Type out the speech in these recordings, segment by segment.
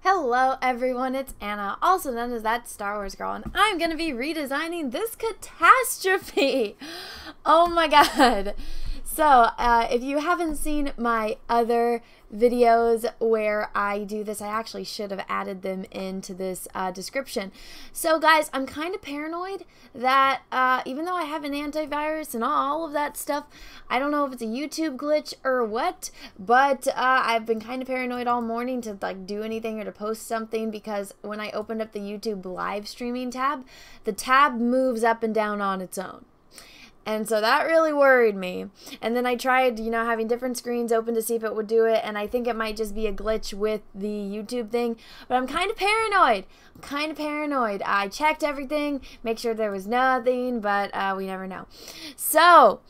Hello everyone, it's Anna, also known as That Star Wars Girl, and I'm going to be redesigning this catastrophe. Oh my god. So, if you haven't seen my other videos where I do this, I actually should have added them into this description. So guys, I'm kind of paranoid that even though I have an antivirus and all of that stuff, I don't know if it's a YouTube glitch or what, but I've been kind of paranoid all morning to like do anything or to post something, because when I opened up the YouTube live streaming tab, the tab moves up and down on its own. And so that really worried me. And then I tried, having different screens open to see if it would do it. And I think it might just be a glitch with the YouTube thing. But I'm kind of paranoid. I checked everything, make sure there was nothing, but we never know. So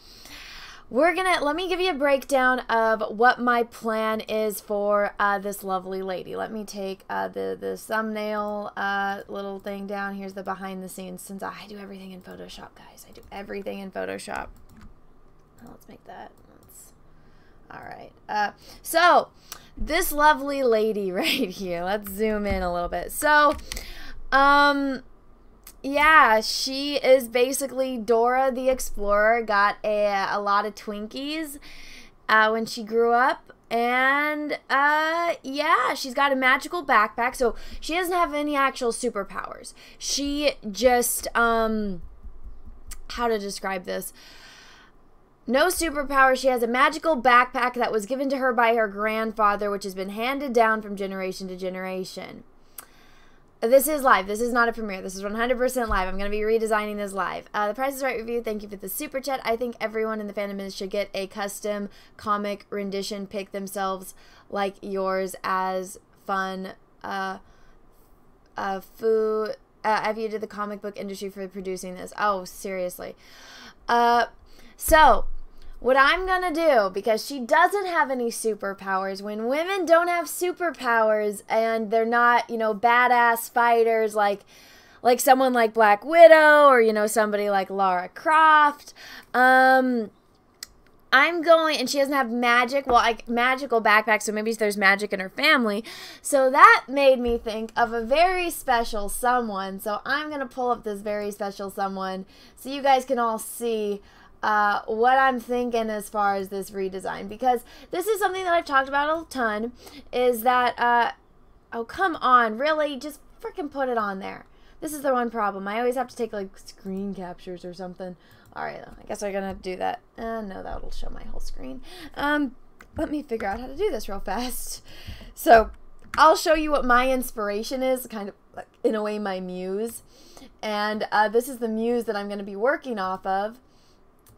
let me give you a breakdown of what my plan is for this lovely lady. Let me take the thumbnail little thing down. Here's the behind the scenes, since I do everything in Photoshop, guys. I do everything in Photoshop. Let's make that. All right. So this lovely lady right here, let's zoom in a little bit. So, yeah, she is basically Dora the Explorer. Got a lot of Twinkies when she grew up. And, yeah, she's got a magical backpack. So she doesn't have any actual superpowers. She just, how to describe this? No superpower. She has a magical backpack that was given to her by her grandfather, which has been handed down from generation to generation. This is live. This is not a premiere. This is 100% live. I'm going to be redesigning this live. The Price is Right review. Thank you for the super chat. I think everyone in the fandom should get a custom comic rendition. Pick themselves like yours as fun. Have you did the comic book industry for producing this? Oh, seriously. So what I'm gonna do, because she doesn't have any superpowers, when women don't have superpowers and they're not, badass fighters like someone like Black Widow or, somebody like Lara Croft, and she doesn't have magic, magical backpack, so maybe there's magic in her family. So that made me think of a very special someone. So I'm gonna pull up this very special someone so you guys can all see what I'm thinking as far as this redesign, because this is something that I've talked about a ton, is that, oh, come on, really? Just freaking put it on there. This is the one problem. I always have to take, like, screen captures or something. All right, I guess I'm going to do that. No, that'll show my whole screen. Let me figure out how to do this real fast. So I'll show you what my inspiration is, kind of, like, in a way, my muse. And this is the muse that I'm going to be working off of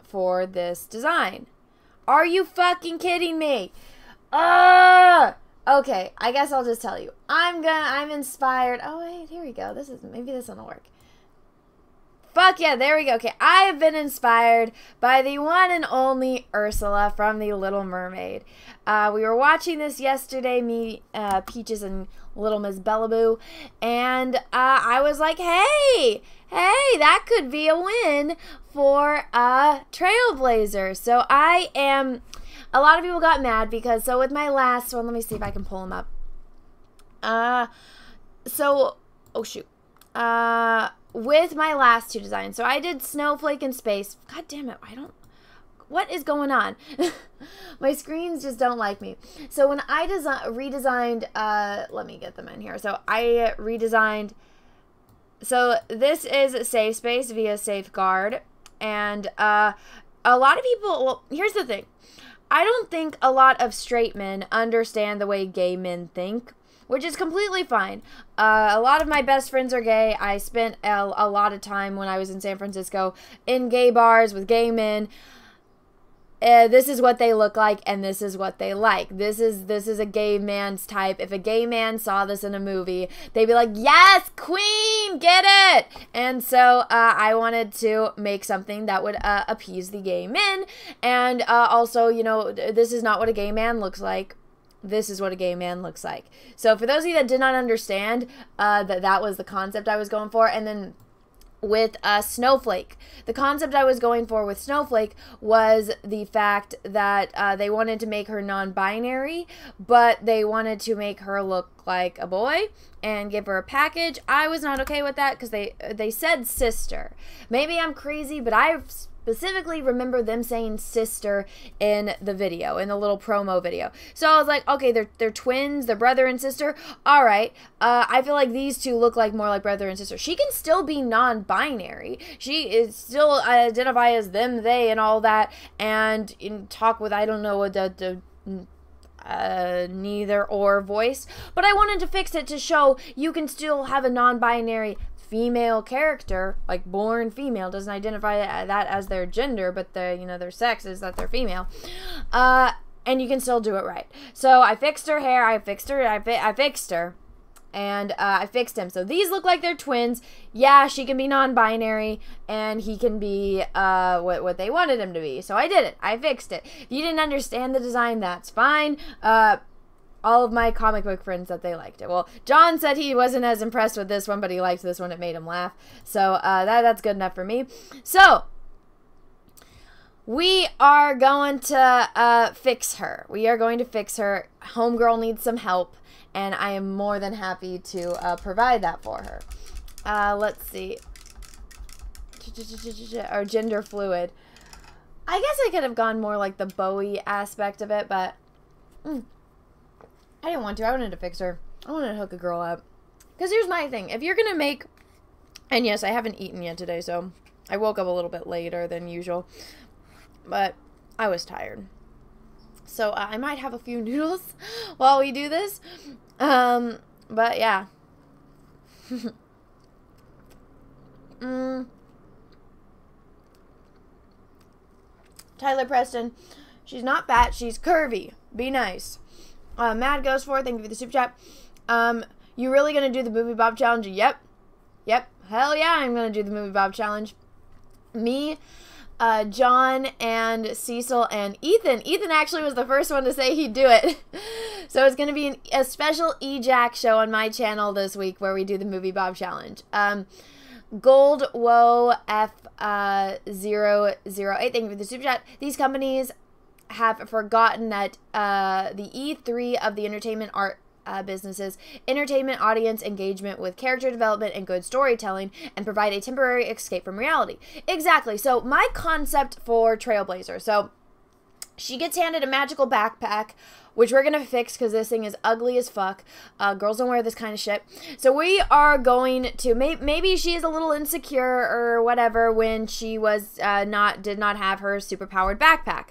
for this design. Are you fucking kidding me? Okay, I guess I'll just tell you. I'm inspired. Oh wait, here we go. Maybe this one will work. Fuck yeah, there we go. Okay, I have been inspired by the one and only Ursula from The Little Mermaid. We were watching this yesterday, me, Peaches, and Little Miss Bellaboo, and I was like, hey, that could be a win for Trailblazer. So a lot of people got mad because, so with my last one, let me see if I can pull them up. Oh shoot. With my last two designs, so I did Snowflake and Space. God damn it, what is going on? My screens just don't like me. So when I redesigned, let me get them in here. So I redesigned, so this is Safe Space via Safeguard. And a lot of people, well, here's the thing. I don't think a lot of straight men understand the way gay men think, which is completely fine. A lot of my best friends are gay. I spent a lot of time when I was in San Francisco in gay bars with gay men. This is what they look like, and this is what they like. This is a gay man's type. If a gay man saw this in a movie, they'd be like, yes, queen, get it! And so I wanted to make something that would appease the gay men. And also, this is not what a gay man looks like. This is what a gay man looks like. So for those of you that did not understand that was the concept I was going for, and then with Snowflake. The concept I was going for with Snowflake was the fact that they wanted to make her non-binary, but they wanted to make her look like a boy and give her a package. I was not okay with that because they said sister. Maybe I'm crazy, but I specifically remember them saying sister in the video, in the little promo video. So I was like, okay, they're twins, they're brother and sister. All right. I feel like these two look like more like brother and sister. She can still be non-binary. She is still identify as them, they, and all that, and talk with, I don't know, the neither or voice. But I wanted to fix it to show you can still have a non-binary female character, like born female, doesn't identify that as their gender, but their sex is that they're female, and you can still do it right. So I fixed her hair, I fixed her, and I fixed him. So these look like they're twins. Yeah, she can be non-binary, and he can be what they wanted him to be. So I did it. I fixed it. If you didn't understand the design, that's fine. All of my comic book friends that they liked it. Well, John said he wasn't as impressed with this one, but he liked this one. It made him laugh. So that's good enough for me. So we are going to fix her. We are going to fix her. Homegirl needs some help, and I am more than happy to provide that for her. Let's see. Or gender fluid. I guess I could have gone more like the Bowie aspect of it, but I didn't want to. I wanted to fix her. I wanted to hook a girl up. Because here's my thing. If you're going to make... And yes, I haven't eaten yet today, so I woke up a little bit later than usual. But I was tired. So I might have a few noodles while we do this. But yeah. Tyler Preston. She's not fat. She's curvy. Be nice. Mad goes for, thank you for the super chat. You really gonna do the Movie Bob challenge? Yep. Hell yeah, I'm gonna do the Movie Bob challenge. Me, John, and Cecil, and Ethan. Ethan actually was the first one to say he'd do it. So it's gonna be a special E-Jack show on my channel this week where we do the Movie Bob challenge. Gold Woe F008, thank you for the super chat. These companies have forgotten that the E3 of the entertainment art businesses, entertainment audience engagement with character development and good storytelling, and provide a temporary escape from reality. Exactly. So my concept for Trailblazer. So she gets handed a magical backpack, which we're going to fix because this thing is ugly as fuck. Girls don't wear this kind of shit. So we are going to, maybe she is a little insecure or whatever when she was did not have her superpowered backpack.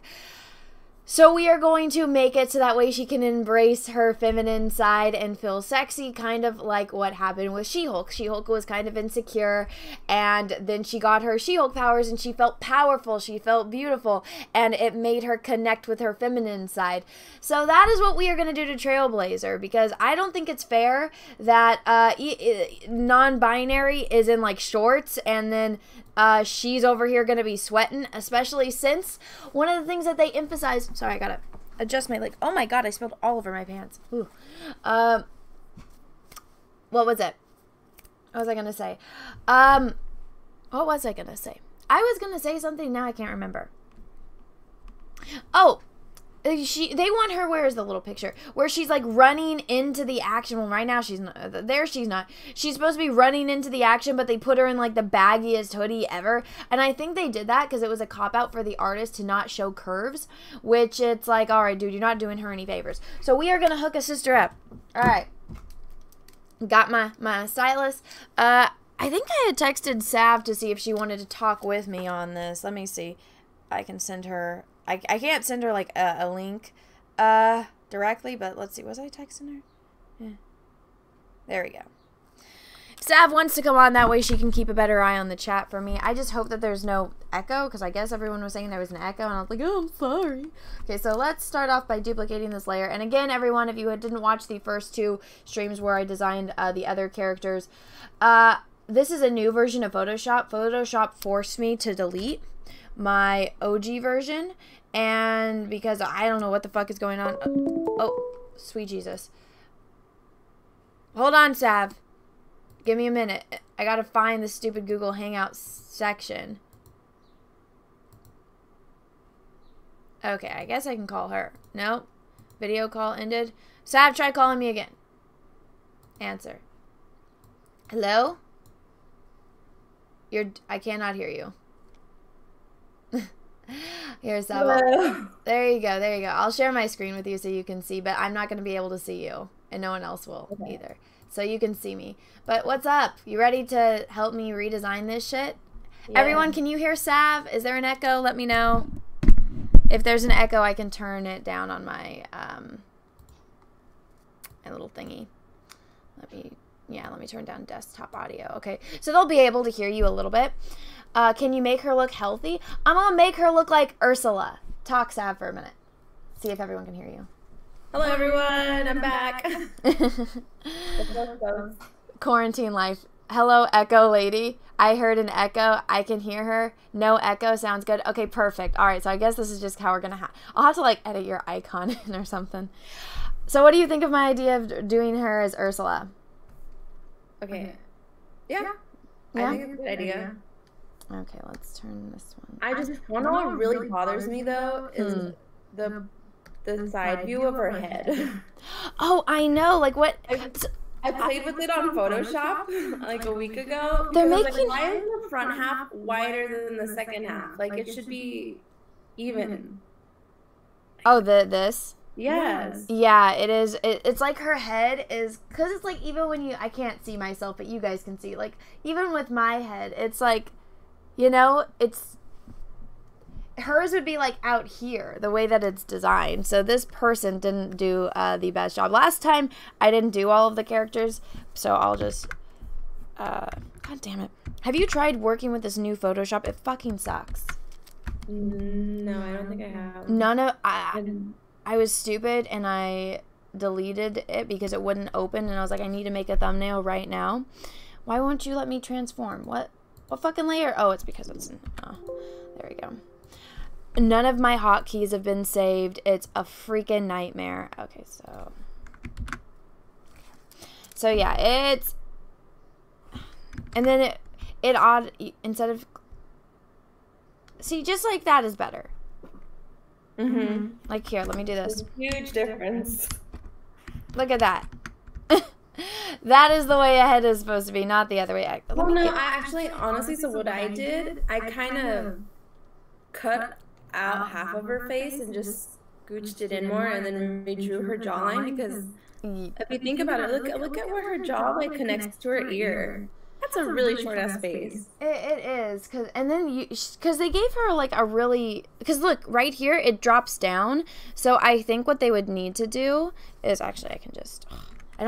So we are going to make it so that way she can embrace her feminine side and feel sexy, kind of like what happened with She-Hulk. She-Hulk was kind of insecure, and then she got her She-Hulk powers, and she felt powerful, she felt beautiful, and it made her connect with her feminine side. So that is what we are going to do to Trailblazer, because I don't think it's fair that non-binary is in, like, shorts, and then she's over here going to be sweating, especially since one of the things that they emphasize... Sorry, I got to adjust my leg. Oh my god, I spilled all over my pants. Ooh. What was it? What was I going to say? What was I going to say? I was going to say something, now I can't remember. Oh, they want her, where is the little picture? Where she's like running into the action. Well, right now she's not, there she's not. She's supposed to be running into the action, but they put her in like the baggiest hoodie ever. And I think they did that because it was a cop-out for the artist to not show curves, which it's like, all right, dude, you're not doing her any favors. So we are going to hook a sister up. All right. Got my stylus. I think I had texted Sav to see if she wanted to talk with me on this. Let me see. I can send her... I can't send her, like, a link directly, but let's see. Was I texting her? Yeah. There we go. Sav wants to come on. That way she can keep a better eye on the chat for me. I just hope that there's no echo, because I guess everyone was saying there was an echo, and I was like, oh, I'm sorry. Okay, so let's start off by duplicating this layer. And again, everyone, if you didn't watch the first two streams where I designed the other characters, this is a new version of Photoshop. Photoshop forced me to delete my OG version, and because I don't know what the fuck is going on. Oh, sweet Jesus. Hold on, Sav. Give me a minute. I gotta find the stupid Google Hangout section. Okay, I guess I can call her. Nope. Video call ended. Sav, try calling me again. Answer. Hello? I cannot hear you. Here's Sav. There you go. There you go. I'll share my screen with you so you can see, but I'm not going to be able to see you, and no one else will either. So you can see me. But what's up? You ready to help me redesign this shit? Yeah. Everyone, can you hear Sav? Is there an echo? Let me know. If there's an echo, I can turn it down on my my little thingy. Let me turn down desktop audio. Okay, so they'll be able to hear you a little bit. Can you make her look healthy? I'm gonna make her look like Ursula. Talk, Sav, for a minute. See if everyone can hear you. Hello, everyone. I'm back. Quarantine life. Hello, echo lady. I heard an echo. I can hear her. No echo. Sounds good. Okay, perfect. All right, so I guess this is just how we're going to have... I'll have to, like, edit your icon in or something. So what do you think of my idea of doing her as Ursula? Okay. Yeah. I think it's a good idea. Okay, let's turn this one. I just... One of what really bothers me, though, is the side view of her head. Oh, I know. Like, what... I played with it on Photoshop like a week ago. They're making... Like, why is the front half wider than the second half? Like, it should be even. Oh, this? Yes. Yeah, it is. It's like her head is... Because it's like, even when you... I can't see myself, but you guys can see. Like, even with my head, it's like, you know, it's... Hers would be like out here, the way that it's designed. So this person didn't do the best job. Last time I didn't do all of the characters, so I'll just God damn it. Have you tried working with this new Photoshop? It fucking sucks. No, I don't think I have. None of I was stupid and I deleted it because it wouldn't open, and I was like, I need to make a thumbnail right now. Why won't you let me transform? What fucking layer? Oh, it's because it's there we go. None of my hotkeys have been saved. It's a freaking nightmare. Okay, so yeah, it's... And then it odd... Instead of... See, just like that is better. Mm-hmm. Like, here, let me do this. Huge difference. Look at that. That is the way a head is supposed to be, not the other way. I actually, honestly, so what I did, I kind of cut out half of her face and just scooched it in more and then redrew her jawline, because if you think about it, look at where her jaw like connects to her ear. That's a really short ass face. It is, because they gave her like a really, because look right here it drops down. So I think what they would need to do is, actually I can just, I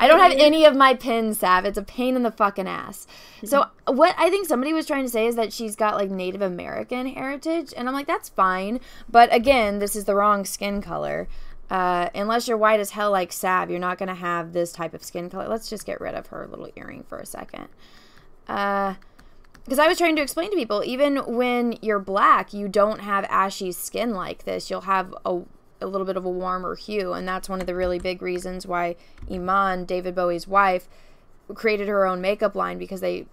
don't have any of my pins, Sav. It's a pain in the fucking ass. So what I think somebody was trying to say is that she's got like Native American heritage, and I'm like, that's fine, but again, this is the wrong skin color. Unless you're white as hell like Sav, you're not gonna have this type of skin color. Let's just get rid of her little earring for a second. Because I was trying to explain to people, even when you're black, you don't have ashy skin like this. You'll have a little bit of a warmer hue, and that's one of the really big reasons why Iman, David Bowie's wife, created her own makeup line, because they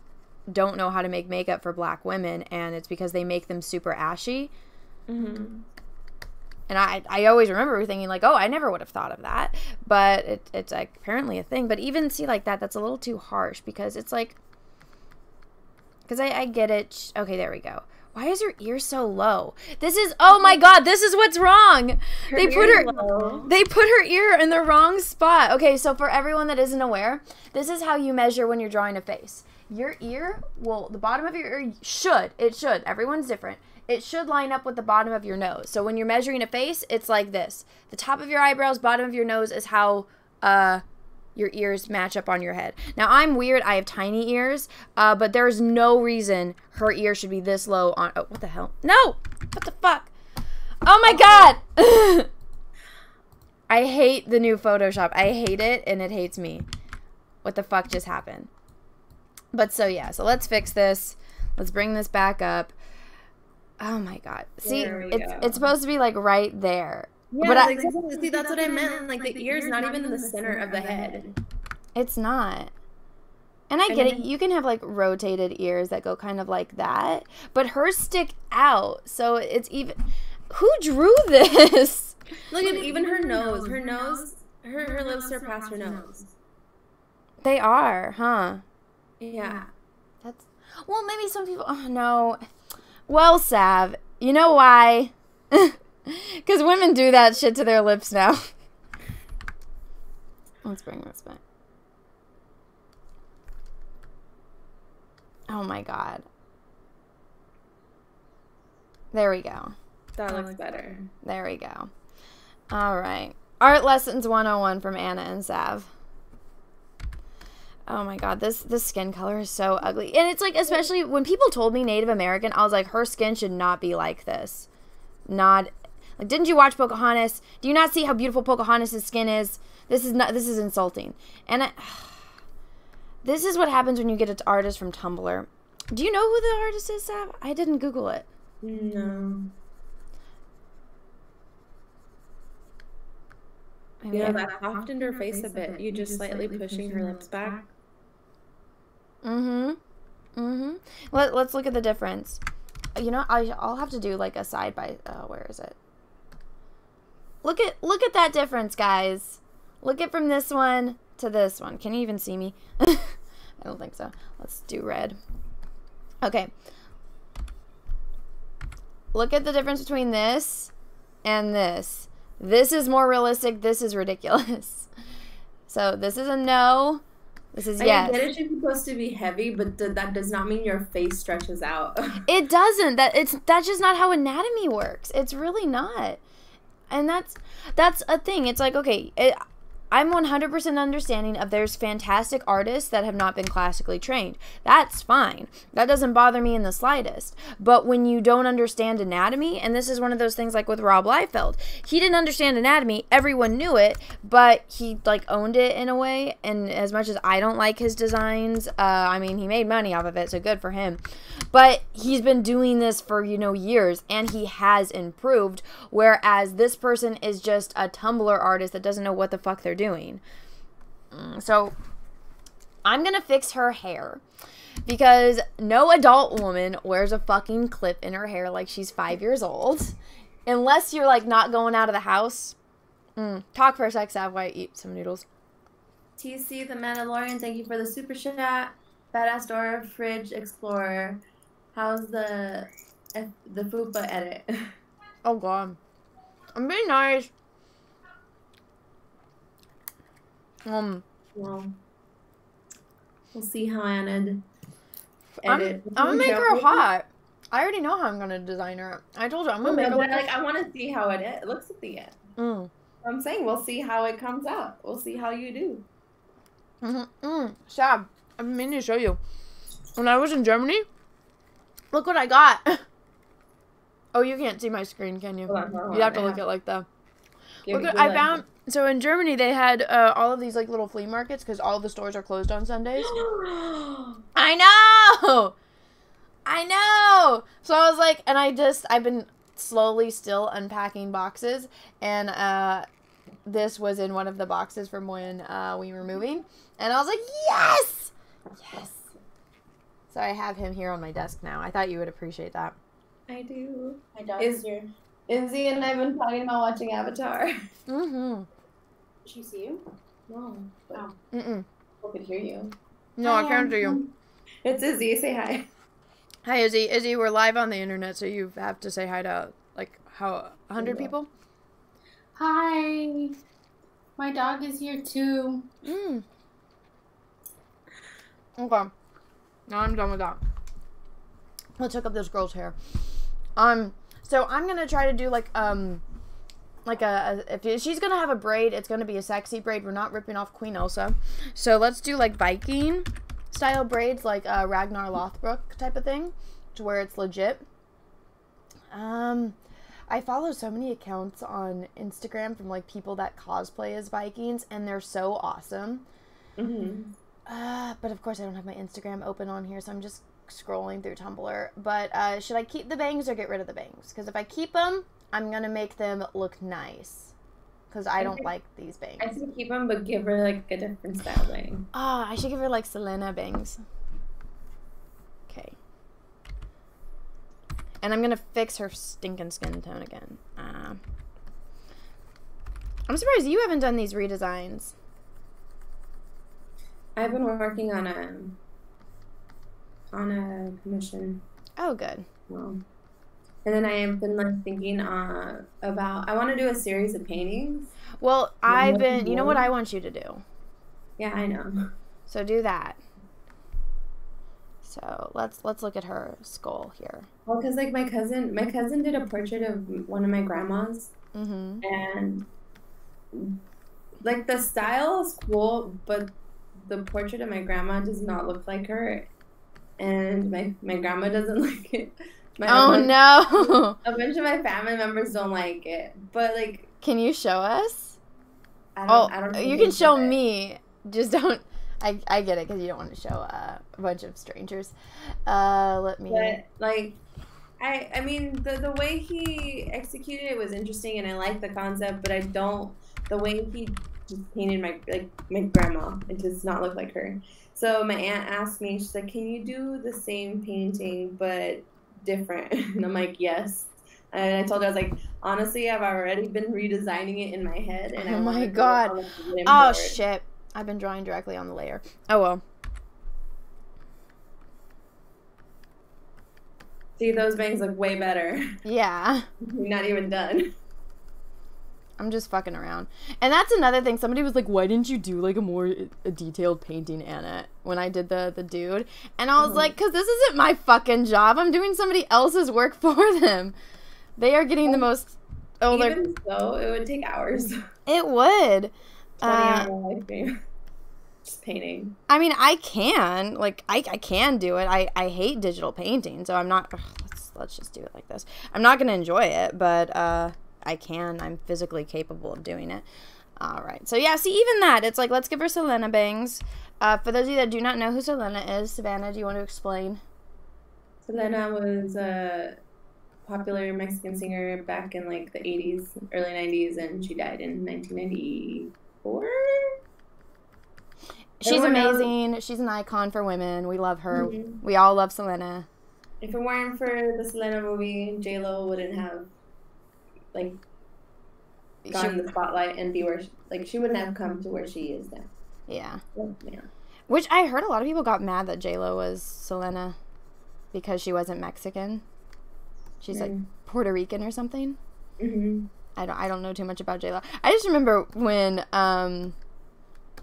don't know how to make makeup for black women, and it's because they make them super ashy. Mm-hmm. And I always remember thinking like, oh, I never would have thought of that, but it's like apparently a thing. But even see like that's a little too harsh, because it's like, because I get it. Okay, there we go. Why is her ear so low? This is, oh my god, this is what's wrong. They put her ear in the wrong spot. Okay, so for everyone that isn't aware, this is how you measure when you're drawing a face. Your ear will, the bottom of your ear should, everyone's different. It should line up with the bottom of your nose. So when you're measuring a face, it's like this. The top of your eyebrows, bottom of your nose is how your ears match up on your head. Now, I'm weird. I have tiny ears, but there's no reason her ear should be this low on... Oh, what the hell? No! What the fuck? Oh, my God! I hate the new Photoshop. I hate it, and it hates me. What the fuck just happened? But so, yeah. So, let's fix this. Let's bring this back up. Oh, my God. See, it's supposed to be, like, right there. Yeah, but see, that's what I meant. Like, the ear is not even in the center of the head. It's not. And I get it. You can have, like, rotated ears that go kind of like that. But hers stick out. So it's even... Who drew this? Look at even her nose. Her nose... Her lips surpass her nose. They are, huh? Yeah. That's... Well, maybe some people... Oh, no. Well, Sav, you know why? Because women do that shit to their lips now. Let's bring this back. Oh my god. There we go. That looks better. There we go. All right. Art Lessons 101 from Anna and Sav. Oh my god, this skin color is so ugly. And it's like, especially when people told me Native American, I was like, her skin should not be like this. Not... Like, didn't you watch Pocahontas? Do you not see how beautiful Pocahontas' skin is? This is insulting. And this is what happens when you get an artist from Tumblr. Do you know who the artist is, Sav? I didn't Google it. No. Yeah, that softened her face a bit. You just slightly pushing her lips back. Let's look at the difference. You know, I'll have to do like a side by. Where is it? Look at that difference, guys. Look at from this one to this one. Can you even see me? I don't think so. Let's do red. Okay. Look at the difference between this and this. This is more realistic. This is ridiculous. So this is a no. This is yes. I get it, she's supposed to be heavy, but that does not mean your face stretches out. It doesn't. That's just not how anatomy works. It's really not. And that's a thing. It's like, okay, I'm 100% understanding of there's fantastic artists that have not been classically trained. That's fine. That doesn't bother me in the slightest. But when you don't understand anatomy, and this is one of those things like with Rob Liefeld, he didn't understand anatomy. Everyone knew it, but he like owned it in a way. And as much as I don't like his designs, I mean, he made money off of it, so good for him. But he's been doing this for, you know, years, and he has improved, whereas this person is just a Tumblr artist that doesn't know what the fuck they're doing. So I'm gonna fix her hair, because no adult woman wears a fucking clip in her hair like she's 5 years old, unless you're like not going out of the house. Talk for a sec, Sav, while I eat some noodles. TC the Mandalorian, thank you for the super chat. Badass Door Fridge Explorer, how's the FUPA edit? Oh god, I'm being nice. Well, we'll see how Anna edit. I'm gonna make her hot. I already know how I'm gonna design her. I told you I'm gonna make her. Like, I want to see how it looks at the end. I'm saying we'll see how it comes out. We'll see how you do. Sab, I've been meaning to show you. When I was in Germany, look what I got. Oh, you can't see my screen, can you? You'd have to look at like the. Look what I found. So in Germany, they had all of these like little flea markets because all the stores are closed on Sundays. I know. So I was like, and I've been slowly still unpacking boxes, and this was in one of the boxes from when we were moving, and I was like, yes. So I have him here on my desk now. I thought you would appreciate that. I do. My dog is here. Izzy and I have been talking about watching Avatar. Did she see you? No. Oh. I could hear you. No, I can't see you. It's Izzy. Say hi. Hi, Izzy. Izzy, we're live on the internet, so you have to say hi to, like, 100 people? Hi. My dog is here, too. Okay. Now I'm done with that. Let's hook up this girl's hair. So I'm gonna try to do if she's gonna have a braid, it's gonna be a sexy braid. We're not ripping off Queen Elsa. So let's do like Viking style braids, like Ragnar Lothbrok type of thing, to where it's legit. I follow so many accounts on Instagram from like people that cosplay as Vikings, and they're so awesome. But of course I don't have my Instagram open on here, so I'm just scrolling through Tumblr. But should I keep the bangs or get rid of the bangs? Because if I keep them, I'm gonna make them look nice. because I don't like these bangs. I should keep them, but give her like a different style bang. Oh, I should give her like Selena bangs. Okay. And I'm gonna fix her stinking skin tone again. I'm surprised you haven't done these redesigns. I've been working on a commission. Oh, good. Well, and then I have been like thinking about, I want to do a series of paintings. Well, you know what I want you to do? Yeah, I know. So do that. So let's look at her skull here. Well, because like my cousin did a portrait of one of my grandmas, and like the style is cool, but the portrait of my grandma does not look like her, and my grandma doesn't like it. No! A bunch of my family members don't like it, but like, can you show us? I don't. You can show me. Just don't. I get it because you don't want to show a bunch of strangers. Let me. But like, I mean the way he executed it was interesting, and I like the concept, but I don't. The way he just painted my grandma, it does not look like her. So my aunt asked me, she's like, "Can you do the same painting but different?" And I'm like, "Yes." And I told her, I was like, "Honestly, I've already been redesigning it in my head." And oh my god! Oh shit! I've been drawing directly on the layer. Oh well. See, those bangs look way better. Yeah. We're not even done. I'm just fucking around. And that's another thing. Somebody was like, why didn't you do like a detailed painting, Anna, when I did the dude? And I was like, because this isn't my fucking job. I'm doing somebody else's work for them. They are getting the most... Oh, even so, it would take hours. It would. 20-hour life game. Just painting. I mean, I can. Like, I can do it. I hate digital painting, so I'm not... Ugh, let's just do it like this. I'm not going to enjoy it, but I can. I'm physically capable of doing it. All right. So, yeah, see, even that. It's like, let's give her Selena bangs. For those of you that do not know who Selena is, Savannah, do you want to explain? Selena was a popular Mexican singer back in, like, the 80s, early 90s, and she died in 1994? She's amazing. She's an icon for women. We love her. We all love Selena. If it weren't for the Selena movie, J-Lo wouldn't have, like, gone in the spotlight and be where, she wouldn't have come to where she is now. Yeah. Yeah. Which I heard a lot of people got mad that J-Lo was Selena because she wasn't Mexican. She's, like, Puerto Rican or something. I don't know too much about J-Lo. I just remember when,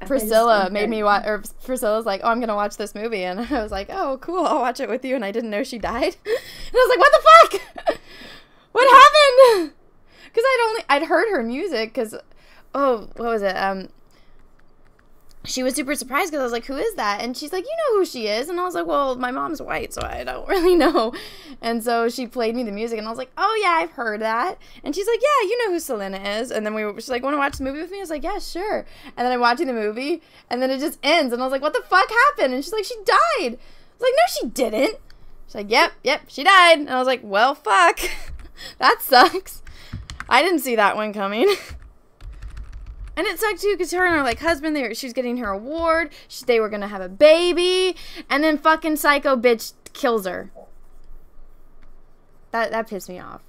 Priscilla made me watch, or Priscilla's like, oh, I'm gonna watch this movie, and I was like, oh, cool, I'll watch it with you, and I didn't know she died, and I was like, what the fuck? What happened? Because I'd heard her music, because, oh, what was it, she was super surprised, because I was like, who is that? And she's like, you know who she is, and I was like, well, my mom's white, so I don't really know, and so she played me the music, and I was like, oh, yeah, I've heard that, and she's like, yeah, you know who Selena is, and then she's like, want to watch the movie with me? I was like, yeah, sure, and then I'm watching the movie, and then it just ends, and I was like, what the fuck happened? And she's like, she died. I was like, no, she didn't. She's like, yep, she died, and I was like, well, fuck, that sucks. I didn't see that one coming. And it sucked too, because her and her like husband, she was getting her award. They were gonna have a baby, and then fucking psycho bitch kills her. That pissed me off.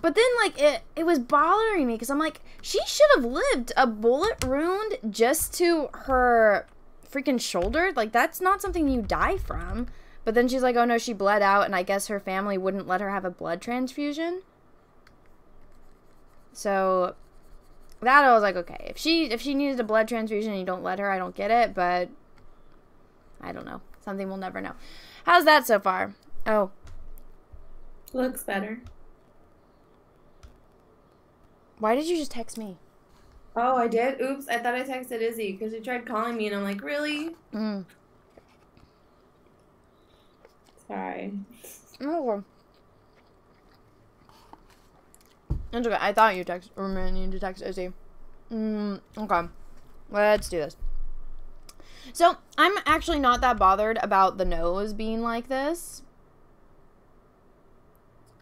But then like it was bothering me because I'm like, she should have lived. A bullet wound just to her freaking shoulder, like that's not something you die from. But then she's like, oh no, she bled out, and I guess her family wouldn't let her have a blood transfusion. So that I was like, okay, if she needed a blood transfusion and you don't let her, I don't get it, but I don't know. Something we'll never know. How's that so far? Oh. Looks better. Why did you just text me? Oh, I did? Oops, I thought I texted Izzy because she tried calling me and I'm like, really? Sorry. Oh. It's okay. I thought you needed to text Izzy. Okay. Let's do this. So, I'm actually not that bothered about the nose being like this.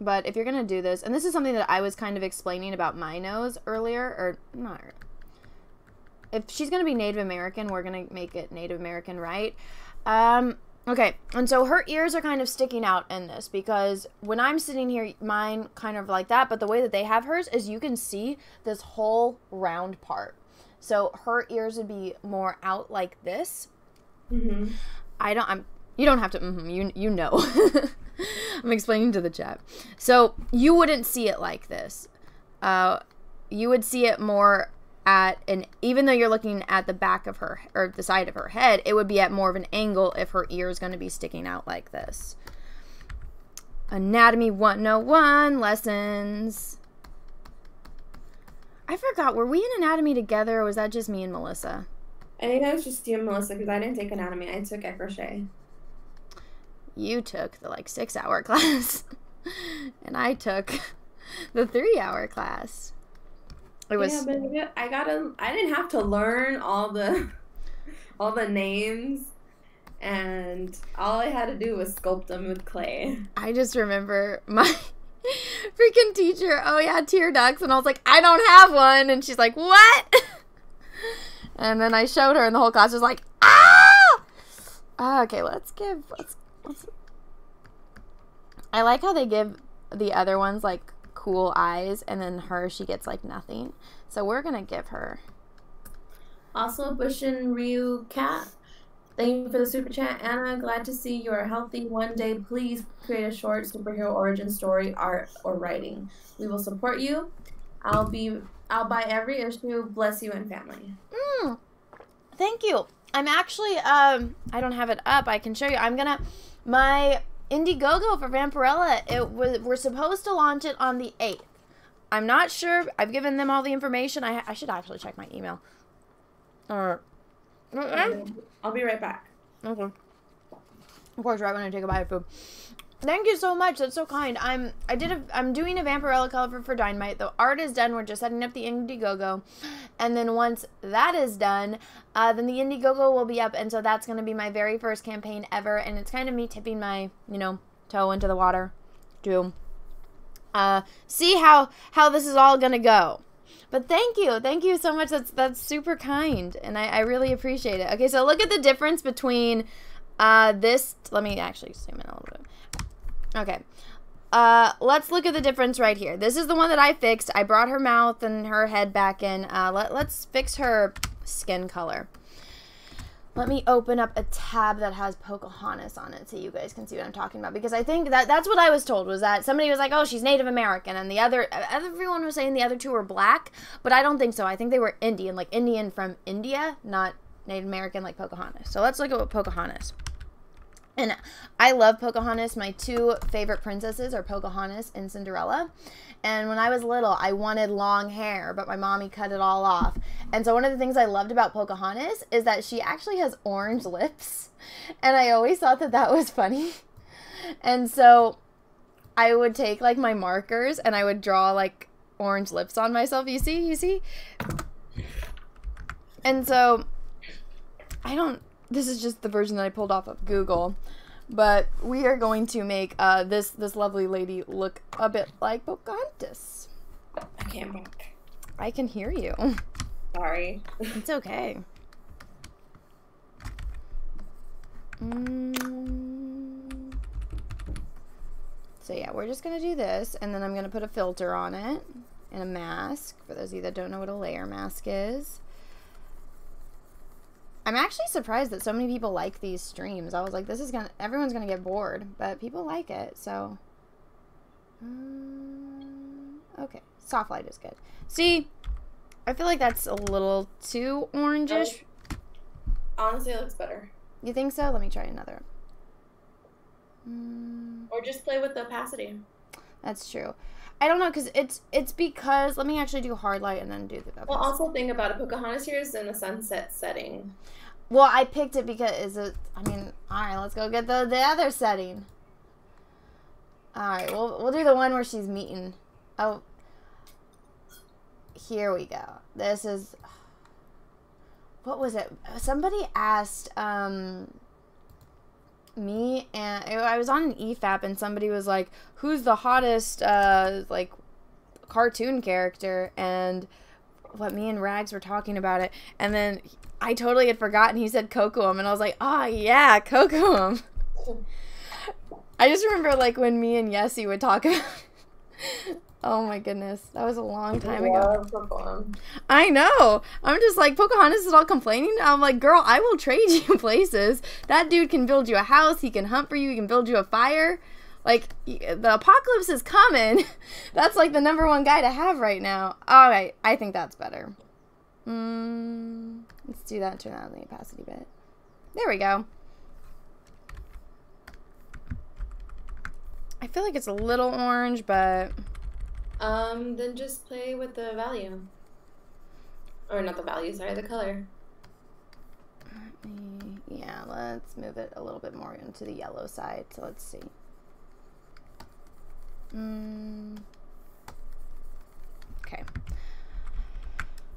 But if you're going to do this, and this is something that I was kind of explaining about my nose earlier, or not. If she's going to be Native American, we're going to make it Native American, right? Okay, and so her ears are kind of sticking out in this because when I'm sitting here, mine kind of like that, but the way that they have hers is you can see this whole round part. So her ears would be more out like this. Mm-hmm. You don't have to, you know. I'm explaining to the chat. So you wouldn't see it like this. You would see it more even though you're looking at the back of her, or the side of her head, it would be at more of an angle if her ear is going to be sticking out like this. Anatomy 101 lessons. I forgot, were we in anatomy together, or was that just me and Melissa? I think that was just you and Melissa, because I didn't take anatomy. I took crochet. You took the 6-hour class, and I took the 3-hour class. It was. Yeah, but I didn't have to learn all the names, and all I had to do was sculpt them with clay. I just remember my freaking teacher. Oh yeah, tear ducts, and I was like, I don't have one, and she's like, what? And then I showed her, and the whole class was like, ah. Okay, let's. I like how they give the other ones cool eyes, and then she gets nothing. So we're gonna give her. Also, Bushin Ryu Cat, thank you for the super chat. Anna, glad to see you are healthy. One day, please create a short superhero origin story, art, or writing. We will support you. I'll buy every issue. Bless you and family. Thank you. I'm actually I don't have it up. I can show you. My Indiegogo for Vampirella, we're supposed to launch it on the 8th. I'm not sure. I've given them all the information. I should actually check my email. I'll be right back. Okay. Of course, right when I take a bite of food. Thank you so much. That's so kind. I'm doing a Vampirella cover for Dynamite. The art is done. We're just setting up the Indiegogo. And then once that is done, then the Indiegogo will be up. And so that's going to be my very first campaign ever. And it's kind of me tipping my, toe into the water to see how this is all going to go. But thank you. Thank you so much. That's super kind. And I really appreciate it. Okay, so look at the difference between this. Let me actually zoom in a little bit. Okay, let's look at the difference right here. This is the one that I fixed. I brought her mouth and her head back in. Let's fix her skin color. Let me open up a tab that has Pocahontas on it so you guys can see what I'm talking about. Because I think that's what I was told, was that somebody was like, oh, she's Native American. And everyone was saying the other two were black. But I don't think so. I think they were Indian, like Indian from India, not Native American like Pocahontas. So let's look at what Pocahontas. And I love Pocahontas. My two favorite princesses are Pocahontas and Cinderella. And when I was little, I wanted long hair, but my mommy cut it all off. And so one of the things I loved about Pocahontas is that she actually has orange lips. And I always thought that was funny. And so I would take my markers and I would draw orange lips on myself. You see? And so this is just the version that I pulled off of Google, but we are going to make this lovely lady look a bit like Pocahontas. I can't walk. I can hear you. Sorry. It's okay. So yeah, we're just gonna do this, and then I'm gonna put a filter on it and a mask. For those of you that don't know what a layer mask is. I'm actually surprised that so many people like these streams. I was like, everyone's gonna get bored, but people like it, so. Okay, soft light is good. See, I feel like that's a little too orangish. Honestly, it looks better. You think so? Let me try another. Or just play with the opacity. That's true. I don't know, because it's because, let me actually do hard light and then do the opacity. Well, also think about it. Pocahontas here is in a sunset setting. Well, I picked it because alright, let's go get the other setting. Alright, we'll do the one where she's meeting. Oh, here we go. This is, what was it? Somebody asked, me and I was on an EFAP and somebody was like, who's the hottest like cartoon character, and what me and Rags were talking about it, and then I totally had forgotten he said Kokoum, and I was like, oh yeah, Kokoum. I just remember like when me and Yessie would talk about oh my goodness, that was a long time ago. I know. I'm just like, Pocahontas is all complaining. I'm like, girl, I will trade you places. That dude can build you a house. He can hunt for you. He can build you a fire. Like, the apocalypse is coming. That's like the #1 guy to have right now. All right, I think that's better. Let's do that and turn on the opacity bit. There we go. I feel like it's a little orange, but... Then just play with the value. Or not the value, sorry, the color. Yeah, let's move it a little bit more into the yellow side. So let's see. Okay.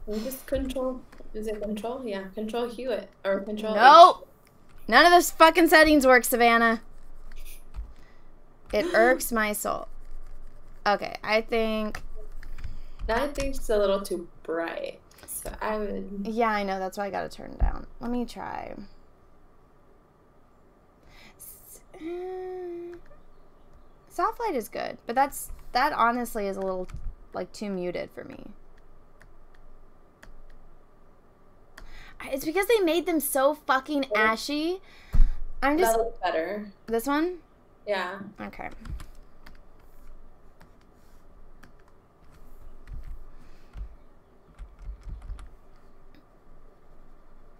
We just control, is it control? Yeah, control hue it, or control Nope. H. None of those fucking settings work, Savannah. It irks my soul. Okay, I think it's a little too bright. So I would... Yeah, I know. That's why I gotta turn it down. Let me try. Soft light is good, but that honestly is a little like too muted for me. It's because they made them so fucking ashy. I'm just... That looks better. This one? Yeah. Okay.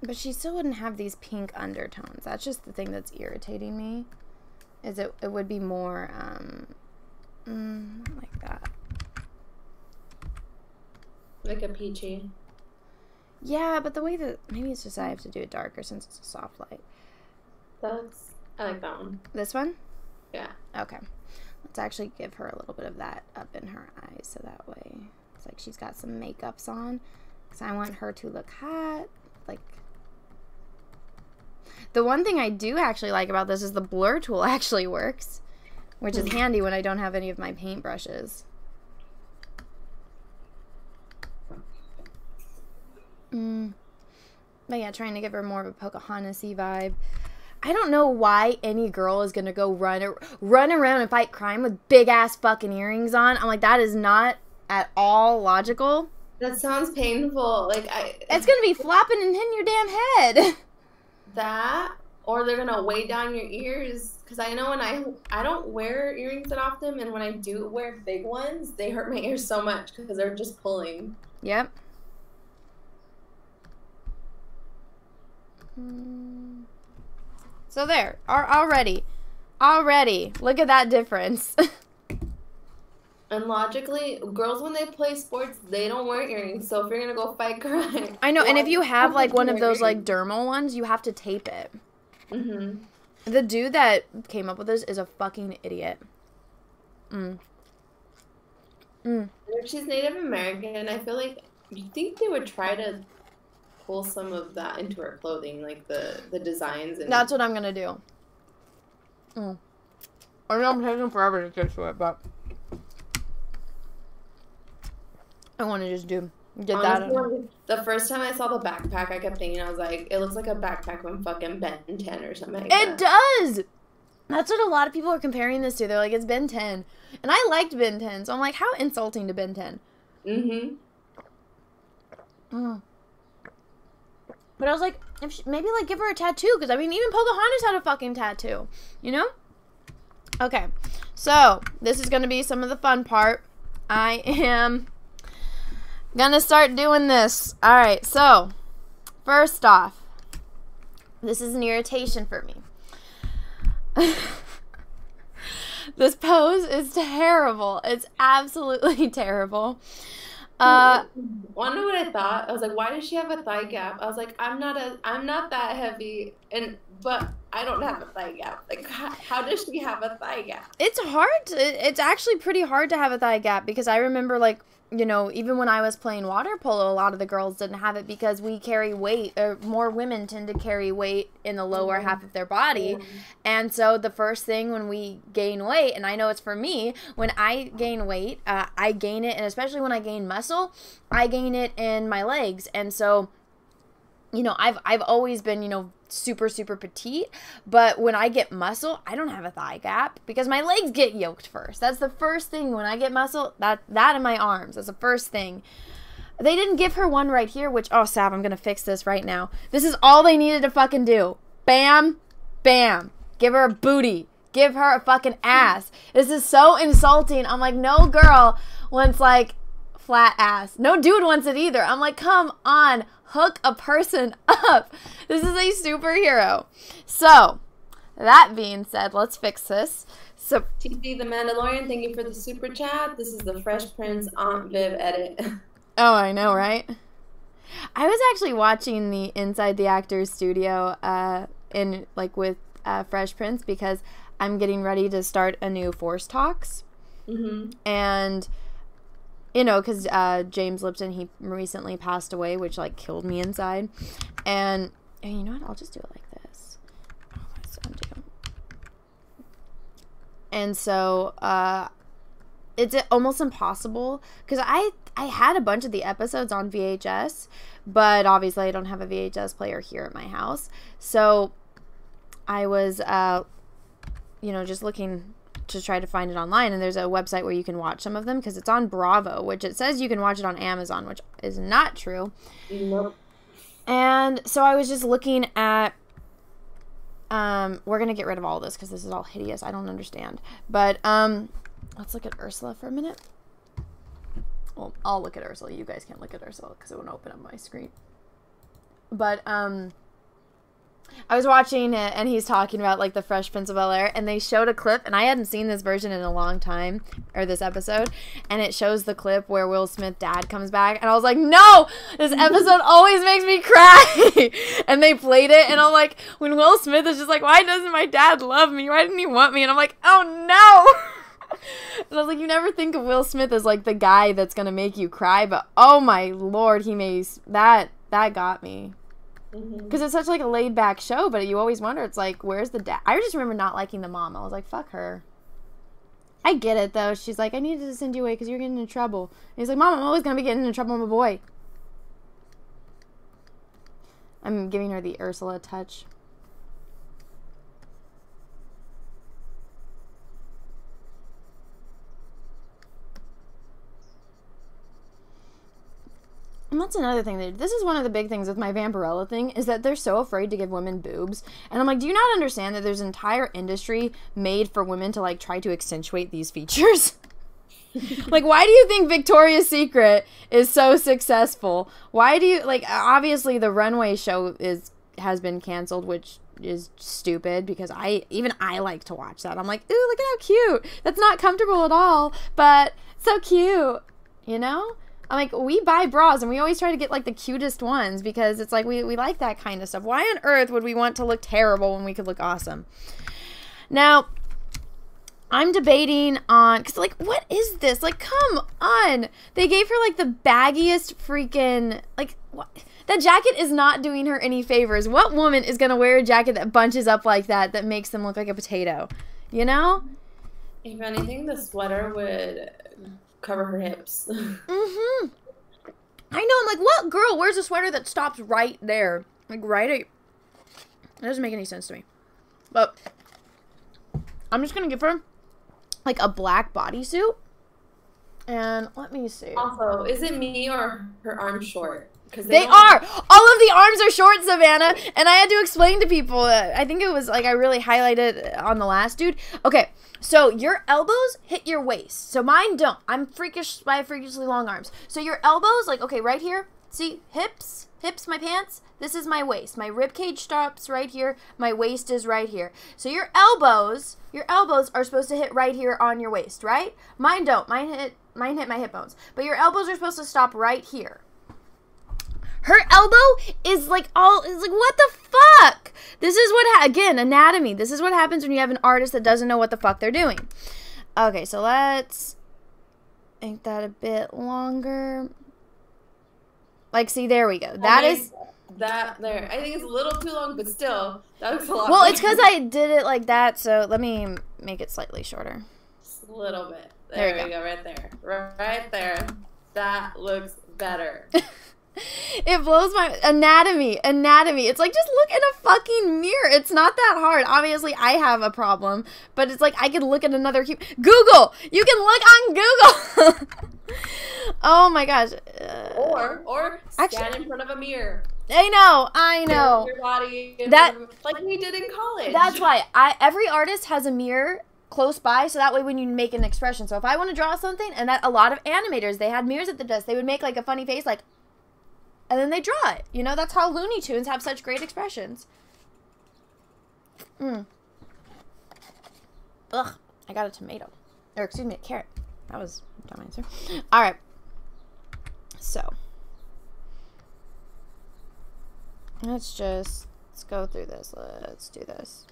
But she still wouldn't have these pink undertones. That's just the thing that's irritating me. Is it would be more like that. Like a peachy. Yeah, but the way that maybe it's just I have to do it darker since it's a soft light. I like that one. This one? Yeah. Okay. Let's actually give her a little bit of that up in her eyes so that way it's like she's got some makeups on. Because I want her to look hot. Like, the one thing I do actually like about this is the blur tool actually works, which is handy when I don't have any of my paintbrushes. But yeah, trying to give her more of a Pocahontas-y vibe. I don't know why any girl is going to go run around and fight crime with big-ass fucking earrings on. I'm like, that is not at all logical. That sounds painful. Like, it's going to be flopping and hitting your damn head. That, or they're going to weigh down your ears. Because I know when I don't wear earrings that often, and when I do wear big ones, they hurt my ears so much because they're just pulling. Yep. So there, already, look at that difference. And logically, girls when they play sports, they don't wear earrings. So if you're gonna go fight crime, I know. And if you have like one of those like dermal ones, you have to tape it. The dude that came up with this is a fucking idiot. If she's Native American, I feel like you think they would try to pull some of that into her clothing, like the designs. And that's what I'm gonna do. I know I'm taking forever to get to it, but I want to just get honestly, that. The first time I saw the backpack, I kept thinking, I was like, it looks like a backpack from fucking Ben 10 or something like that. It does! That's what a lot of people are comparing this to. They're like, it's Ben 10. And I liked Ben 10, so I'm like, how insulting to Ben 10. But I was like, maybe like give her a tattoo, because I mean, even Pocahontas had a fucking tattoo, you know? Okay, so this is going to be some of the fun part. I am gonna start doing this. All right, so first off, this is an irritation for me. This pose is terrible. It's absolutely terrible. Wanna know what I thought? I was like, why does she have a thigh gap? I was like, I'm not that heavy, but I don't have a thigh gap. Like, how does she have a thigh gap? It's hard. It's actually pretty hard to have a thigh gap, because I remember like you know, even when I was playing water polo, a lot of the girls didn't have it because we carry weight, or more women tend to carry weight in the lower half of their body. And so the first thing when we gain weight, and I know it's for me, when I gain weight, I gain it, and especially when I gain muscle, I gain it in my legs. And so, you know, I've always been, you know, super, super petite, but when I get muscle, I don't have a thigh gap because my legs get yoked first. That's the first thing when I get muscle, that in my arms. That's the first thing. They didn't give her one right here, which, oh, Sav, I'm going to fix this right now. This is all they needed to fucking do. Bam, bam. Give her a booty. Give her a fucking ass. This is so insulting. I'm like, no girl wants, like, flat ass. No dude wants it either. I'm like, come on. Hook a person up. This is a superhero. So, that being said, let's fix this. So, TC the Mandalorian, thank you for the super chat. This is the Fresh Prince Aunt Viv edit. Oh, I know, right? I was actually watching the Inside the Actors Studio with Fresh Prince because I'm getting ready to start a new Force Talks. And you know, because James Lipton, he recently passed away, which, like, killed me inside. And you know what? I'll just do it like this. Oh, let's undo. And so, it's almost impossible. Because I had a bunch of the episodes on VHS, but obviously I don't have a VHS player here at my house. So, I was, you know, just looking to try to find it online, and there's a website where you can watch some of them because it's on Bravo, which it says you can watch it on Amazon, which is not true. Nope. And so I was just looking at we're gonna get rid of all this because this is all hideous. I don't understand, but let's look at Ursula for a minute. Well, I'll look at Ursula. You guys can't look at Ursula because it won't open up my screen. But I was watching it, and he's talking about, like, the Fresh Prince of Bel-Air, and they showed a clip, and I hadn't seen this version in a long time, or this episode, and it shows the clip where Will Smith's dad comes back, and I was like, no! This episode always makes me cry! And they played it, and I'm like, when Will Smith is just like, why doesn't my dad love me? Why didn't he want me? And I'm like, oh, no! And I was like, you never think of Will Smith as, like, the guy that's gonna make you cry, but, oh, my Lord, he makes... That got me. Because it's such, like, a laid-back show, but you always wonder, it's like, where's the dad? I just remember not liking the mom. I was like, fuck her. I get it, though. She's like, I needed to send you away because you're getting into trouble. And he's like, Mom, I'm always going to be getting into trouble with a boy. I'm giving her the Ursula touch. And that's another thing. This is one of the big things with my Vampirella thing, is that they're so afraid to give women boobs. And I'm like, do you not understand that there's an entire industry made for women to, like, try to accentuate these features? Like, why do you think Victoria's Secret is so successful? Why do you, like, obviously the runway show has been canceled, which is stupid because even I like to watch that. I'm like, ooh, look at how cute. That's not comfortable at all, but so cute, you know? I'm like, we buy bras and we always try to get, like, the cutest ones because it's like we like that kind of stuff. Why on earth would we want to look terrible when we could look awesome? Now, I'm debating on, because, like, what is this? Like, come on. They gave her, like, the baggiest freaking, like, what? That jacket is not doing her any favors. What woman is going to wear a jacket that bunches up like that makes them look like a potato? You know? If anything, the sweater would cover her hips. Mm-hmm. I know. I'm like, what girl wears a sweater that stops right there? Like, right at... It doesn't make any sense to me. But I'm just going to give her, like, a black bodysuit. And let me see. Also, is it me or her arms short? They are! All of the arms are short, Savannah. And I had to explain to people, I think it was, like, I really highlighted on the last dude. Okay, so your elbows hit your waist. So mine don't. I have freakishly long arms. So your elbows, like, okay, right here. See, hips, my pants. This is my waist. My rib cage stops right here. My waist is right here. So your elbows are supposed to hit right here on your waist, right? Mine don't. Mine hit my hip bones. But your elbows are supposed to stop right here. Her elbow is like what the fuck? This is what, again, anatomy. This is what happens when you have an artist that doesn't know what the fuck they're doing. Okay, so let's, make that a bit longer. Like, see, there we go. That is... That there. I think it's a little too long, but still, that looks a lot Well, better. it's because I did it like that, so let me make it slightly shorter. Just a little bit. There we go, right there. Right there. That looks better. It blows my... Anatomy. It's like, just look in a fucking mirror. It's not that hard. Obviously, I have a problem, but it's like, I can look at another... Google! You can look on Google! Oh my gosh. Or stand in front of a mirror. I know. Your body, like we did in college. That's why every artist has a mirror close by, so that way when you make an expression. So if I want to draw something, and that a lot of animators, they had mirrors at the desk, they would make like a funny face, like, and then they draw it. You know, that's how Looney Tunes have such great expressions. Ugh, I got a tomato. Or excuse me, a carrot. That was a dumb answer. All right. So let's go through this. Let's do this.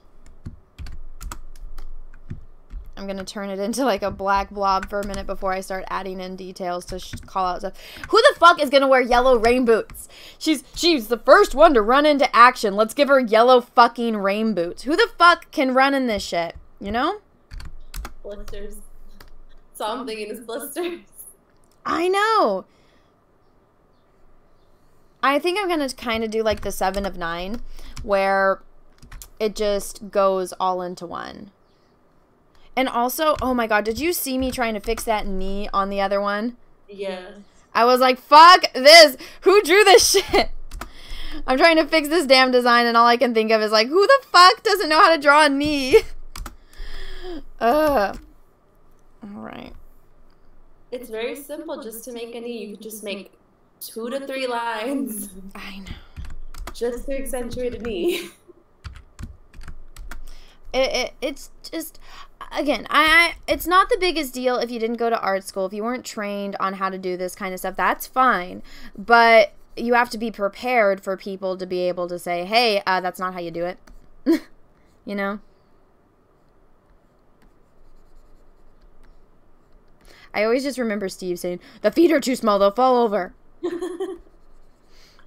I'm going to turn it into like a black blob for a minute before I start adding in details to call out stuff. Who the fuck is going to wear yellow rain boots? She's the first one to run into action. Let's give her yellow fucking rain boots. Who the fuck can run in this shit? You know? Blisters. That's all I'm thinking is blisters. I know. I think I'm going to kind of do like the 7 of 9, where it just goes all into one. And also, oh my god, did you see me trying to fix that knee on the other one? Yes. I was like, fuck this. Who drew this shit? I'm trying to fix this damn design, and all I can think of is like, who the fuck doesn't know how to draw a knee? All right. It's very simple just to make a knee. You could just make 2 to 3 lines. I know. Just to accentuate a knee. It's just, again, it's not the biggest deal if you didn't go to art school, if you weren't trained on how to do this kind of stuff, that's fine. But you have to be prepared for people to be able to say, hey, that's not how you do it. You know? I always just remember Steve saying, the feet are too small, they'll fall over.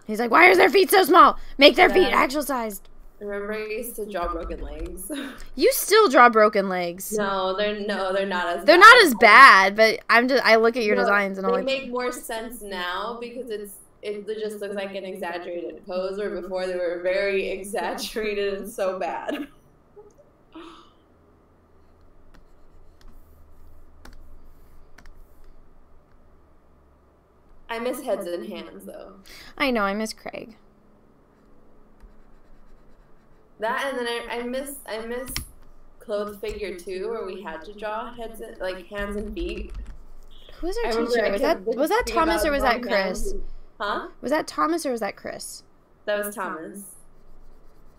He's like, why are their feet so small? Make their feet actual sized. Remember I used to draw broken legs? You still draw broken legs. No, they're not as bad. They're not as bad, but I look at your designs and I'm like, they make more sense now because it just looks like an exaggerated pose, where before they were very exaggerated and so bad. I miss heads and hands though. I know, I miss Craig. That, and then I miss Clothed Figure too, where we had to draw heads, like hands and feet. Who was our teacher? Was that Thomas or was that Chris? Huh? Was that Thomas or was that Chris? That was Thomas.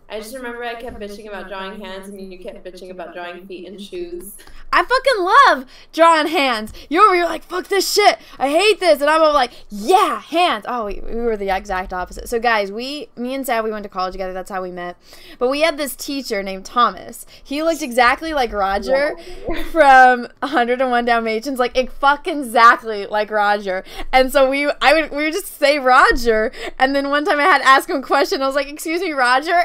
I just remember I kept bitching about drawing hands, and you kept bitching about drawing feet and shoes. I fucking love drawing hands. You're like, fuck this shit. I hate this. And I'm all like, yeah, hands. Oh, we were the exact opposite. So, guys, me and Sav, we went to college together. That's how we met. But we had this teacher named Thomas. He looked exactly like Roger from 101 Dalmatians. Like, fucking exactly like Roger. And so we would just say Roger. And then one time I had to ask him a question. I was like, excuse me, Roger?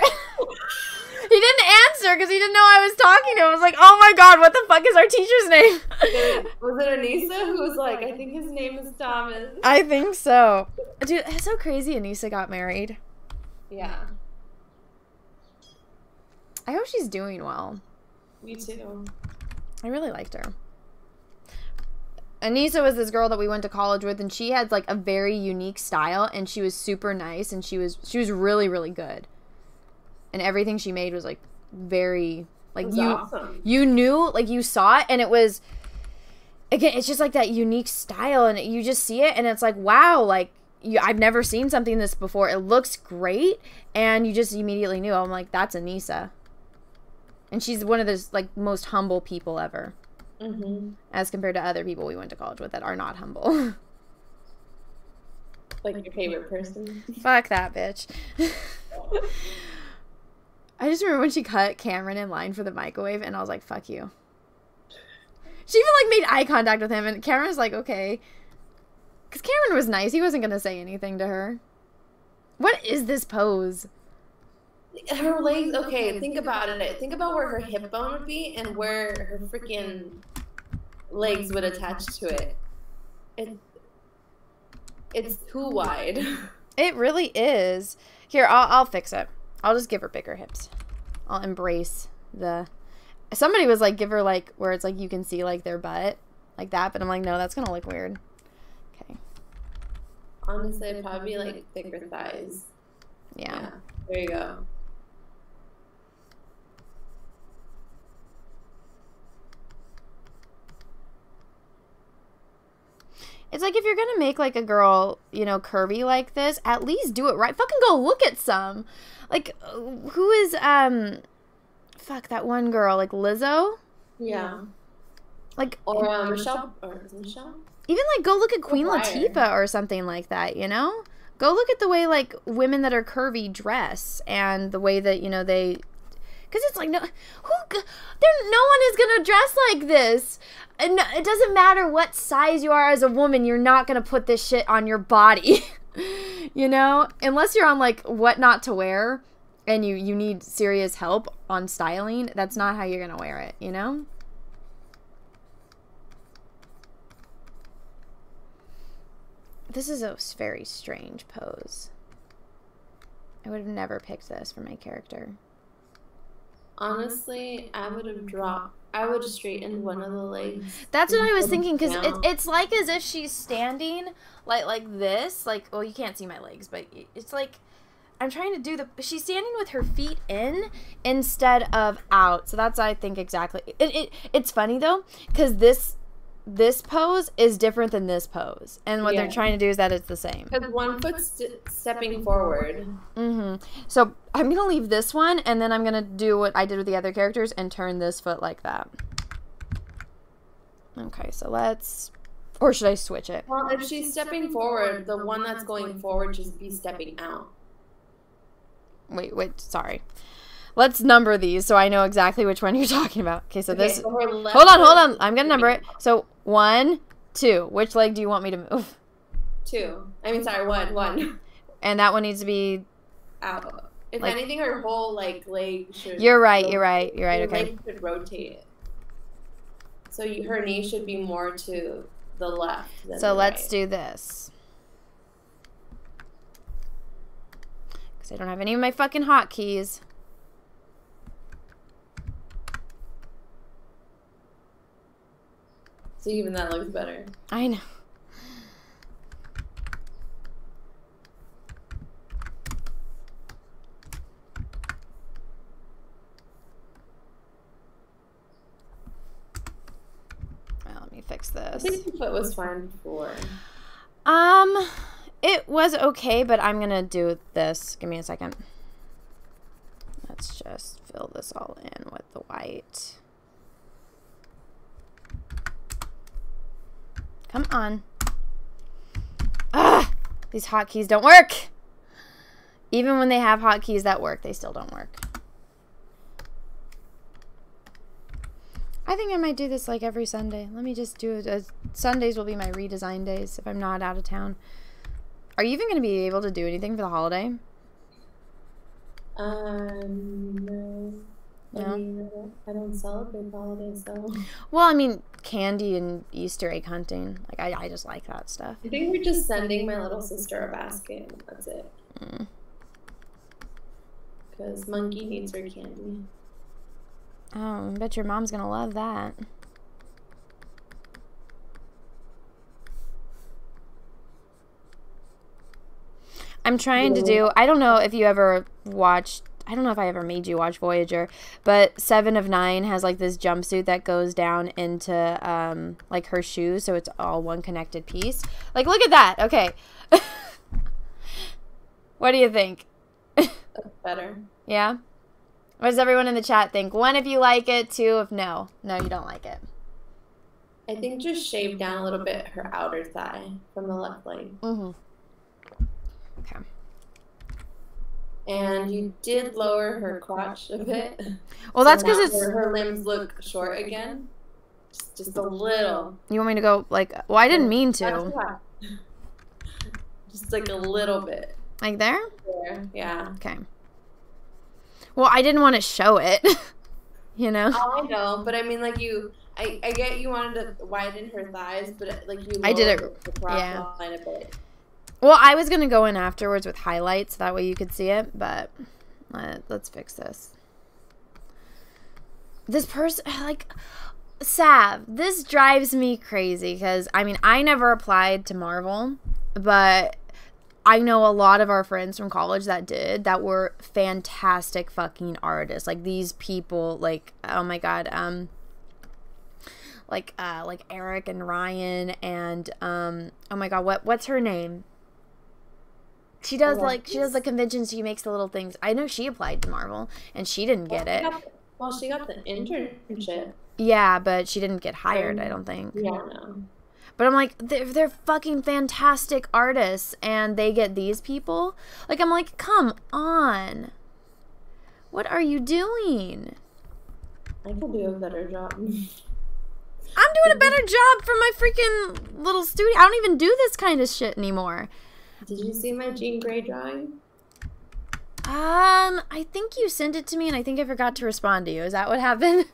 He didn't answer because he didn't know I was talking to him. I was like, oh my god, what the fuck is our teacher's name? Was it Anissa who was like, I think his name is Thomas? I think so. Dude, it's so crazy Anissa got married. Yeah. I hope she's doing well. Me too. I really liked her. Anissa was this girl that we went to college with, and she had like a very unique style, and she was super nice, and she was really, really good. And everything she made was like very like awesome. You knew, like you saw it, and it was, again, it's just like that unique style, and you just see it and it's like, wow, like I've never seen something this before. It looks great, and you just immediately knew. I'm like, that's Anissa. And she's one of those like most humble people ever. Mm-hmm. As compared to other people we went to college with that are not humble. Like your favorite person? Fuck that bitch. I just remember when she cut Cameron in line for the microwave, and I was like, fuck you. She even, like, made eye contact with him, and Cameron was like, okay. Because Cameron was nice. He wasn't going to say anything to her. What is this pose? Her legs, okay, think about it. Think about where her hip bone would be and where her freaking legs would attach to it. It's too wide. It really is. Here, I'll fix it. I'll just give her bigger hips. I'll embrace the... Somebody was like, give her, like, where it's like you can see, like, their butt. Like that. But I'm like, no, that's going to look weird. Okay. Honestly, it'd probably be, like, thicker thighs. Yeah. There you go. It's like if you're gonna make like a girl, you know, curvy like this, at least do it right. Fucking go look at some. Like, who is, fuck, that one girl, like Lizzo? Yeah. Like, or Michelle. Even like go look at Queen Latifah or something like that, you know? Go look at the way like women that are curvy dress and the way that, you know, they... Because it's like, no one is going to dress like this. And it doesn't matter what size you are as a woman, you're not going to put this shit on your body. You know? Unless you're on, like, what not to wear and you need serious help on styling, that's not how you're going to wear it, you know? This is a very strange pose. I would have never picked this for my character. Honestly, I would have straightened one of the legs. That's what I was thinking, because it's like as if she's standing like this. Like, well, you can't see my legs, but it's like I'm trying to do she's standing with her feet in instead of out. So that's, I think, exactly. It's funny, though, because this pose is different than this pose. And what they're trying to do is that it's the same. Because one foot's stepping forward. Mm-hmm. So I'm going to leave this one, and then I'm going to do what I did with the other characters and turn this foot like that. Okay, so let's... Or should I switch it? Well, if she's stepping forward, the one that's going forward should be stepping out. Wait, sorry. Let's number these so I know exactly which one you're talking about. Okay, so this... So hold on. I'm going to number it. So 1, 2. Which leg do you want me to move? 2. I mean, sorry, 1. And that one needs to be... out. If anything, her whole, like, leg should... You're right. Okay. Her leg should rotate. So her knee should be more to the left than so the let's right. do this. Because I don't have any of my fucking hotkeys. So even that looks better. I know. Well, let me fix this. I think the foot was fine before. It was okay, but I'm gonna do this. Give me a second. Let's just fill this all in with the white. Come on. Ah! These hotkeys don't work! Even when they have hotkeys that work, they still don't work. I think I might do this like every Sunday. Let me just do it. Sundays will be my redesign days if I'm not out of town. Are you even going to be able to do anything for the holiday? No. No? I don't celebrate the holidays, so... Well, I mean, candy and Easter egg hunting. Like, I just like that stuff. I think we're just sending my little sister a basket, and that's it. Because Monkey needs her candy. Oh, I bet your mom's going to love that. I'm trying to do... I don't know if you ever watched... I don't know if I ever made you watch Voyager, but 7 of 9 has like this jumpsuit that goes down into like her shoes, so it's all one connected piece. Like, look at that. Okay. What do you think? That's better. Yeah? What does everyone in the chat think? 1 if you like it, 2 if no. No, you don't like it. I think just shave down a little bit her outer thigh from the left leg. Mm-hmm. Okay. And you did lower her crotch a bit. Well, that's because it's... her limbs look short again. Just a little. You want me to go, like, well, I didn't mean to. Just like a little bit. Like there? There, yeah. Okay. Well, I didn't want to show it, you know? Oh, I know, but I mean, like, I get you wanted to widen her thighs, but, like, you I did it, the yeah. line a bit. Well, I was going to go in afterwards with highlights, that way you could see it, but let's fix this. This person, like, Sav, this drives me crazy, because, I mean, I never applied to Marvel, but I know a lot of our friends from college that did, that were fantastic fucking artists. Like, these people, like, oh my god, like Eric and Ryan and, oh my god, what's her name? She does, like, she does the conventions, she makes the little things. I know she applied to Marvel, and she didn't get it. She got the internship. Yeah, but she didn't get hired, I don't think. Yeah, no. But I'm like, they're fucking fantastic artists, and they get these people? Like, I'm like, come on. What are you doing? I could do a better job. I'm doing a better job for my freaking little studio. I don't even do this kind of shit anymore. Did you see my Jean Grey drawing? I think you sent it to me, and I think I forgot to respond to you. Is that what happened?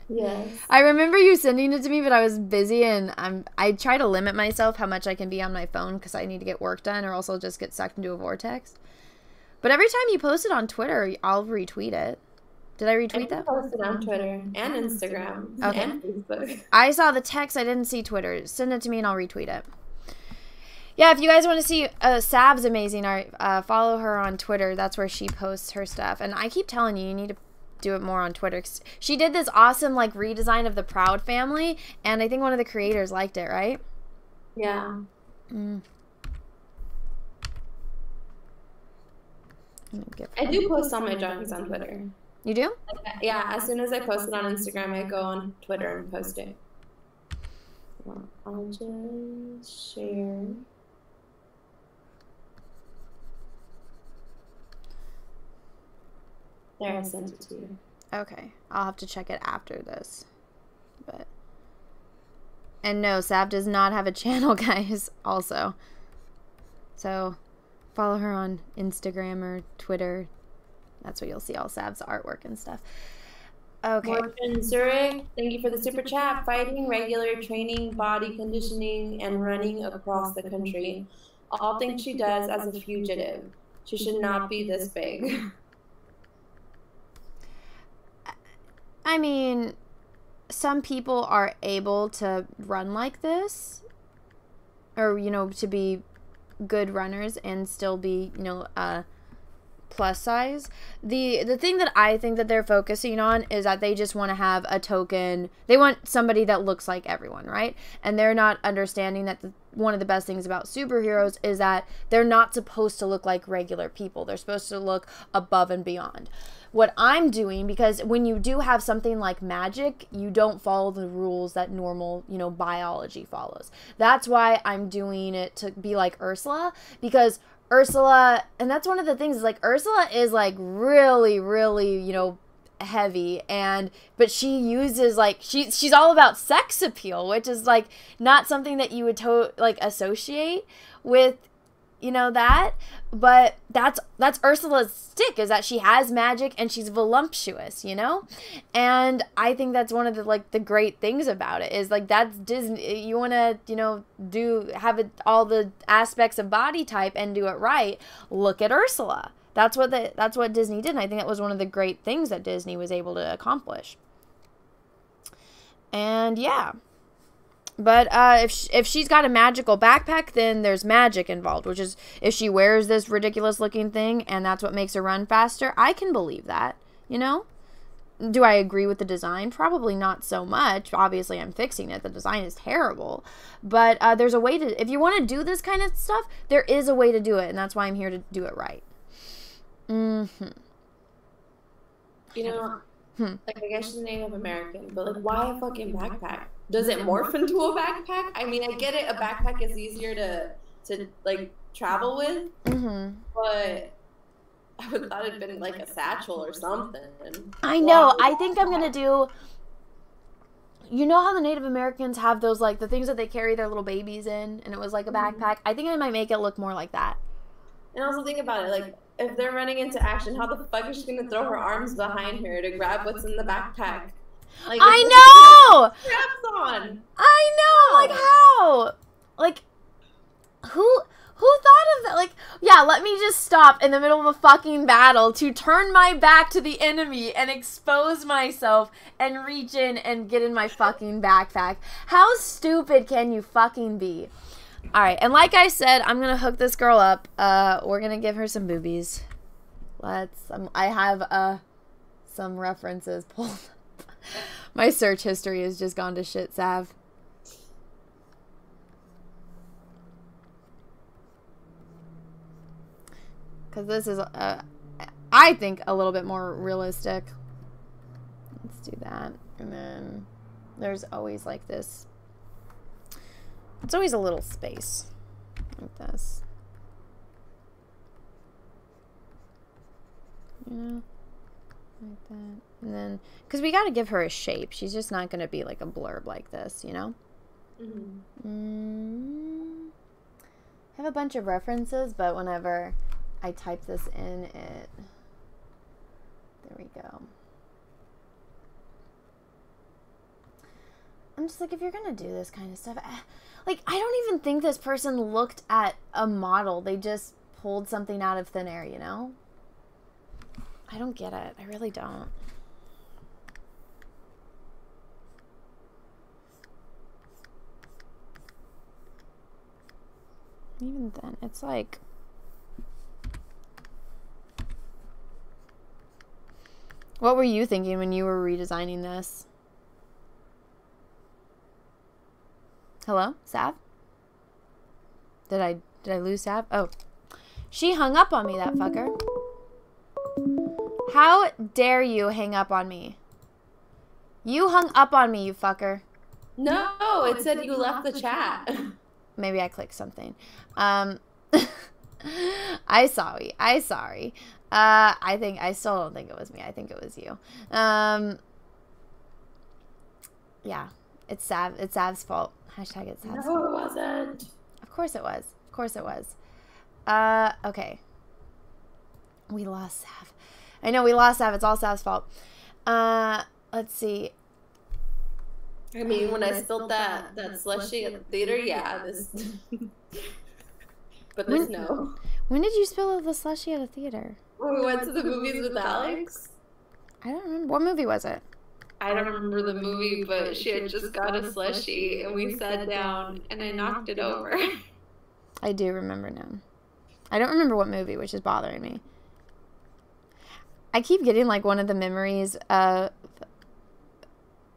Yes. I remember you sending it to me, but I was busy, and I try to limit myself how much I can be on my phone because I need to get work done, or else I'll just get sucked into a vortex. But every time you post it on Twitter, I'll retweet it. Did I retweet that? I posted on Twitter and Instagram and Facebook. I saw the text. I didn't see Twitter. Send it to me, and I'll retweet it. Yeah, if you guys want to see Sav's amazing art, follow her on Twitter. That's where she posts her stuff. And I keep telling you, you need to do it more on Twitter. She did this awesome, like, redesign of the Proud family, and I think one of the creators liked it, right? Yeah. I do post all my drawings on Twitter. You do? Yeah, as soon as I post it on Instagram, I go on Twitter and post it. Well, I'll just share. There, I sent it to you. Okay. I'll have to check it after this. But. And no, Sav does not have a channel, guys, also. So, follow her on Instagram or Twitter. That's where you'll see all Sav's artwork and stuff. Okay. Morgan Zurich, thank you for the super chat. Fighting, regular training, body conditioning, and running across the country. All things she does as a fugitive. She should not be this big. I mean, some people are able to run like this, or, you know, to be good runners and still be, you know, plus size. The thing that I think that they're focusing on is that they just want to have a token. They want somebody that looks like everyone, right? And they're not understanding that one of the best things about superheroes is that they're not supposed to look like regular people. They're supposed to look above and beyond. What I'm doing, because when you do have something like magic, you don't follow the rules that normal, you know, biology follows. That's why I'm doing it to be like Ursula, because Ursula, and that's one of the things, is like Ursula is like really, really, you know, heavy, but she uses, like, she's all about sex appeal, which is like not something that you would like associate with, you know, that. But that's Ursula's stick, is that she has magic and she's voluptuous, you know? And I think that's one of the, like, the great things about it, is like, that's Disney. You want to, you know, have it all the aspects of body type and do it right. Look at Ursula. That's what Disney did, and I think that was one of the great things that Disney was able to accomplish. And yeah. But if she's got a magical backpack, then there's magic involved, which is if she wears this ridiculous looking thing and that's what makes her run faster, I can believe that, you know? Do I agree with the design? Probably not so much. Obviously, I'm fixing it. The design is terrible. But there's a way to, if you want to do this kind of stuff, there is a way to do it, and that's why I'm here to do it right. Mm-hmm. You know, like, I guess she's Native American, but, like, why a fucking backpack? Does it morph into a backpack? I mean, I get it, a backpack is easier to like, travel with, but I would thought it'd been, like, a satchel or something. I know. I think I'm going to do... you know how the Native Americans have those, like, the things that they carry their little babies in, and it was like a backpack? I think I might make it look more like that. And also think about it, like, if they're running into action, how the fuck is she gonna throw her arms behind her to grab what's in the backpack? Like, I know! Straps on! I know! Like, how? Like, who thought of that? Like, yeah, let me just stop in the middle of a fucking battle to turn my back to the enemy and expose myself and reach in and get in my fucking backpack. How stupid can you fucking be? Alright, and like I said, I'm gonna hook this girl up. We're gonna give her some boobies. I have, some references pulled up. My search history has just gone to shit, Sav. Because this is, I think, a little bit more realistic. Let's do that. And then there's always like this. It's always a little space like this. You know? Like that. And then, because we got to give her a shape. She's just not going to be like a blurb like this, you know? I have a bunch of references, but whenever I type this in, there we go. I'm just like, if you're gonna do this kind of stuff, like, I don't even think this person looked at a model. They just pulled something out of thin air, you know? I don't get it. I really don't. Even then, it's like, what were you thinking when you were redesigning this? Hello, Sav? Did I lose Sav? Oh, she hung up on me, that fucker. How dare you hang up on me? You hung up on me, you fucker. No, it said you left the chat. Maybe I clicked something. I sorry. I still don't think it was me. I think it was you. Yeah, it's Sav. It's Sav's fault. Hashtag it's Sav's fault. No, it wasn't. Of course it was. Of course it was. Okay. We lost Sav. I know we lost Sav. It's all Sav's fault. Let's see. I mean, when I spilled that slushy at the theater, yeah, this. But this, no. When did you spill the slushy at a theater? When we went to the movies with Alex. I don't remember. What movie was it? I don't remember the movie, but she had just got a slushy, and we sat down, and I knocked it over. I do remember now. I don't remember what movie, which is bothering me. I keep getting, like, one of the memories of,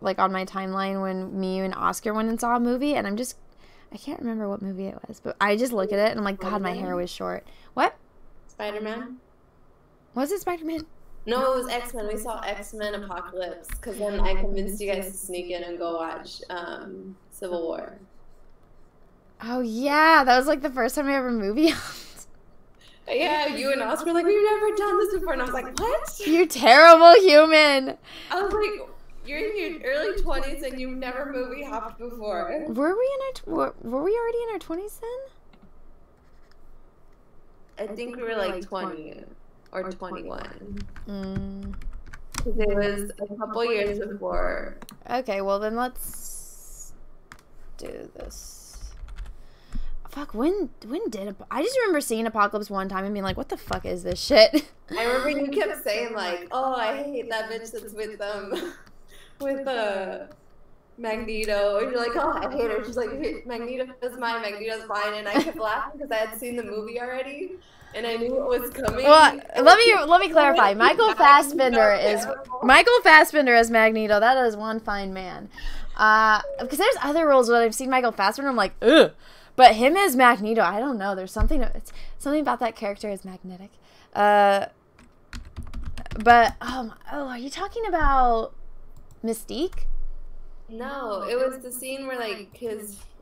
like, on my timeline when me and Oscar went and saw a movie, and I can't remember what movie it was, but I just look at it, and I'm like, God, my hair was short. What? Spider-Man? Was it Spider-Man? No, it was X-Men. We saw X-Men Apocalypse, because then I convinced you guys to sneak in and go watch Civil War. Oh, yeah. That was, like, the first time I ever movie. Yeah, you and Oscar were like, we've never done this before. And I was like, what? You terrible human. I was like, you're in your early 20s and you've never movie hopped before. Were we already in our 20s I then? think we were like 20 or 21. Because it was a couple years before. Okay, well then let's do this. Fuck, when did I just remember seeing Apocalypse one time and being like, what the fuck is this shit? I remember you kept saying like, oh, I hate that bitch that's with Magneto. And you're like, oh, I hate her. She's like, Magneto's mine, Magneto's mine. And I kept laughing because I had seen the movie already. And I knew what was coming. Well, let me clarify. Michael Fassbender as Magneto. That is one fine man. Because there's other roles that I've seen Michael Fassbender, I'm like, ugh. But him as Magneto, I don't know. There's something about that character is magnetic. But are you talking about Mystique? No, it was the scene where like him,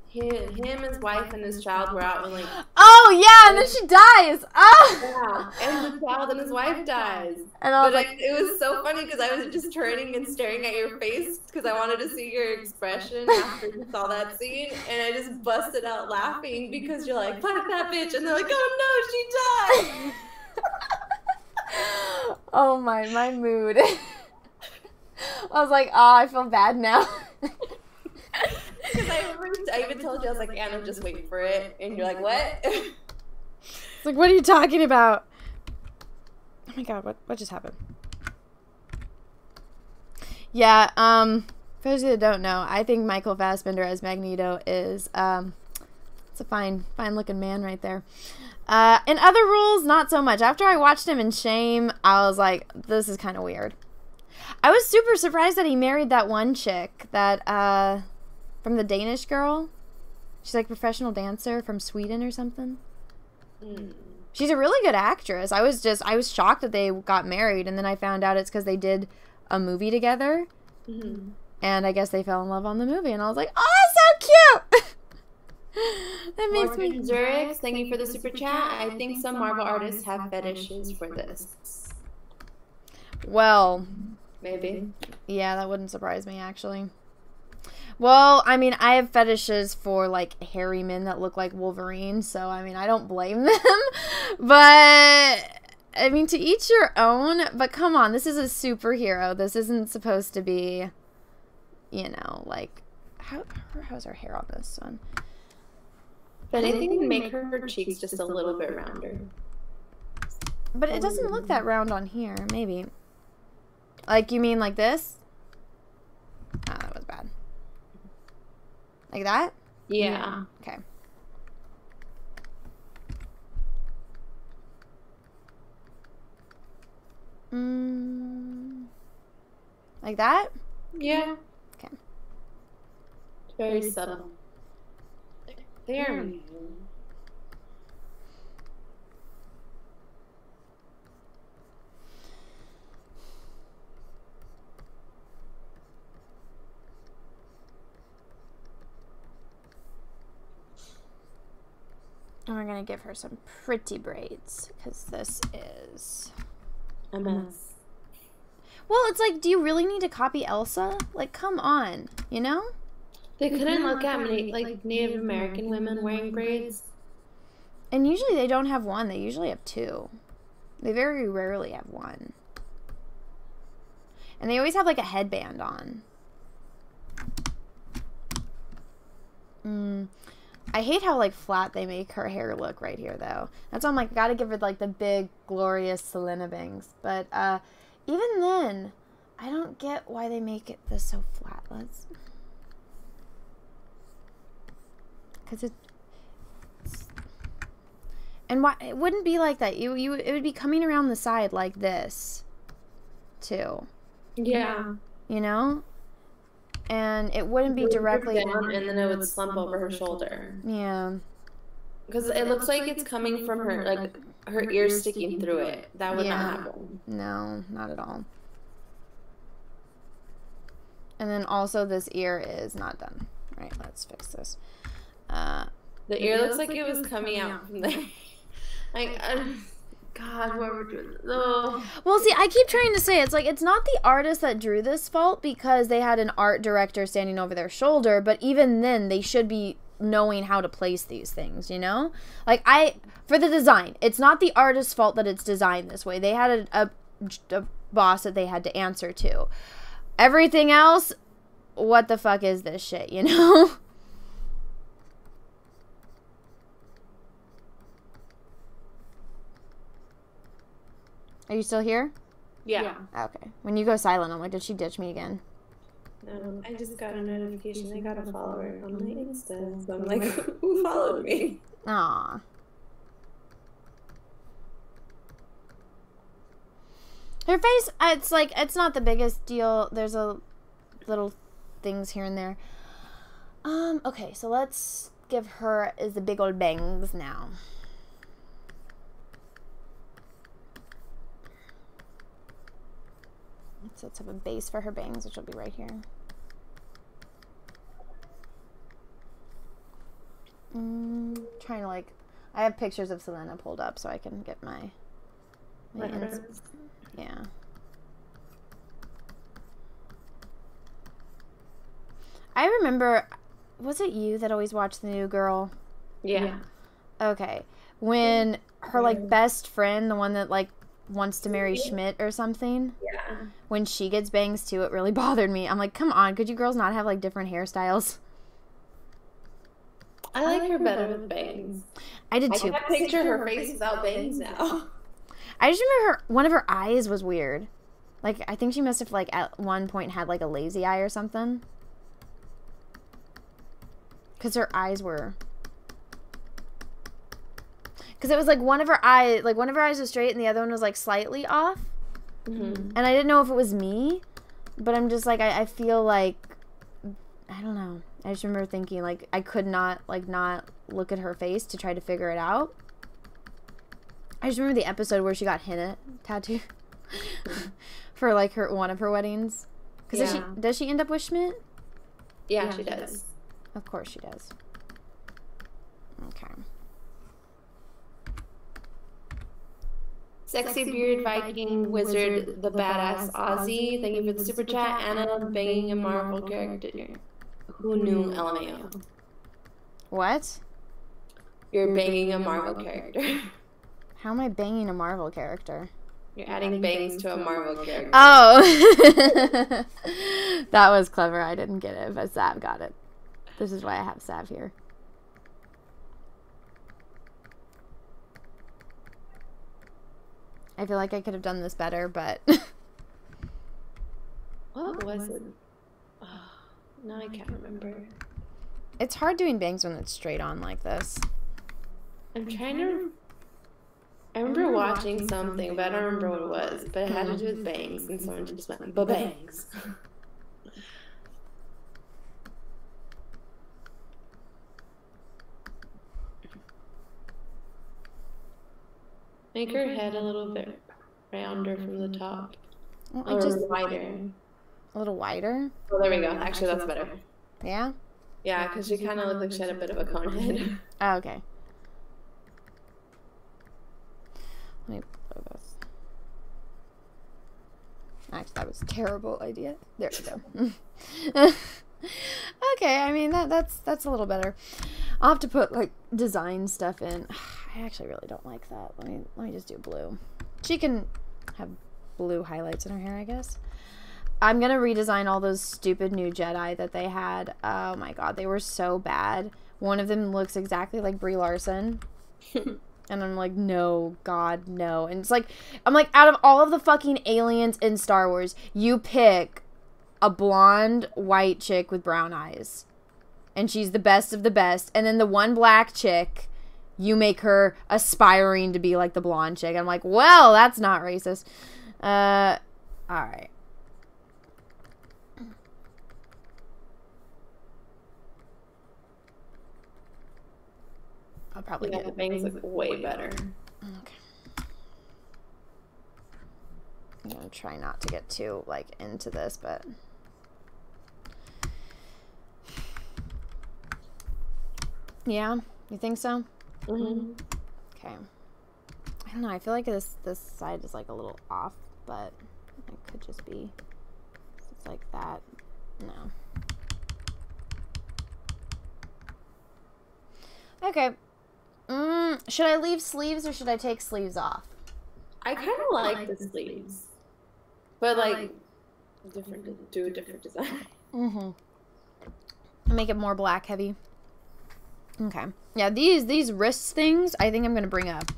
his wife, and his child were out and like. Oh Oh, yeah, and then she dies. Oh. Yeah, and the child and his wife dies. And I was like, it was so funny because I was just turning and staring at your face because I wanted to see your expression after you saw that scene, and I just busted out laughing because you're like, fuck that bitch, and they're like, oh no, she died. Oh my mood. I was like, oh, I feel bad now. Because I even told you, I was like, Anna, just wait for it. And you're like, what? It's like, what are you talking about? Oh my god, what just happened? Yeah, for those of you that don't know, I think Michael Fassbender as Magneto is, it's a fine looking man right there. In other roles, not so much. After I watched him in Shame, I was like, this is kind of weird. I was super surprised that he married that one chick, that, from the Danish girl. She's like a professional dancer from Sweden or something. She's a really good actress. I was shocked that they got married, and then I found out it's because they did a movie together. And I guess they fell in love on the movie, and I was like, oh, so cute! That makes me... Zurich, thank you for the super chat. I think some Marvel artists have fetishes for this. Well... Maybe. Yeah, that wouldn't surprise me, actually. Well, I mean, I have fetishes for, like, hairy men that look like Wolverine, so, I mean, I don't blame them. But, I mean, to each your own. But come on, this is a superhero. This isn't supposed to be, you know, like, how's her hair on this one? If anything, can make her cheeks just a little bit rounder. But it doesn't look that round on here, maybe. Like, you mean like this? Oh, that was bad. Like that? Yeah. Okay. Like that? Yeah. Okay. Very subtle. There we go. And we're going to give her some pretty braids, because this is a mess. Well, it's like, do you really need to copy Elsa? Like, come on, you know? They couldn't look at Native American women wearing braids. And usually they don't have one. They usually have two. They very rarely have one. And they always have, like, a headband on. I hate how, like, flat they make her hair look right here, though. That's why I'm like, gotta give her, like, the big, glorious Selena bangs. But, even then, I don't get why they make it this so flat. Let's... Because it's... And why... It wouldn't be like that. It would be coming around the side like this, too. Yeah. You know? And it wouldn't be directly down, and then it would slump over her shoulder. Yeah. Because it looks like it's coming from her, like, her ears sticking through it. That would not happen. No, not at all. And then also this ear is not done. Right, let's fix this. The ear looks like it was coming out from there. Like, God, whoever drew this. Oh. Well, see, I keep trying to say, it's like, it's not the artist that drew this fault because they had an art director standing over their shoulder, but even then, they should be knowing how to place these things, you know? Like, for the design, it's not the artist's fault that it's designed this way. They had a boss that they had to answer to. Everything else, what the fuck is this shit, you know? Are you still here? Yeah. Okay. When you go silent, I'm like, did she ditch me again? No, I just got a notification. I got a follower on my Insta. So I'm like, who followed me? Aw. Her face, it's like, it's not the biggest deal. There's a little things here and there. Okay, so let's give her the big old bangs now. So let's have a base for her bangs, which will be right here. Trying to, like, I have pictures of Selena pulled up so I can get my yeah. I remember, was it you that always watched The New Girl? Yeah. Okay. When her, like, best friend, the one that, like, wants to marry Schmidt or something. Yeah. When she gets bangs, too, it really bothered me. I'm like, come on, could you girls not have, like, different hairstyles? I like her better with bangs. I did, too. I can't picture her face without bangs now. I just remember one of her eyes was weird. Like, I think she must have, like, at one point had, like, a lazy eye or something. Because her eyes were... Because it was, like, one of her eyes was straight and the other one was, like, slightly off. Mm-hmm. And I didn't know if it was me. But I'm just, like, I feel like... I don't know. I just remember thinking, like, I could not, like, not look at her face to try to figure it out. I just remember the episode where she got henna tattooed for, like, one of her weddings. Because does she end up with Schmidt? Yeah, she does. Of course she does. Okay. Sexy Beard Viking Wizard, the Badass Aussie. Thank you for the super chat. Anna banging a Marvel character. Who knew LMAO? What? You're banging a Marvel character. How am I banging a Marvel character? You're adding bangs to a Marvel character. Oh! That was clever. I didn't get it, but Sav got it. This is why I have Sav here. I feel like I could have done this better, but... What was it? Oh, no, I can't remember. It's hard doing bangs when it's straight on like this. I'm trying to... I remember watching something, but I don't remember what it was. But it had to do with bangs, and someone just went, ba-bangs. Make her head a little bit rounder from the top. Well, or wider. A little wider? Oh, there we go. Actually, that's better. Yeah? Yeah, because she kind of looked like she had a bit of a cone head. Oh, okay. Let me blow this. Actually, that was a terrible idea. There we go. Okay, I mean, that's a little better. I'll have to put, like, design stuff in. I actually really don't like that. Let me just do blue. She can have blue highlights in her hair, I guess. I'm gonna redesign all those stupid new Jedi that they had. Oh my god, they were so bad. One of them looks exactly like Brie Larson. And I'm like, no, God, no. And it's like, I'm like, out of all of the fucking aliens in Star Wars, you pick a blonde white chick with brown eyes. And she's the best of the best. And then the one black chick, you make her aspiring to be like the blonde chick. I'm like, well, that's not racist. Alright. I'll probably get the bangs look way better. Okay. I'm gonna try not to get too, like, into this, but... Yeah? You think so? Mm-hmm. Okay. I don't know, I feel like this side is, like, a little off, but it could just be... It's like that. No. Okay. Should I leave sleeves or should I take sleeves off? I kind of like the sleeves, but like do a different design. Mm-hmm. Make it more black heavy. Okay. Yeah, these wrist things, I think I'm gonna bring up.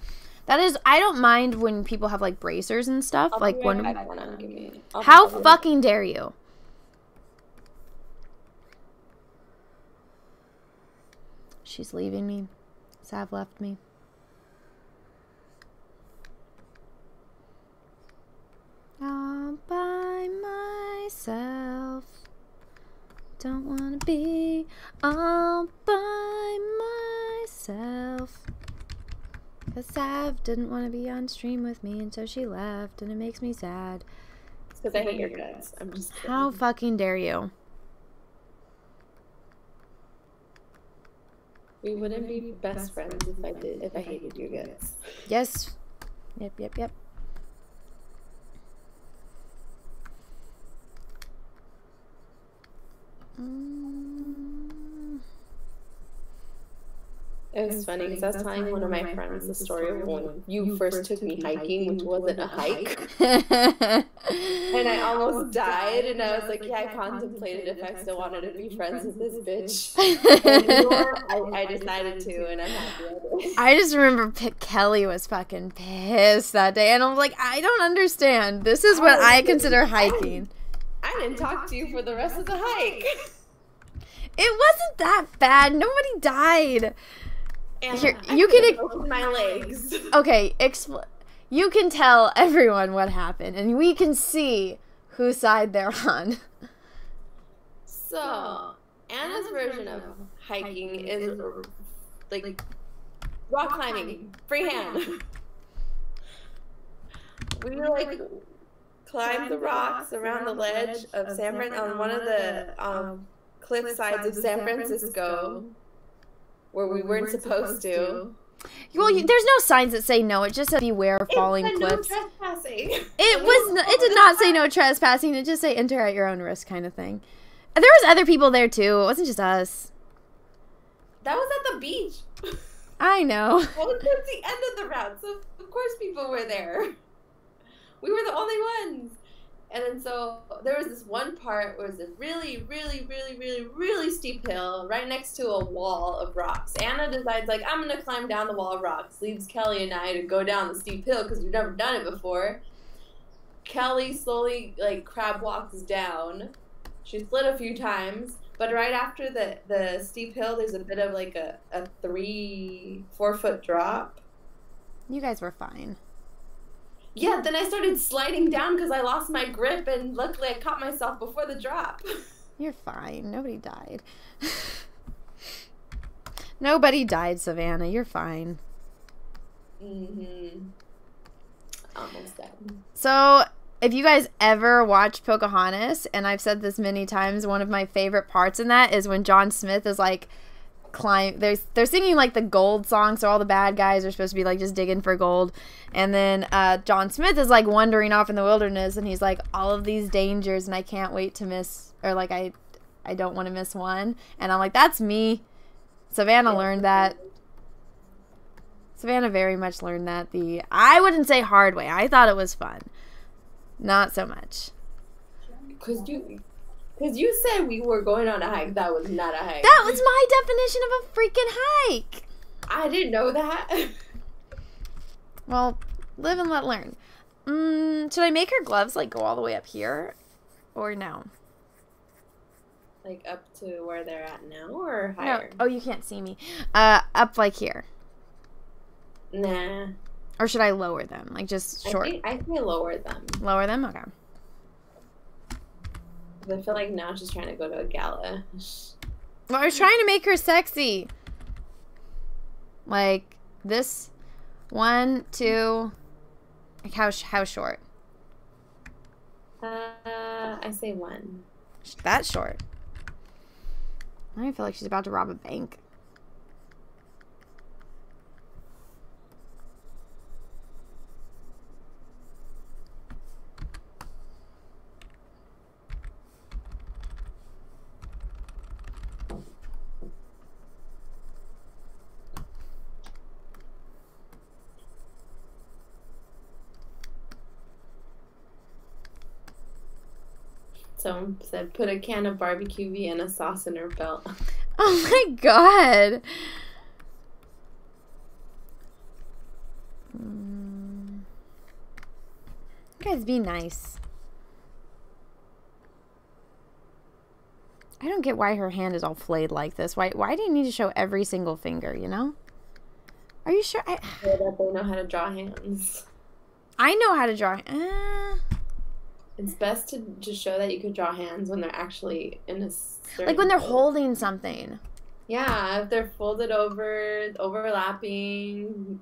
That is, I don't mind when people have like bracers and stuff. Like when. How fucking dare you? She's leaving me. Sav left me. All by myself. Don't wanna be all by myself. 'Cause Sav didn't want to be on stream with me, and so she left, and it makes me sad. It's because I hate your guts. I'm just kidding. How fucking dare you? We wouldn't be best friends if I hated you guys. Yes. Yep. It was funny because I was telling one of my friends the story of when you first took me hiking, which wasn't a hike. And I almost died, and I was like, yeah, I contemplated if I still wanted to be friends with this bitch. And you know what? I decided to, and I'm happy I did. I just remember Kelly was fucking pissed that day, and I was like, I don't understand. This is what I consider hiking. I didn't talk to you for the rest of the hike. It wasn't that bad. Nobody died. And Here, I you can broken my legs. Okay, you can tell everyone what happened, and we can see whose side they're on. So, Anna's version of hiking is like rock climbing, freehand. We like climbed the rocks around the ledge of on one of the cliff sides of San Francisco, where we weren't supposed to. Well, there's no signs that say no. It just said beware of falling cliffs. No trespassing. It did not say no trespassing. It just say enter at your own risk kind of thing. And there was other people there too. It wasn't just us. That was at the beach. I know. Well, it was the end of the route, so of course people were there. We were the only ones. And then so there was this one part where it was a really steep hill right next to a wall of rocks. Anna decides, like, I'm going to climb down the wall of rocks. Leaves Kelly and I to go down the steep hill because we've never done it before. Kelly slowly, like, crab walks down. She slid a few times. But right after the steep hill, there's a bit of, like, a 3-4 foot drop. You guys were fine. Yeah, then I started sliding down because I lost my grip, and luckily I caught myself before the drop. You're fine. Nobody died. Nobody died, Savannah. You're fine. Mm-hmm. Almost dead. So, if you guys ever watch Pocahontas, and I've said this many times, one of my favorite parts in that is when John Smith is like they're singing like the gold song, so all the bad guys are supposed to be like just digging for gold, and then John Smith is like wandering off in the wilderness, and he's like, all of these dangers, and I can't wait to miss, or like I don't want to miss one. And I'm like, that's me. Savannah learned that. Savannah very much learned that I wouldn't say hard way. I thought it was fun. Not so much. Because you said we were going on a hike. That was not a hike. That was my definition of a freaking hike. I didn't know that. Well, live and let learn. Should I make her gloves like go all the way up here? Or no? Like up to where they're at now or higher? No. Oh, you can't see me. Up like here. Nah. Or should I lower them? Like just short? I say lower them. Lower them? Okay. I feel like now she's trying to go to a gala. Well, I was trying to make her sexy. Like this. 1, 2. Like how short? I say 1. That's short. I feel like she's about to rob a bank. Someone said, put a can of barbecue Vienna sauce in her belt. Oh my god. You guys be nice. I don't get why her hand is all flayed like this. Why do you need to show every single finger, you know? Are you sure? So that they know how to draw hands. I know how to draw. It's best to just show that you can draw hands when they're actually in a certain like when they're holding something. Yeah, if they're folded over, overlapping,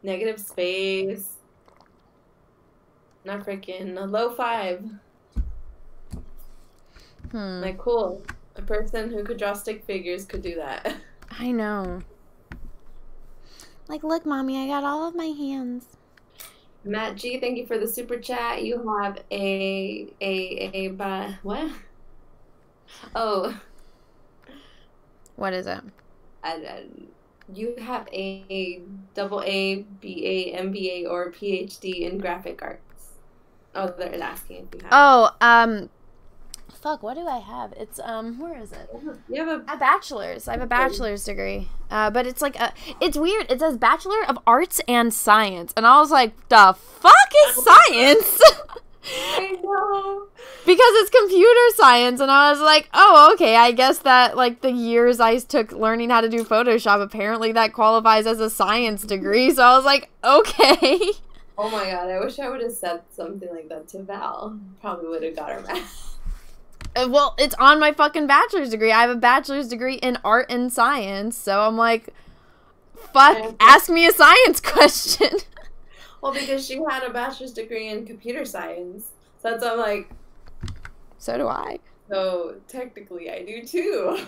negative space. Not freaking a low 5. Like, cool. A person who could draw stick figures could do that. I know. Like, look, Mommy, I got all of my hands. Matt G, thank you for the super chat. You have what? Oh. What is it? You have a AA, BA, MBA, or PhD in graphic arts. Oh, they're asking if you have. Oh, fuck, what do I have? It's, where is it? You have a bachelor's. I have a bachelor's degree. But it's like, it's weird. It says Bachelor of Arts and Science. And I was like, the fuck is science? I know. Because it's computer science. And I was like, oh, okay, I guess that, like, the years I took learning how to do Photoshop, apparently that qualifies as a science degree. So I was like, okay. Oh my god, I wish I would have said something like that to Val. Probably would have got her mad. Well, it's on my fucking bachelor's degree. I have a bachelor's degree in art and science. So I'm like, fuck, ask me a science question. Well, because she had a bachelor's degree in computer science. So that's why I'm like. So do I. So technically I do too.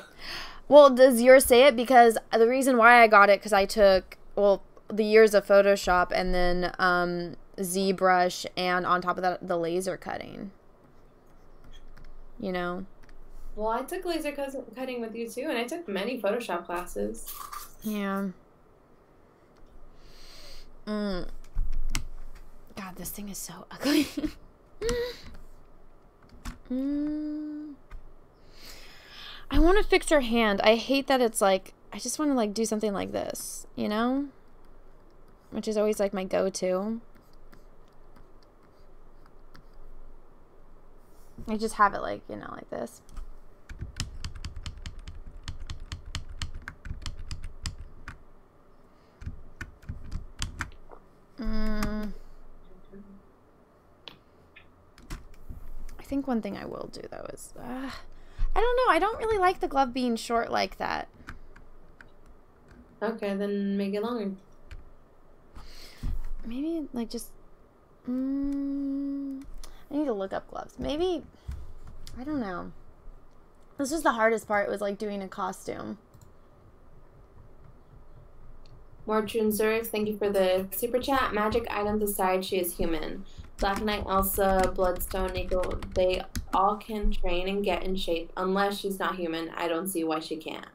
Well, does yours say it? Because the reason why I got it, because I took, well, the years of Photoshop and then ZBrush and on top of that, the laser cutting. You know? Well, I took laser cutting with you too, and I took many Photoshop classes. Yeah. God, this thing is so ugly. I want to fix her hand. I hate that it's like, I just want to like do something like this, you know? Which is always like my go-to. I just have it like, you know, like this. I think one thing I will do though is, I don't know, I don't really like the glove being short like that. Okay, then make it longer. Maybe like just, I need to look up gloves. Maybe, I don't know. This was the hardest part, was like doing a costume. Mortune Zurich, thank you for the super chat. Magic items aside, she is human. Black Knight, Elsa, Bloodstone, Nico, they all can train and get in shape. Unless she's not human, I don't see why she can't.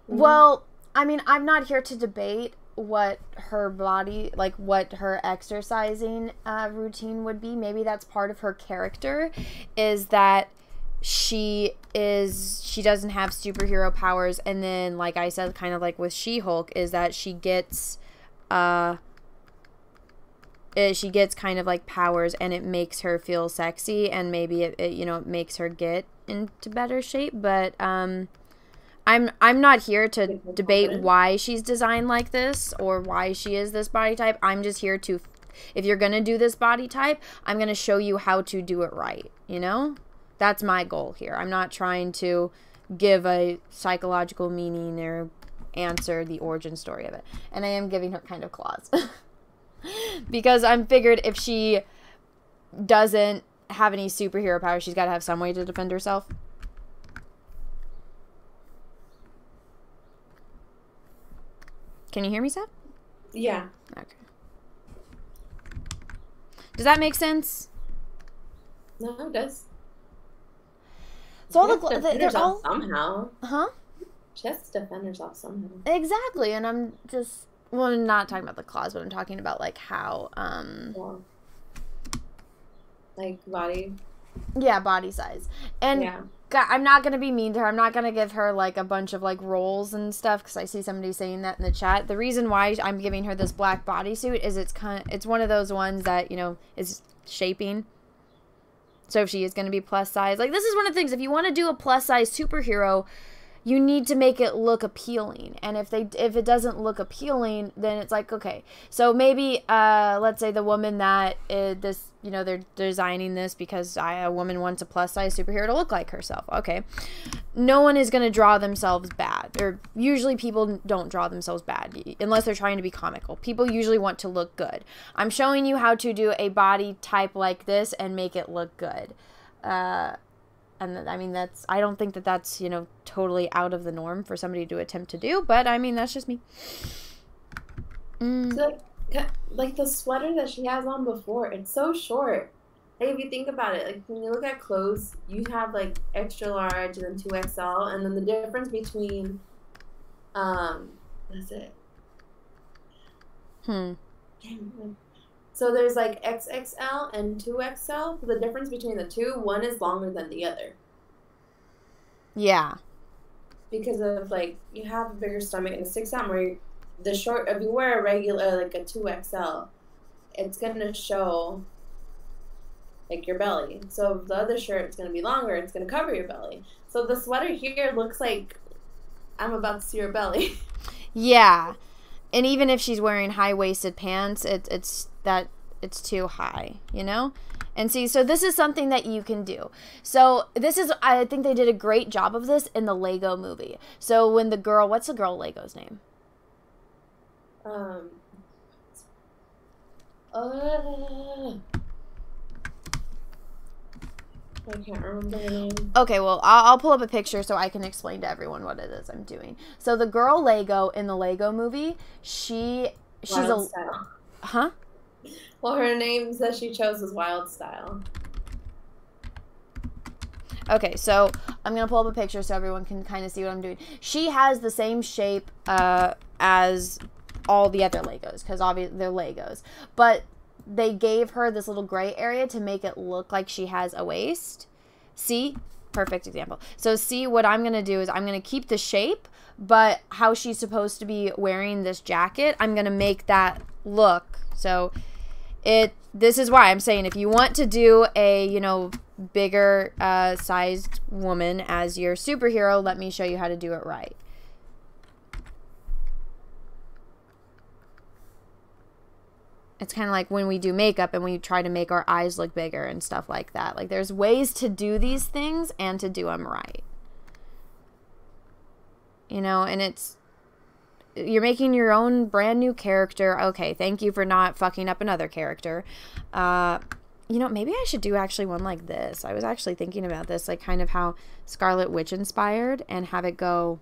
Well, I mean, I'm not here to debate what her body, like what her exercising routine would be. Maybe that's part of her character, is that she doesn't have superhero powers, and then like I said, kind of like with She-Hulk, is that she gets kind of like powers, and it makes her feel sexy, and maybe it you know, it makes her get into better shape. But I'm not here to debate why she's designed like this or why she is this body type. I'm just here to, if you're gonna do this body type, I'm gonna show you how to do it right, you know? That's my goal here. I'm not trying to give a psychological meaning or answer the origin story of it. And I am giving her kind of claws. Because I'm figured if she doesn't have any superhero powers, she's got to have some way to defend herself. Can you hear me, Seth? Yeah. Okay. Does that make sense? No, it does. So all they're all somehow. Huh? She has to defend herself somehow. Exactly, and I'm just, well, I'm not talking about the claws, but I'm talking about like how yeah. Like body. Yeah, body size. And yeah. God, I'm not gonna be mean to her. I'm not gonna give her like a bunch of like rolls and stuff, because I see somebody saying that in the chat. The reason why I'm giving her this black bodysuit is it's one of those ones that, you know, is shaping. So if she is going to be plus size, like this is one of the things, if you want to do a plus size superhero, you need to make it look appealing. And if it doesn't look appealing, then it's like, okay, so maybe let's say the woman that this, you know, they're designing this because a woman wants a plus size superhero to look like herself. Okay, no one is going to draw themselves bad, or usually people don't draw themselves bad unless they're trying to be comical. People usually want to look good. I'm showing you how to do a body type like this and make it look good. And I mean, I don't think that that's, you know, totally out of the norm for somebody to attempt to do, but I mean, that's just me. So, like the sweater that she has on before, it's so short. Like, if you think about it, like when you look at clothes, you have like extra large and then 2XL, and then the difference between, that's it. So there's like XXL and 2XL. The difference between the two, one is longer than the other. Yeah. Because of like, you have a bigger stomach and it sticks out more. The short, if you wear a regular, like a 2XL, it's going to show like your belly. So if the other shirt is going to be longer, it's going to cover your belly. So the sweater here looks like I'm about to see your belly. Yeah. And even if she's wearing high-waisted pants, it's too high, you know? And see, so this is something that you can do. So this is, I think they did a great job of this in the Lego movie. So when the girl, what's the girl Lego's name? I can't remember her name. Okay, well, I'll pull up a picture so I can explain to everyone what it is I'm doing. So the girl Lego in the Lego movie, she's Wild Style. Huh? Well, her name that she chose was Wild Style. Okay, so I'm going to pull up a picture so everyone can kind of see what I'm doing. She has the same shape as all the other Legos, because obviously they're Legos. But they gave her this little gray area to make it look like she has a waist. See? Perfect example. So see, what I'm going to do is I'm going to keep the shape, but how she's supposed to be wearing this jacket, I'm going to make that look. So this is why I'm saying if you want to do a, you know, bigger sized woman as your superhero, let me show you how to do it right. It's kind of like when we do makeup and we try to make our eyes look bigger and stuff like that. Like, there's ways to do these things and to do them right. You know, and you're making your own brand new character. Okay, thank you for not fucking up another character. You know, maybe I should do actually one like this. I was actually thinking about this, like kind of how Scarlet Witch inspired, and have it go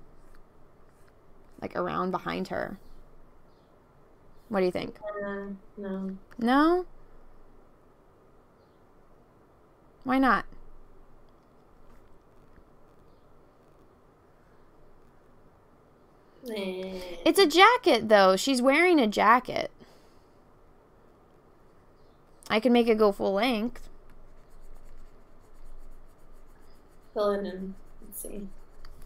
like around behind her. What do you think? No. No? Why not? It's a jacket, though. She's wearing a jacket. I can make it go full length. Fill it in. Let's see.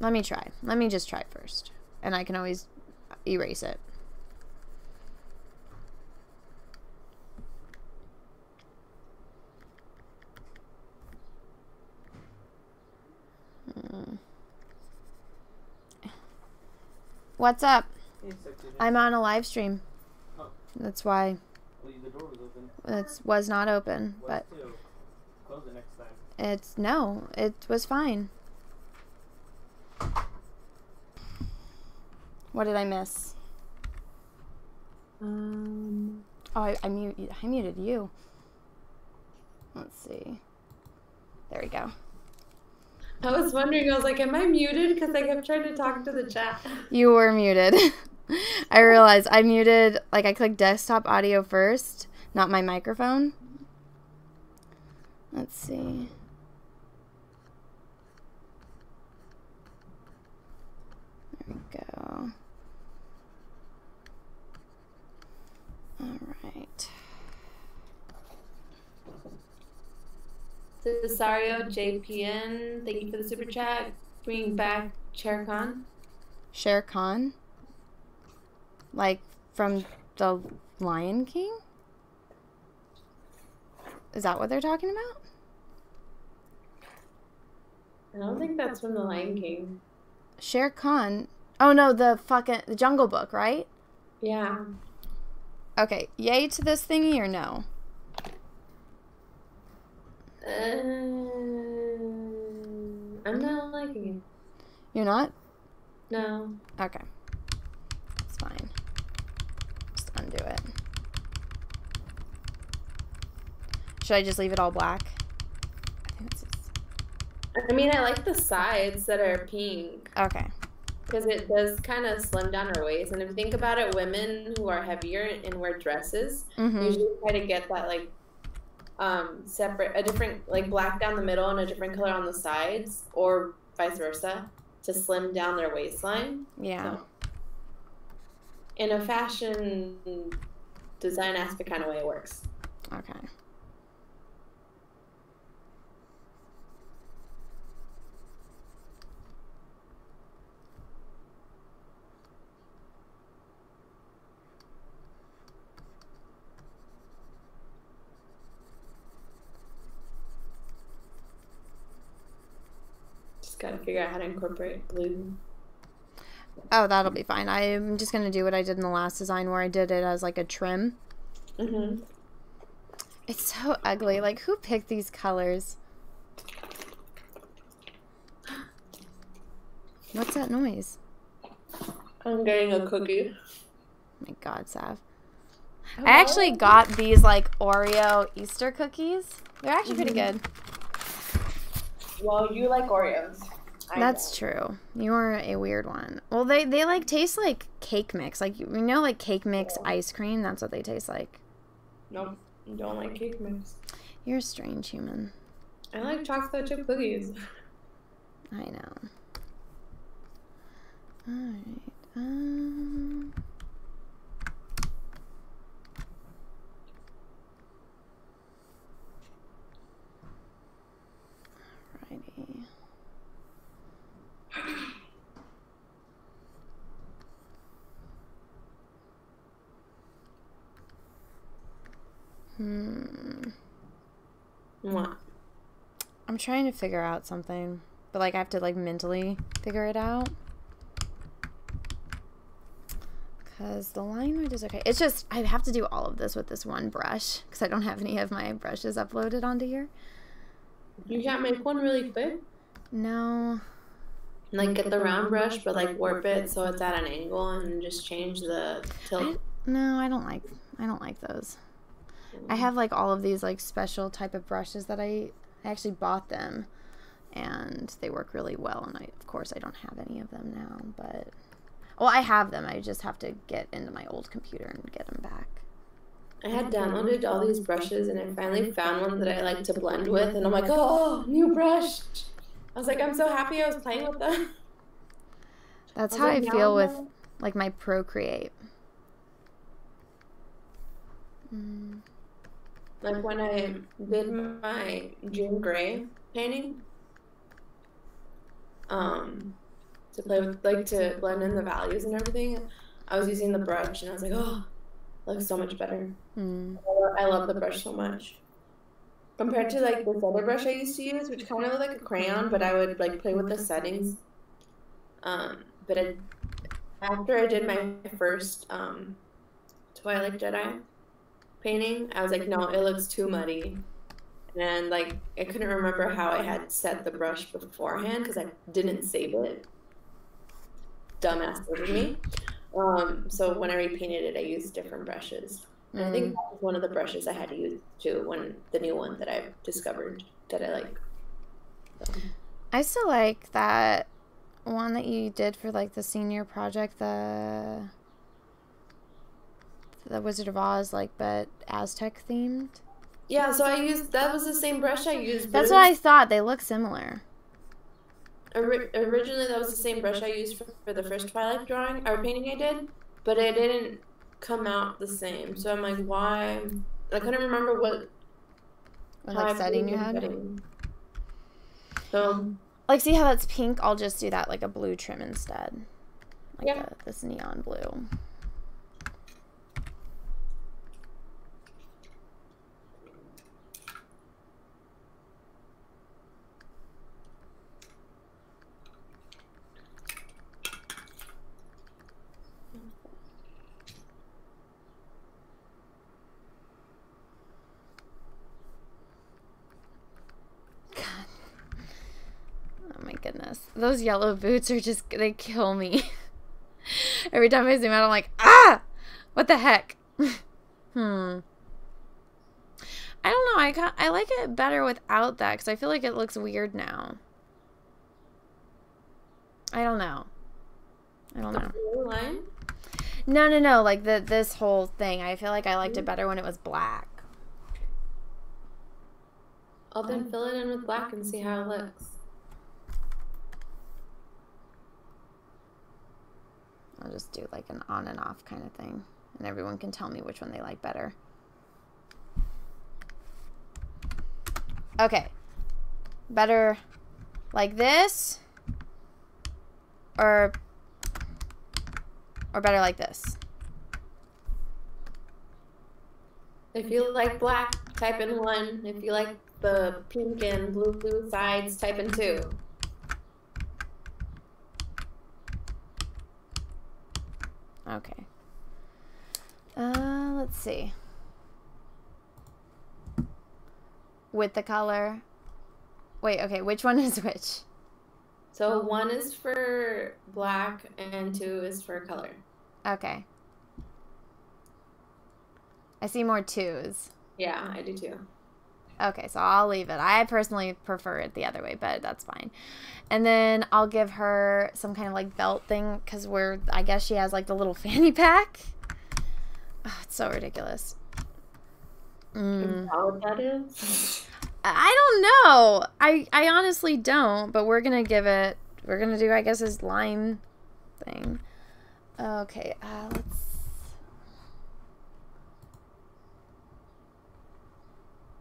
Let me try. Let me just try first. And I can always erase it. What's up? I'm on a live stream. Oh. That's why. Well, the door was open. It was not open, but close it next time. It was fine. What did I miss? Oh, I muted you. Let's see. There we go. I was wondering, I was like, am I muted? Because I kept trying to talk to the chat. You were muted. I realized I muted, like I clicked desktop audio first, not my microphone. Let's see. There we go. All right. Cesario JPN, thank you for the super chat. Bring back Shere Khan. Shere Khan? Like from the Lion King? Is that what they're talking about? I don't think that's from the Lion King. Shere Khan? Oh no, the Jungle Book, right? Yeah. Okay, yay to this thingy or no? I'm not liking it. You're not? No. Okay. It's fine. Just undo it. Should I just leave it all black? I think it's just... I mean, I like the sides that are pink. Okay. Because it does kind of slim down her waist. And if you think about it, women who are heavier and wear dresses usually try to get that, like, a different, like, black down the middle and a different color on the sides, or vice versa, to slim down their waistline. Yeah. So, in a fashion design aspect kind of way, it works. Okay. Gotta figure out how to incorporate blue. Oh, that'll be fine. I'm just gonna do what I did in the last design where I did it as like a trim. It's so ugly. Like, who picked these colors? What's that noise? I'm getting a cookie. Oh my God, Sav. I actually got these like Oreo Easter cookies. They're actually pretty good. Well, you like Oreos. That's true. You're a weird one. Well, they like taste like cake mix. Like, you know, like cake mix ice cream. That's what they taste like. Nope, don't like cake mix. You're a strange human. I like chocolate chip cookies. I know. All right. Alrighty. What? I'm trying to figure out something, but like I have to like mentally figure it out. Because the line weight is okay. It's just, I have to do all of this with this one brush because I don't have any of my brushes uploaded onto here. You can't make one really quick? No. Like get the round brush, but like warp it so it's at an angle and just change the tilt. No, I don't like those. I have like all of these like special type of brushes that I actually bought them and they work really well, and of course I don't have any of them now, but well, I have them. I just have to get into my old computer and get them back. I had downloaded all these brushes and I finally found one that I like to blend with, and I'm like, oh, new brush. I was like, I'm so happy I was playing with them. That's how I feel with like my Procreate. Like when I did my June Gray painting, to play with, like to blend in the values and everything, I was using the brush and I was like, oh, it looks so much better. I love the brush so much. Compared to like this other brush I used to use, which kind of looked like a crayon, but I would like play with the settings. But after I did my first Twilight Jedi painting, I was like, no, it looks too muddy. And like I couldn't remember how I had set the brush beforehand because I didn't save it. Dumbass of me. So when I repainted it, I used different brushes. And I think that was one of the brushes I had to use too, when the new one that I discovered that I like. So. I still like that one that you did for like the senior project, the Wizard of Oz, like, but Aztec themed. Yeah, so I used, that was the same brush I used. That's what I thought. They look similar. Originally, that was the same brush I used for the first Twilight drawing or painting I did, but it didn't come out the same. So I'm like, why? I couldn't remember what like setting you had. So, like, see how that's pink? I'll just do that like a blue trim instead. Like yeah. This neon blue. Goodness, those yellow boots are just, they kill me. Every time I zoom out, I'm like, ah, what the heck? I don't know, I like it better without that because I feel like it looks weird now. I don't know. I don't know. The blue line? No. Like this whole thing. I feel like I liked it better when it was black. I'll then fill it in with black and see how it looks. I'll just do like an on and off kind of thing. And everyone can tell me which one they like better. Okay. Better like this or better like this? If you like black, type in 1. If you like the pink and blue sides, type in 2. Okay. Let's see. With the color. Wait, okay, which one is which? So 1 is for black and 2 is for color. Okay. I see more 2s. Yeah, I do too. Okay, so I'll leave it. I personally prefer it the other way, but that's fine. And then I'll give her some kind of like belt thing because I guess she has like the little fanny pack. Oh, it's so ridiculous. Is that what that is? I don't know. I honestly don't, but we're going to do, I guess, his line thing. Okay,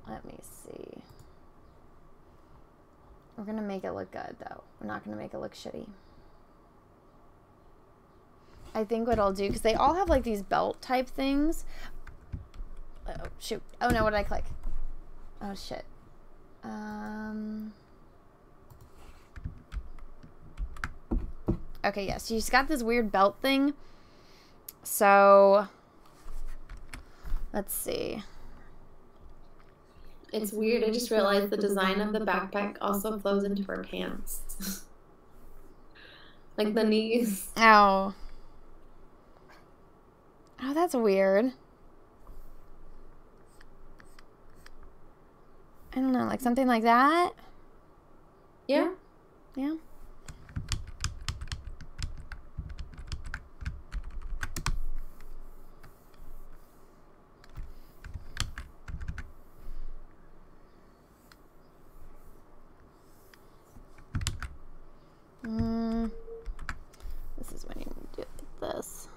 let me see. We're going to make it look good, though. We're not going to make it look shitty. I think what I'll do, because they all have, like, these belt type things. Oh, shoot. Oh, no, what did I click? Oh, shit. Okay, yes, she's got this weird belt thing. So, let's see. It's weird. I just realized the design of the backpack also flows into her pants. Like the knees. Oh. Oh, that's weird. I don't know, like something like that? Yeah. Yeah. This is when you do it like this.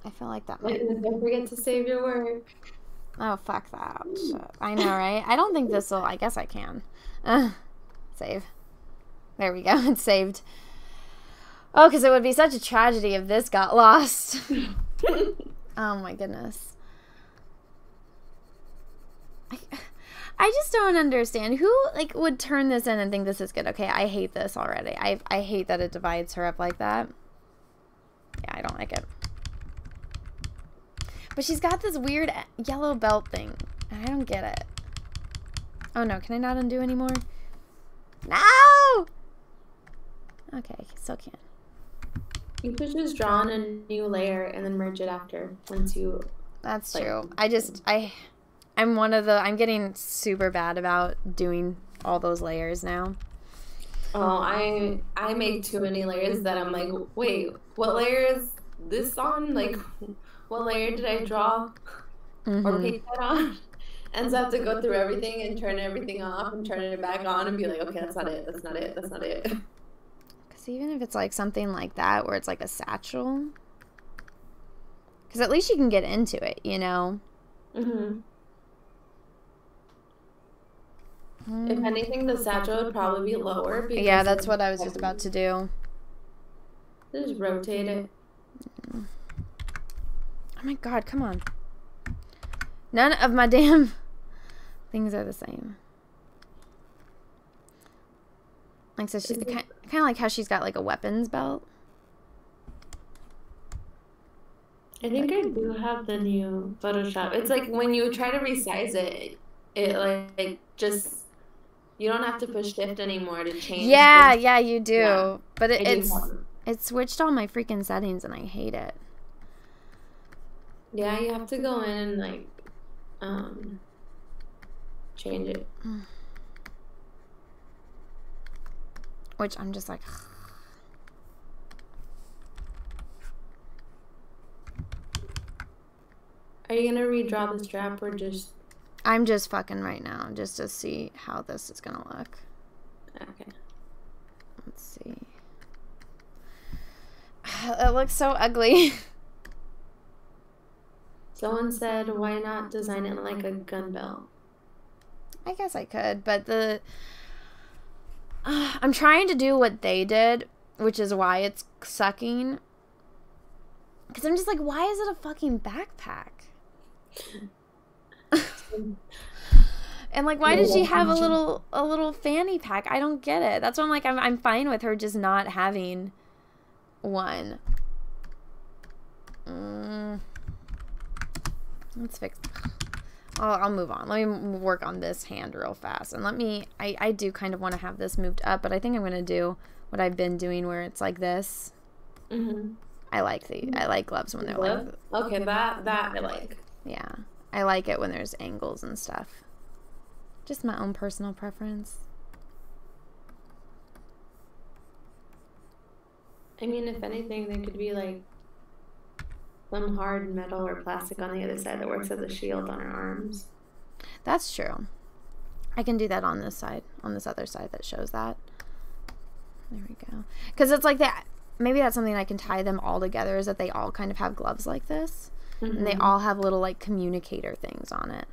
I feel like that might... Don't forget to save your work. Oh, fuck that. Shit. I know, right? I don't think this will... I guess I can. Save. There we go. It's saved. Oh, because it would be such a tragedy if this got lost. Oh, my goodness. I just don't understand. Who, like, would turn this in and think this is good? Okay, I hate this already. I hate that it divides her up like that. Yeah, I don't like it. But she's got this weird yellow belt thing. And I don't get it. Oh, no. Can I not undo anymore? No! Okay, still can. You could just draw on a new layer and then merge it after once you... That's true. I'm one of the... I'm getting super bad about doing all those layers now. Oh, I make too many layers that I'm like, wait, what layer is this on? Like, what layer did I draw or paint that on? And so I have to go through everything and turn everything off and turn it back on and be like, okay, that's not it, that's not it, that's not it. Because even if it's like something like that where it's like a satchel, because at least you can get into it, you know? If anything, the satchel would probably be lower. Yeah, that's what I was just about to do. Just rotate it. Oh my god, come on. None of my damn things are the same. Like, so she's kind of like how she's got like a weapons belt. I think I do have the new Photoshop. It's like when you try to resize it, it like just... You don't have to push shift anymore to change. Yeah, yeah, you do. Yeah, but it switched all my freaking settings and I hate it. Yeah, you have to go in and like change it. Which I'm just like, are you gonna redraw the strap or just? I'm just fucking right now just to see how this is gonna look. Okay. Let's see. It looks so ugly. Someone said, why not design it like a gun belt? I guess I could, but I'm trying to do what they did, which is why it's sucking. Because I'm just like, why is it a fucking backpack? And like, why does she have a little fanny pack? I don't get it. That's why I'm like, I'm fine with her just not having one. Let's fix. I'll move on. Let me work on this hand real fast, and I do kind of want to have this moved up, but I think I'm gonna do what I've been doing, where it's like this. I like gloves when they're like. Okay, that I like. Yeah, I like it when there's angles and stuff. Just my own personal preference. I mean, if anything, there could be like some hard metal or plastic on the other side that works as a shield on her arms. That's true. I can do that on this side, on this other side that shows that. There we go. Because it's like that. Maybe that's something I can tie them all together, is that they all kind of have gloves like this. And they all have little like communicator things on it.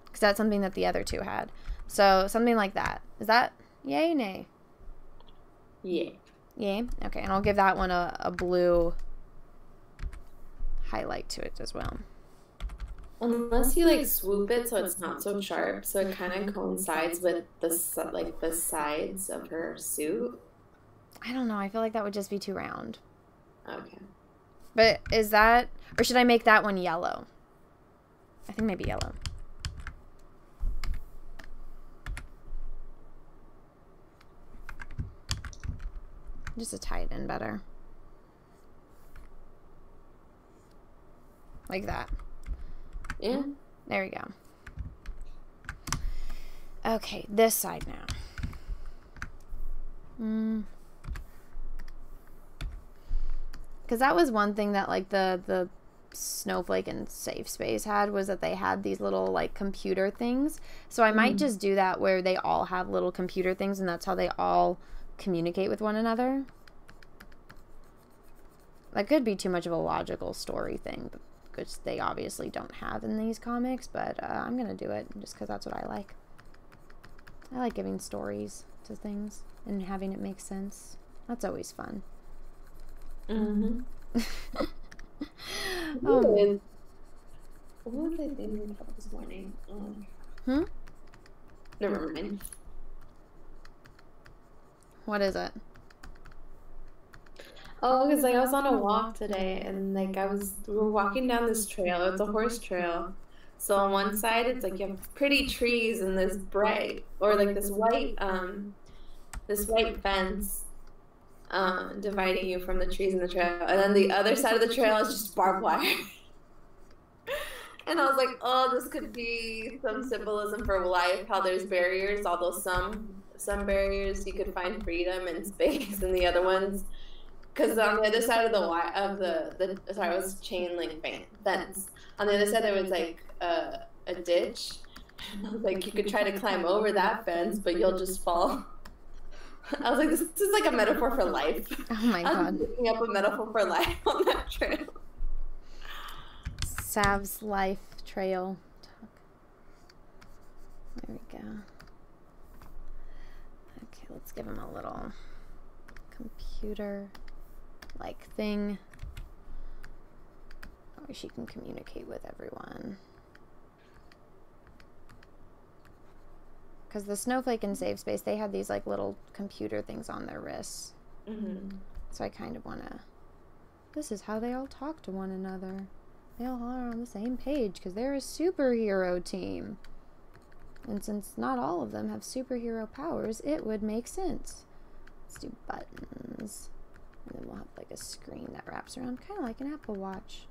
Because that's something that the other two had. So something like that. Is that yay, nay? Yeah. Yay? Okay, and I'll give that one a blue highlight to it as well. Unless you like swoop it so it's not so sharp, so it kind of coincides with the sides of her suit. I don't know. I feel like that would just be too round. Okay. But is that, or should I make that one yellow? I think maybe yellow. Just to tie it in better. Like that. Yeah. There we go. Okay, this side now. Because that was one thing that like the Snowflake and Safe Space had, was that they had these little like computer things. So I might just do that where they all have little computer things, and that's how they all communicate with one another. That could be too much of a logical story thing, because they obviously don't have in these comics, but I'm gonna do it just because that's what I like. I like giving stories to things and having it make sense. That's always fun. What was I thinking about this morning? Never mind. What is it? Oh, because like I was on a walk today, and like we were walking down this trail. It's a horse trail. So on one side, it's like you have pretty trees and this bright, or like this white fence dividing you from the trees in the trail, and then the other side of the trail is just barbed wire. And I was like, oh, this could be some symbolism for life, how there's barriers, although some barriers you could find freedom and space, and the other ones, because on the other side of the sorry, it was chain link fence. On the other side there was like a ditch. And I was like, you could try to climb over that fence, but you'll just fall. I was like, this is like a metaphor for life. Oh my god. I'm picking up a metaphor for life on that trail. Sav's life trail. There we go. Okay, let's give him a little computer like thing. Or she can communicate with everyone. Because the Snowflake and Safe Space, they had these like little computer things on their wrists. So I kind of want to... This is how they all talk to one another. They all are on the same page because they're a superhero team. And since not all of them have superhero powers, it would make sense. Let's do buttons. And then we'll have like a screen that wraps around, kind of like an Apple Watch.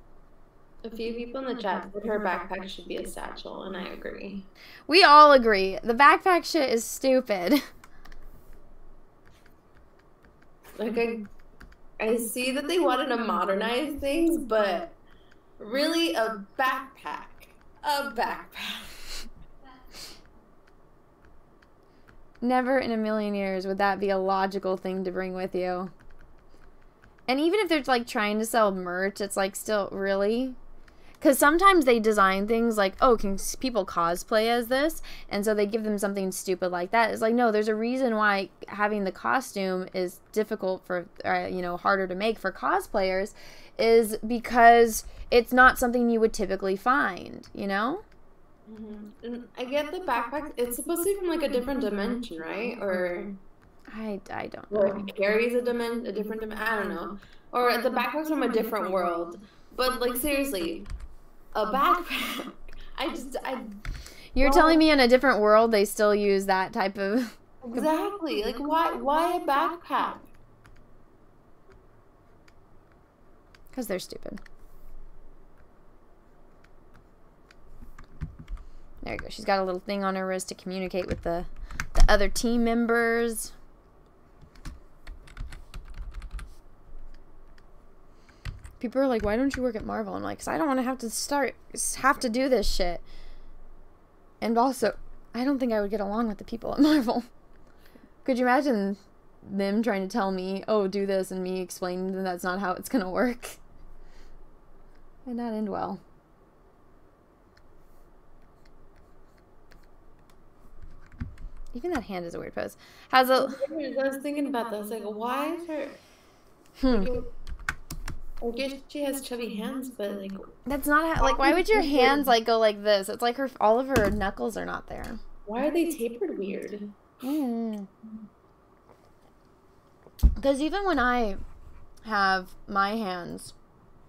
A few people in the chat said her backpack should be a satchel, and I agree. We all agree. The backpack shit is stupid. Like, I see that they wanted to modernize things, but really, a backpack. A backpack. Never in a million years would that be a logical thing to bring with you. And even if they're, like, trying to sell merch, it's, like, still, really? Because sometimes they design things like, oh, can people cosplay as this? And so they give them something stupid like that. It's like, no, there's a reason why having the costume is difficult for, you know, harder to make for cosplayers, is because it's not something you would typically find, you know? Mm-hmm. And I get the backpack. It's supposed to be from, like, a different dimension, right? Or I don't know. Or it carries a different dimension. I don't know. Or the backpack's from a different world. But, like, seriously, a backpack. You're telling me in a different world they still use that type of... Exactly. Like, why a backpack? Because they're stupid. There you go. She's got a little thing on her wrist to communicate with the other team members. People are like, why don't you work at Marvel? I'm like, because I don't want to have to do this shit. And also, I don't think I would get along with the people at Marvel. Could you imagine them trying to tell me, oh, do this, and me explaining to them that's not how it's going to work? And not end well. Even that hand is a weird pose. I was thinking about this. Like, why is her... I guess she has chubby hands, but, like... That's not how... Like, why would your hands, like, go like this? It's like all of her knuckles are not there. Why are they tapered weird? Because even when I have my hands...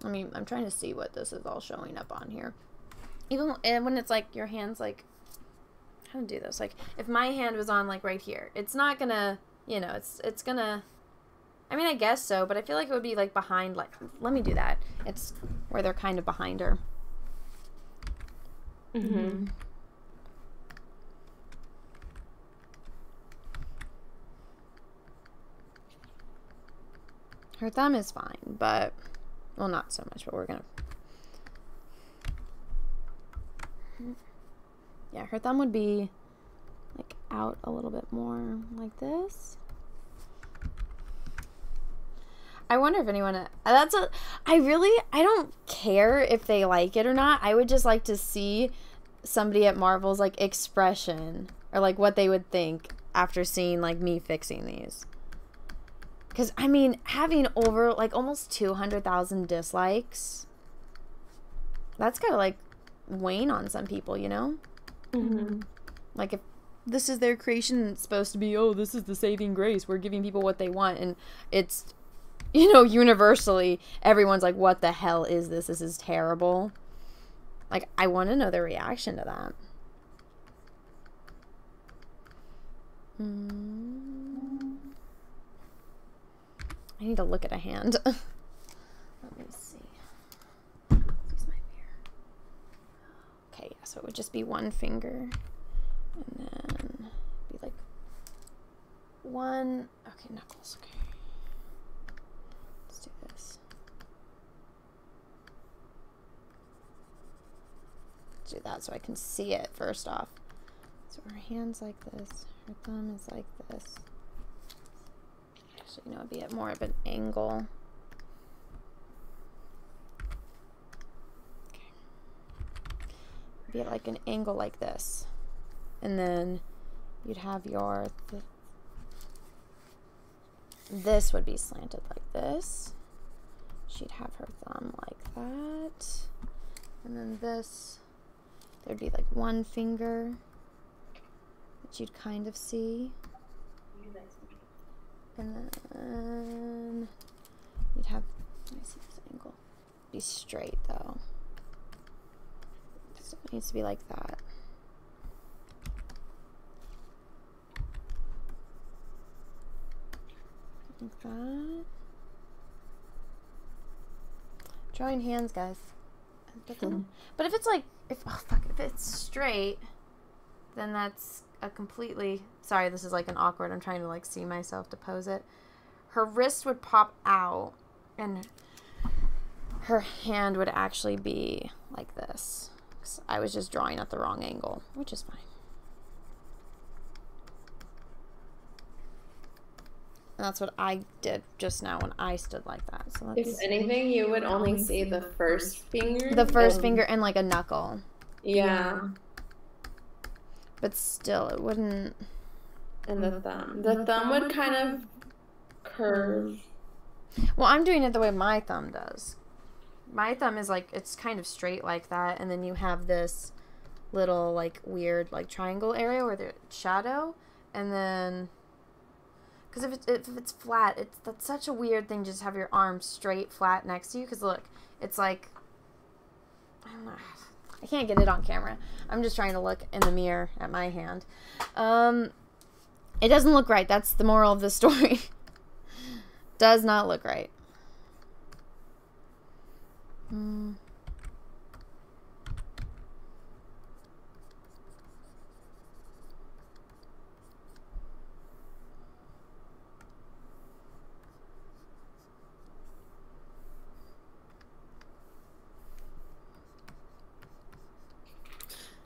I mean, I'm trying to see what this is all showing up on here. Even when it's, like, your hands, like... How to do this? Like, if my hand was on, like, right here, it's not gonna... You know, it's gonna... I mean, I guess so, but I feel like it would be, like, behind, like, let me do that. It's where they're kind of behind her. Mm-hmm. Her thumb is fine, but, well, not so much, but we're gonna... Yeah, her thumb would be, like, out a little bit more like this. I wonder if anyone... I don't care if they like it or not. I would just like to see somebody at Marvel's, like, expression. Or, like, what they would think after seeing, like, me fixing these. Because, I mean, having over, like, almost 200,000 dislikes... That's gotta, like, wane on some people, you know? Mm-hmm. Like, if this is their creation, it's supposed to be, oh, this is the saving grace. We're giving people what they want. And it's... You know, universally, everyone's like, what the hell is this? This is terrible. Like, I want to know their reaction to that. I need to look at a hand. Let me see. Use my mirror. Okay, yeah, so it would just be one finger. And then be like one... Okay, knuckles, okay. Do that so I can see it first off. So her hand's like this, her thumb is like this. Actually, you know, it'd be at more of an angle. Okay. Be at like an angle like this. And then you'd have your... This would be slanted like this. She'd have her thumb like that. And then this... There'd be like one finger that you'd kind of see. And then you'd have, let me see this angle. Be straight though. So it needs to be like that. Like that. Drawing hands, guys. But if it's like, if it's straight, then that's a completely, sorry, this is like an awkward, I'm trying to like see myself to pose it. Her wrist would pop out and her hand would actually be like this. 'Cause I was just drawing at the wrong angle, which is fine. And that's what I did just now when I stood like that. So let's, if anything, you would only see the first finger. the first finger and like a knuckle. Yeah. But still, it wouldn't. And the thumb. The thumb would kind of curve. Well, I'm doing it the way my thumb does. My thumb is like, it's kind of straight like that. And then you have this little like weird like triangle area where there's shadow. And then, because if it's flat, that's such a weird thing, just have your arm straight flat next to you. Because look, it's like, I don't know. I can't get it on camera. I'm just trying to look in the mirror at my hand. It doesn't look right. That's the moral of the story. Does not look right.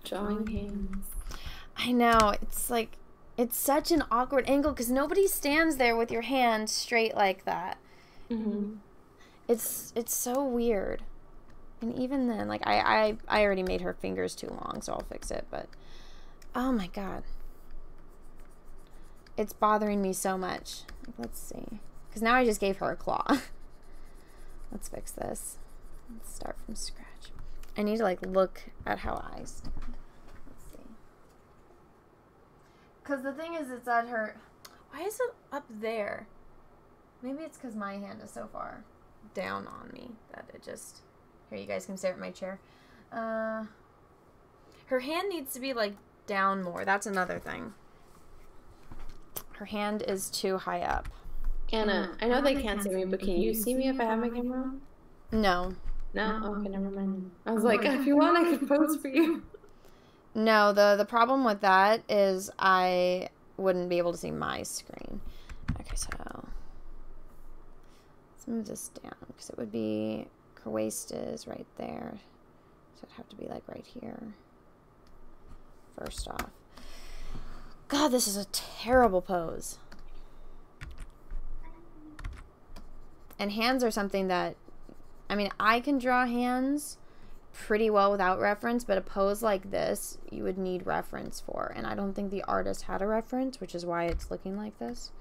Drawing hands. I know. It's like, it's such an awkward angle because nobody stands there with your hand straight like that. Mm-hmm. It's so weird. And even then, like, I already made her fingers too long, so I'll fix it. But, oh my god. It's bothering me so much. Let's see. Because now I just gave her a claw. Let's fix this. Let's start from scratch. I need to, like, look at how I stand. Let's see. Because the thing is, it's at her... Why is it up there? Maybe it's because my hand is so far down on me that it just... Here, you guys can stare at my chair. Her hand needs to be, like, down more. That's another thing. Her hand is too high up. Anna, I know they can't see me, but can you see me if I have my camera on? No. No? Okay, never mind. I was like, if you want, I can pose for you. No, the problem with that is I wouldn't be able to see my screen. Okay, so let's move this down because it would be, her waist is right there. So it'd have to be like right here. First off. God, this is a terrible pose. And hands are something that, I mean, I can draw hands pretty well without reference, but a pose like this, you would need reference for. And I don't think the artist had a reference, which is why it's looking like this.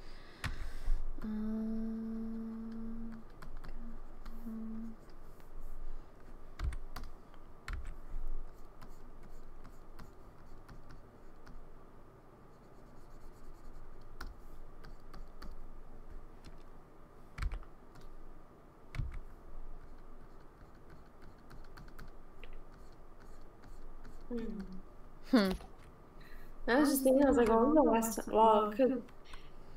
I was just thinking, I was like, oh, the last time, well,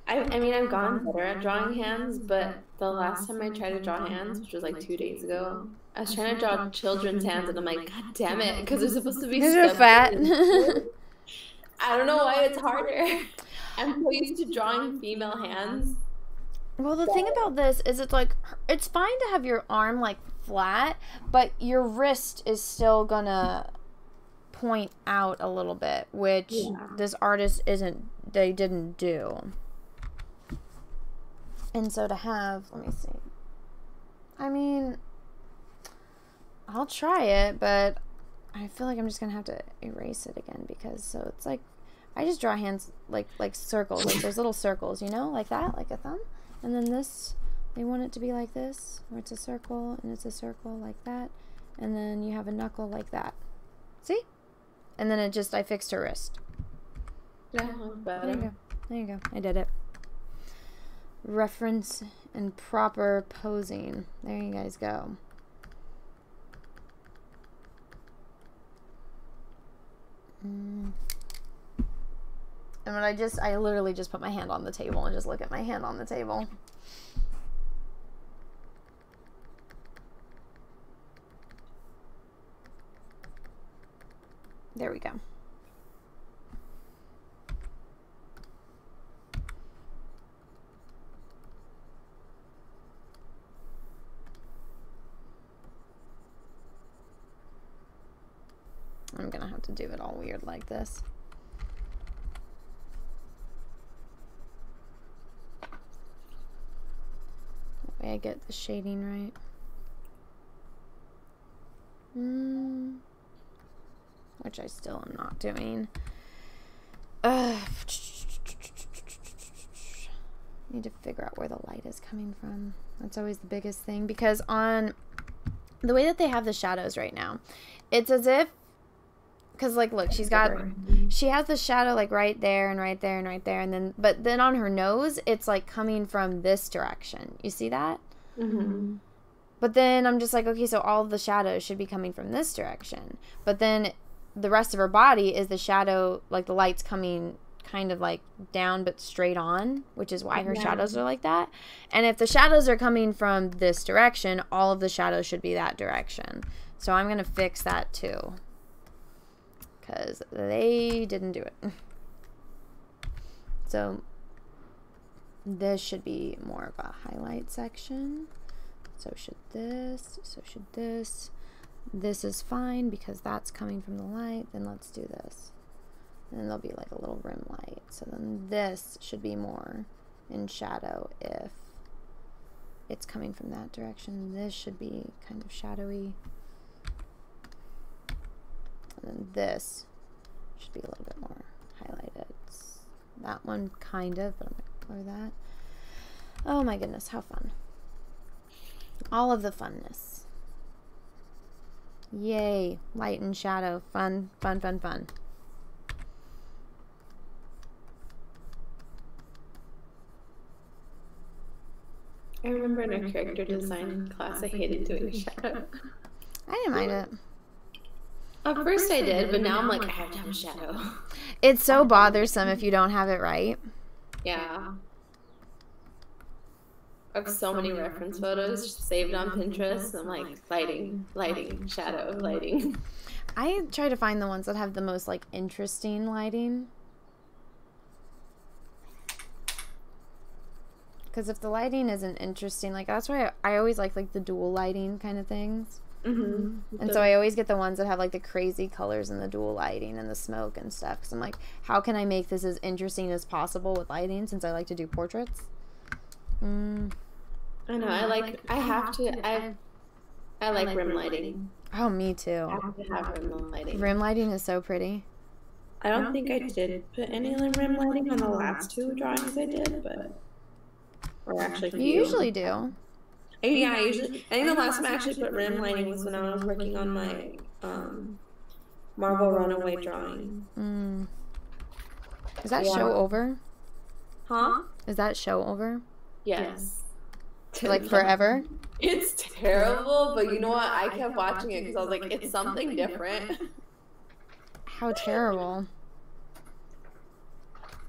I mean, I've gotten better at drawing hands, but the last time I tried to draw hands, which was like 2 days ago, I was trying to draw children's hands, and I'm like, god damn it, because they're supposed to be You're fat. I don't know why it's harder. I'm so used to drawing female hands. Well, the thing about this is it's like, it's fine to have your arm like flat, but your wrist is still gonna point out a little bit, which this artist didn't do. And so to have, let me see. I mean, I'll try it, but I feel like I'm just gonna have to erase it again because so it's like, I just draw hands like circles, like those little circles, you know, like that, like a thumb. And then this, they want it to be like this, where it's a circle and it's a circle like that. And then you have a knuckle like that. See? And then it just, I fixed her wrist. Yeah, better. There you go. There you go. I did it. Reference and proper posing. There you guys go. And when I literally just put my hand on the table and just look at my hand on the table. There we go. I'm gonna have to do it all weird like this. That way I get the shading right. Which I still am not doing. Need to figure out where the light is coming from. That's always the biggest thing, because on the way that they have the shadows right now, it's as if, because like look, she has the shadow like right there and right there and right there, and then but then on her nose it's like coming from this direction. You see that? Mm-hmm. But then I'm just like, okay, so all of the shadows should be coming from this direction. But then the rest of her body is the shadow, like the light's coming kind of like down but straight on, which is why her shadows are like that. And if the shadows are coming from this direction, all of the shadows should be that direction. So I'm going to fix that too, because they didn't do it. So this should be more of a highlight section. So should this, so should this. This is fine because that's coming from the light. Then let's do this. And there'll be like a little rim light. So then this should be more in shadow if it's coming from that direction. This should be kind of shadowy. And then this should be a little bit more highlighted. It's that one kind of, but I'm going to color that. Oh my goodness, how fun. All of the funness. Yay. Light and shadow. Fun, fun, fun, fun. I remember in a character design class I hated doing shadow. I didn't mind it. At first I did, but now I'm like, I have to have a shadow. It's so bothersome if you don't have it right. Yeah. I have so many reference photos saved on Pinterest. I'm like, lighting, lighting, shadow, lighting. I try to find the ones that have the most like interesting lighting. Because if the lighting isn't interesting, like that's why I always like the dual lighting kind of things. Mm-hmm. And so I always get the ones that have like the crazy colors and the dual lighting and the smoke and stuff. Because I'm like, how can I make this as interesting as possible with lighting, since I like to do portraits? I know. I like rim lighting. Oh, me too. I have to have rim lighting. Rim lighting is so pretty. I don't think I did put any rim lighting on the last two drawings I did, but or actually You usually do. Yeah, I think the last time I actually put rim lighting was when I was working on my Marvel Runaway drawing. Is that show over? Huh? Is that show over? Yes. Like forever? It's terrible, but you know what? I kept watching it because I was like, it's something different. How terrible.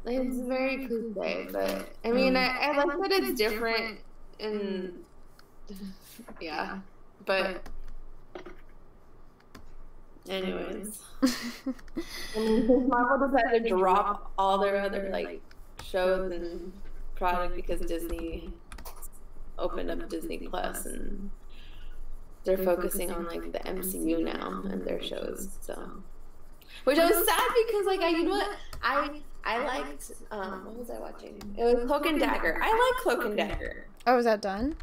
It's very cliche, but I mean, I like that it's different and yeah, but anyways. I mean, Marvel decided to drop all their other like shows and product because Disney opened up Disney Plus and they're focusing on like the MCU now and their shows. So, which I was sad because like you know what I liked what was I watching? It was Cloak and Dagger. I like Cloak and Dagger. Oh, is that done?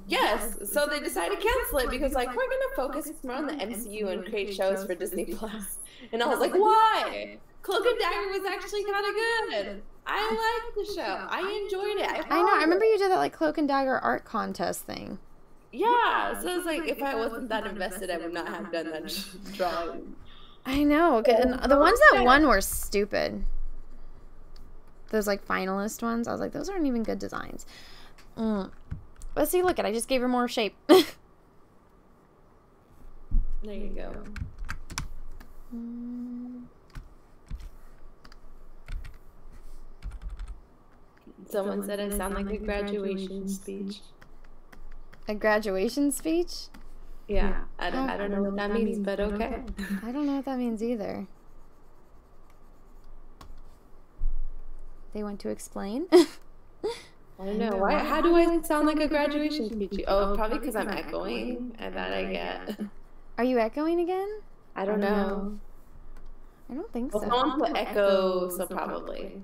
Yes. So they decided to cancel it because like we're gonna focus more on the MCU and create shows for Disney Plus. And I was like, why? Cloak and Dagger was actually kind of good. I liked the show. I enjoyed it. I know. I remember you did that like Cloak and Dagger art contest thing. Yeah. So it's like if I wasn't that invested, I would not have done that drawing. I know. And the ones that won were stupid. Those like finalist ones, I was like, those aren't even good designs. Let's see. Look, I just gave her more shape. There you go. Someone said it sounded like a graduation speech. A graduation speech? Yeah, I don't know what that means, but okay. I don't know what that means either. They want to explain? I don't know. Why? How do I sound like a graduation speech? Oh, probably because I'm echoing. I get. Are you echoing again? I don't know. I don't think Well, so. someone put echo, so probably.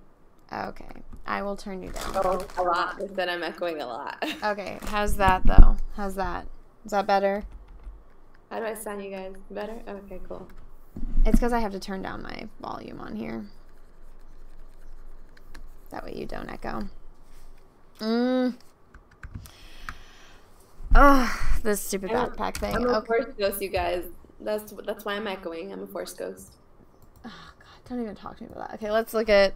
Okay. I will turn you down. Oh, a lot. They said I'm echoing a lot. Okay. How's that, though? How's that? Is that better? How do I sound, you guys? Better? Okay, cool. It's because I have to turn down my volume on here. That way you don't echo. Oh, this stupid backpack thing. I'm a force ghost, you guys. That's why I'm echoing. I'm a force ghost. Oh, God. Don't even talk to me about that. Okay, let's look at...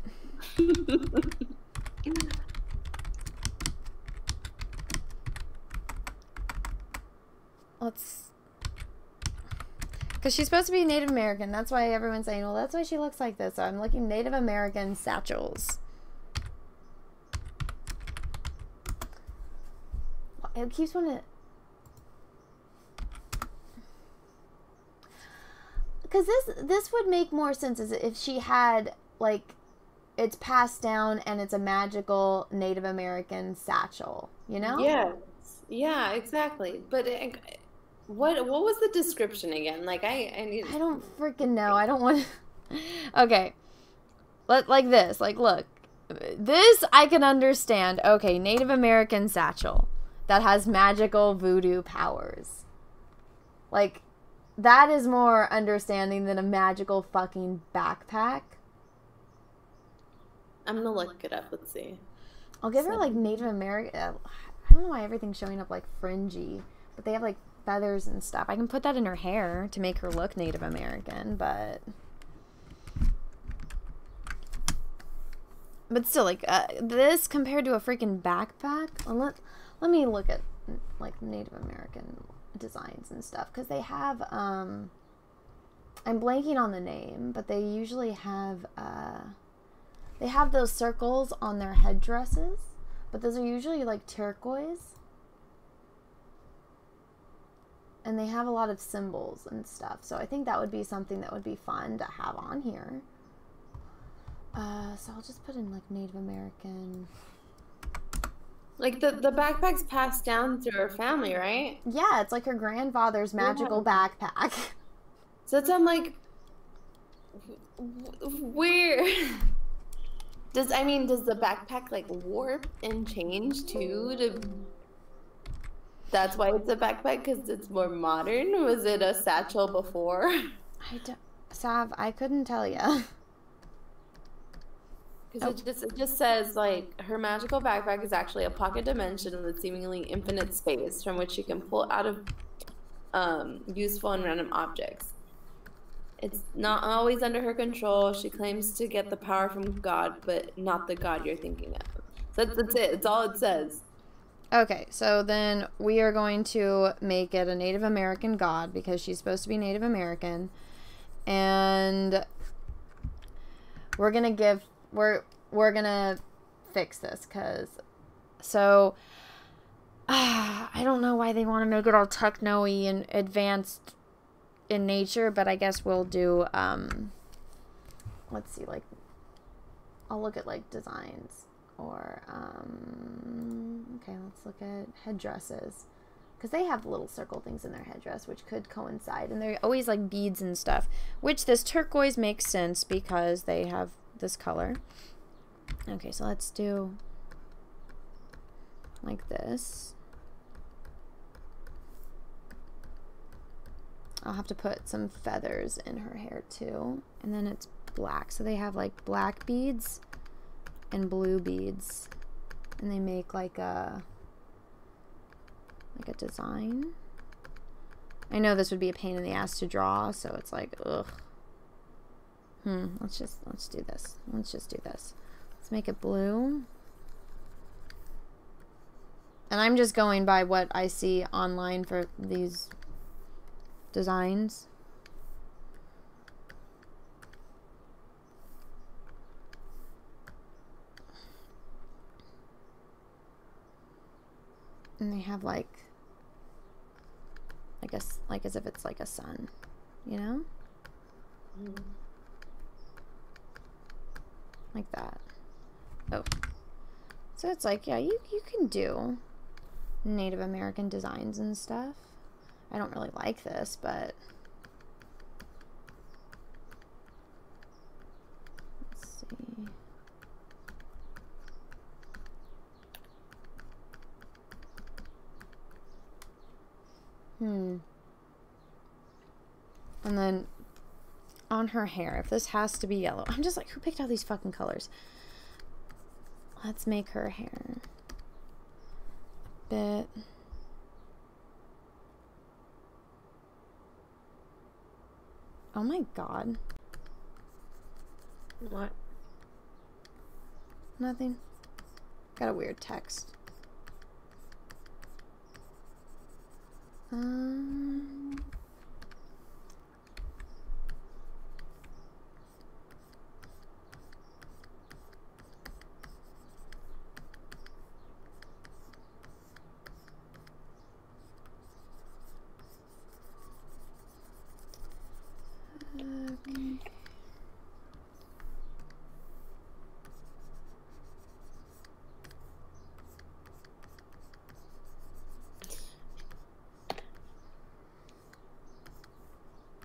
Let's... Because she's supposed to be Native American. That's why everyone's saying, well, that's why she looks like this. So I'm looking Native American satchels. It keeps wanting to... Because this would make more sense as if she had, like, it's passed down and it's a magical Native American satchel, you know? Yes. Yeah, exactly. But what was the description again? Like, I need... I don't freaking know. I don't want to... Okay. Like this. Like, look. This I can understand. Okay, Native American satchel that has magical voodoo powers. Like, that is more understanding than a magical fucking backpack. I'm gonna look it up. Let's see. I'll give her, like, Native American... I don't know why everything's showing up, like, fringy. But they have, like, feathers and stuff. I can put that in her hair to make her look Native American, but... But still, like, this compared to a freaking backpack... Let me look at, like, Native American designs and stuff. Because they have, I'm blanking on the name, but they usually have, they have those circles on their headdresses. But those are usually, like, turquoise. And they have a lot of symbols and stuff. So I think that would be something that would be fun to have on here. So I'll just put in, like, Native American... Like, the backpack's passed down through her family, right? Yeah, it's like her grandfather's magical backpack. So it's, I'm like... Where... Does the backpack, like, warp and change, too, That's why it's a backpack, because it's more modern? Was it a satchel before? Sav, I couldn't tell ya. Because it just says, like, her magical backpack is actually a pocket dimension with seemingly infinite space from which she can pull out of useful and random objects. It's not always under her control. She claims to get the power from God, but not the God you're thinking of. So that's it. That's all it says. Okay, so then we are going to make it a Native American god because she's supposed to be Native American. And we're going to give... We're gonna fix this because I don't know why they want to make it all techno-y and advanced in nature, but I guess we'll do let's see, like, I'll look at, like, designs or okay, let's look at headdresses because they have little circle things in their headdress which could coincide, and they're always, like, beads and stuff, which this turquoise makes sense because they have this color. Okay, so let's do like this. I'll have to put some feathers in her hair too. And then it's black. So they have, like, black beads and beads. And they make like a design. I know this would be a pain in the ass to draw, so it's like, ugh. Let's do this. Let's just do this. Let's make it blue. And I'm just going by what I see online for these designs. And they have, like, I guess, like, as if it's like a sun, you know? Mm. Like that. Oh. So it's like, yeah, you can do Native American designs and stuff. I don't really like this, but let's see. And then on her hair, if this has to be yellow, I'm just like, who picked out these fucking colors? Let's make her hair a bit. Oh my god. What? Nothing. Got a weird text. Okay.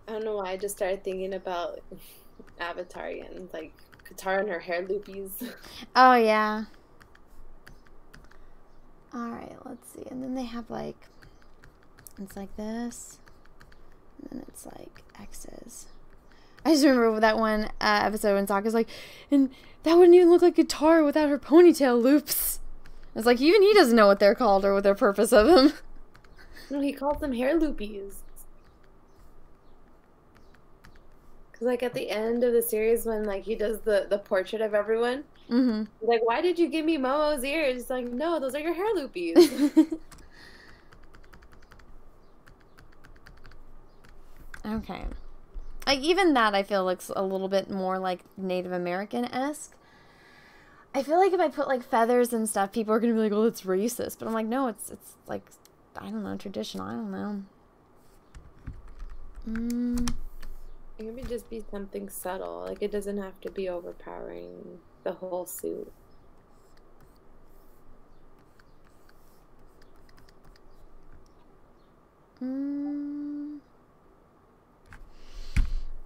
I don't know why I just started thinking about Avatar and like Katara and her hair loopies. Oh yeah. Alright, let's see. And then they have like, it's like this. And then it's like X's. I just remember that one episode when Sokka's like, and that wouldn't even look like a guitar without her ponytail loops. It's like, even he doesn't know what they're called or what their purpose of them. No, he calls them hair loopies. Because like at the end of the series when like he does the portrait of everyone, Mm-hmm. he's like, why did you give me Momo's ears? He's like, no, those are your hair loopies. Okay. Like, even that I feel looks a little bit more like Native American-esque. I feel like if I put like feathers and stuff, people are gonna be like, oh, that's racist. But I'm like, no, it's like, I don't know, traditional. I don't know. It can just be something subtle. Like it doesn't have to be overpowering the whole suit.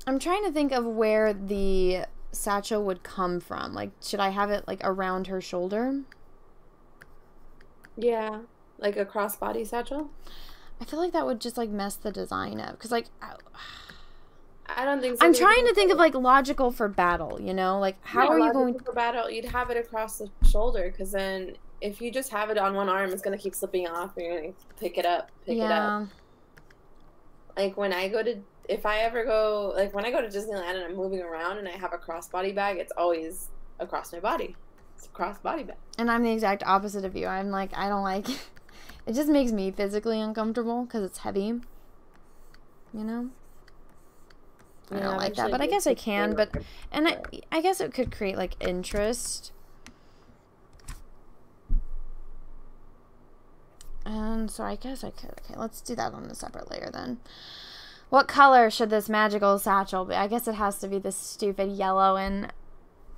I'm trying to think of where the satchel would come from. Like, should I have it like around her shoulder? Yeah, like a crossbody satchel. I feel like that would just like mess the design up. Cause like, I don't think so. I'm trying to think of like logical for battle. You know, like how are you going for battle? You'd have it across the shoulder, because then if you just have it on one arm, it's gonna keep slipping off, and you're gonna pick it up. Like when I go to, if I ever go, like when I go to Disneyland and I'm moving around and I have a crossbody bag, it's always across my body. It's a crossbody bag. And I'm the exact opposite of you. I'm like, I don't like it. It just makes me physically uncomfortable because it's heavy. You know? I don't like that, but I guess I can. But and I guess it could create like interest. And so I guess I could. Okay, let's do that on a separate layer then. What color should this magical satchel be? I guess it has to be this stupid yellow, and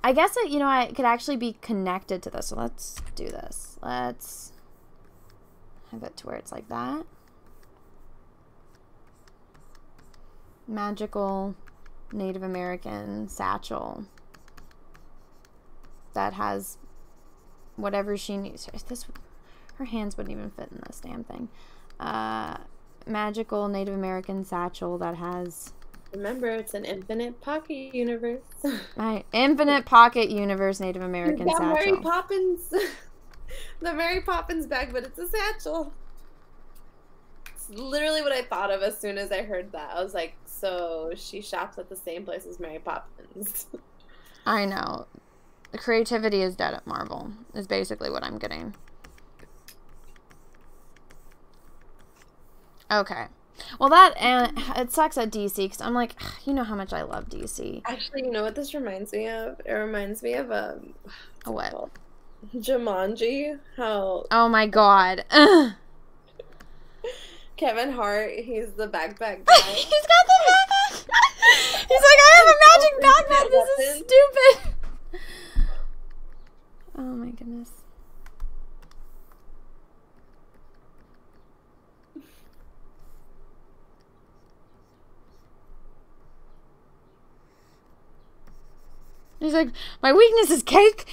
I guess it, you know, it could actually be connected to this. So let's do this. Let's have it to where it's like that. Magical Native American satchel that has whatever she needs. Her hands wouldn't even fit in this damn thing. Magical Native American satchel that has... Remember, it's an infinite pocket universe. Right. Infinite pocket universe Native American satchel. Mary Poppins. The Mary Poppins bag, but it's a satchel. It's literally what I thought of as soon as I heard that. I was like, so she shops at the same place as Mary Poppins. I know. The creativity is dead at Marvel, is basically what I'm getting. Okay. Well, that, and it sucks at DC, because I'm like, you know how much I love DC. Actually, you know what this reminds me of? It reminds me of, what? Jumanji. How... Oh my god. Kevin Hart, he's the backpack guy. He's got the backpack. He's like, I have a magic backpack. This is stupid. Oh my goodness. He's like, my weakness is cake.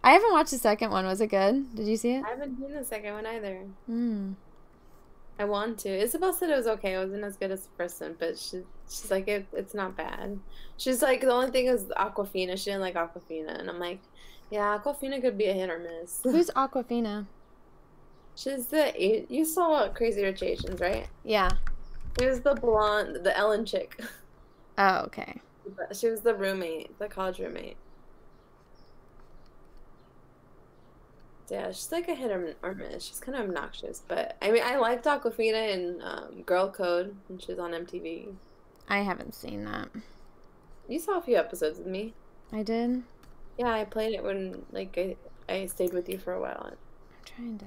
I haven't watched the second one. Was it good? Did you see it? I haven't seen the second one either. I want to. Isabel said it was okay. It wasn't as good as the first one, but she's like, it's not bad. She's like, the only thing is Aquafina. She didn't like Aquafina. And I'm like, yeah, Aquafina could be a hit or miss. Who's Aquafina? She's you saw Crazy Rich Asians, right? Yeah. She was the blonde, the Ellen chick. Oh, okay. She was the roommate, the college roommate. Yeah, she's like a hit or miss. She's kind of obnoxious, but I mean, I liked Aquafina in Girl Code when she was on MTV. I haven't seen that. You saw a few episodes with me. I did? Yeah, I played it when like I stayed with you for a while. I'm trying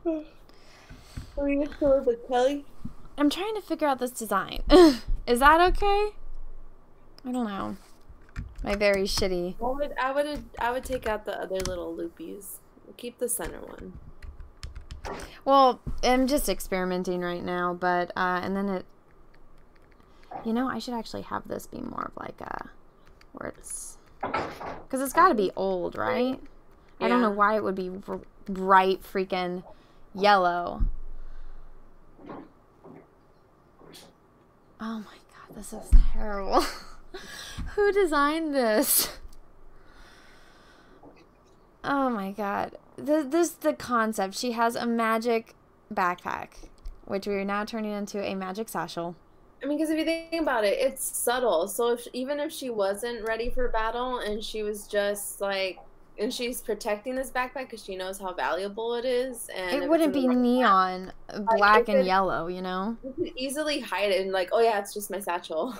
to... Are you still with Kelly? I'm trying to figure out this design. Is that okay? I don't know. My very shitty. I would take out the other little loopies. Keep the center one. Well, I'm just experimenting right now, but and then it. You know, I should actually have this be more of like a where it's because it's got to be old, right? Yeah. I don't know why it would be bright freaking yellow. Oh my god, this is terrible. Who designed this? Oh my god. The concept. She has a magic backpack, which we are now turning into a magic satchel. I mean, because if you think about it, it's subtle. So even if she wasn't ready for battle and she was just like, and she's protecting this backpack because she knows how valuable it is. And it wouldn't be neon, black and yellow, you know? You could easily hide it and like, oh yeah, it's just my satchel.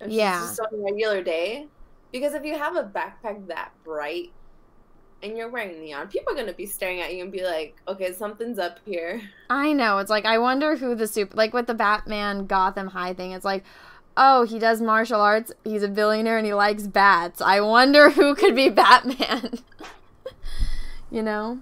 If yeah. She's just on a regular day. Because if you have a backpack that bright and you're wearing neon, people are going to be staring at you and be like, okay, something's up here. I know. It's like, I wonder who the like with the Batman Gotham High thing, it's like, oh, he does martial arts, he's a billionaire, and he likes bats. I wonder who could be Batman. You know?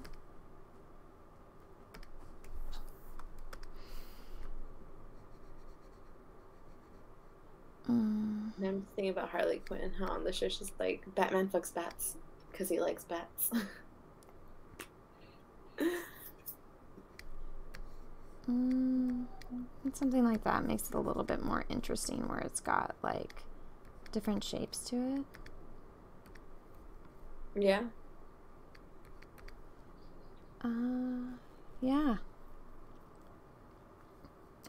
I'm just thinking about Harley Quinn, how on the show she's like, Batman fucks bats because he likes bats. Something like that makes it a little bit more interesting where it's got like different shapes to it. Yeah. Yeah.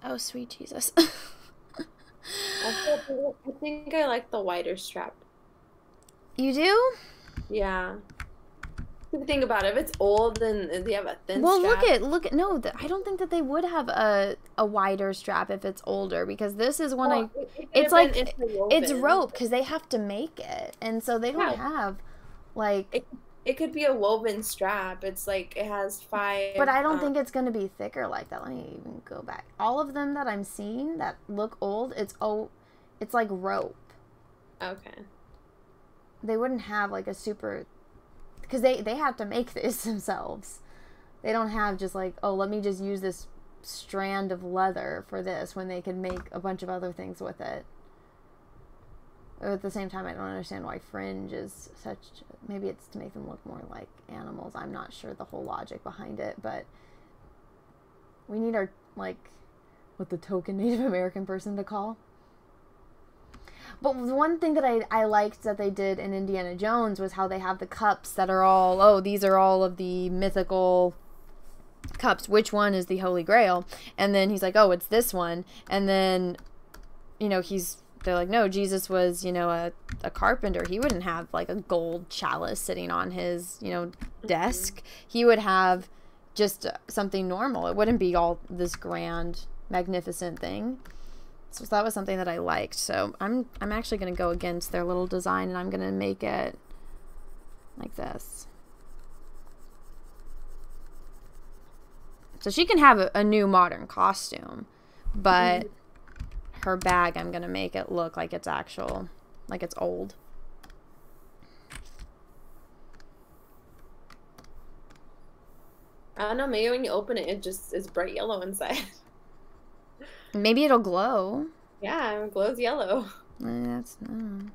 Oh, sweet Jesus. I think I like the wider strap. You do? Yeah. Think about it. If it's old, then they have a thin strap. Well, look at. No, I don't think that they would have a wider strap if it's older because this is one it's like it's rope because they have to make it, and so they don't have like. It could be a woven strap. It's like it has 5. But I don't think it's going to be thicker like that. Let me even go back. All of them that I'm seeing that look old, it's like rope. Okay. They wouldn't have like a super, because they have to make this themselves. They don't have just like, oh, let me just use this strand of leather for this when they can make a bunch of other things with it. At the same time, I don't understand why fringe is such... Maybe it's to make them look more like animals. I'm not sure the whole logic behind it, but we need our, like, what the token Native American person to call. But one thing that I liked that they did in Indiana Jones was how they have the cups that are all, oh, these are all of the mythical cups. Which one is the Holy Grail? And then he's like, oh, it's this one. And then, you know, they're like, no, Jesus was, you know, a carpenter. He wouldn't have like a gold chalice sitting on his, you know, desk. He would have just something normal. It wouldn't be all this grand, magnificent thing. So that was something that I liked. So I'm actually going to go against their little design and I'm going to make it like this. So she can have a new modern costume, but her bag, I'm going to make it look like it's actual, like it's old. I don't know, maybe when you open it, it just is bright yellow inside. Maybe it'll glow. Yeah, it glows yellow. That's no.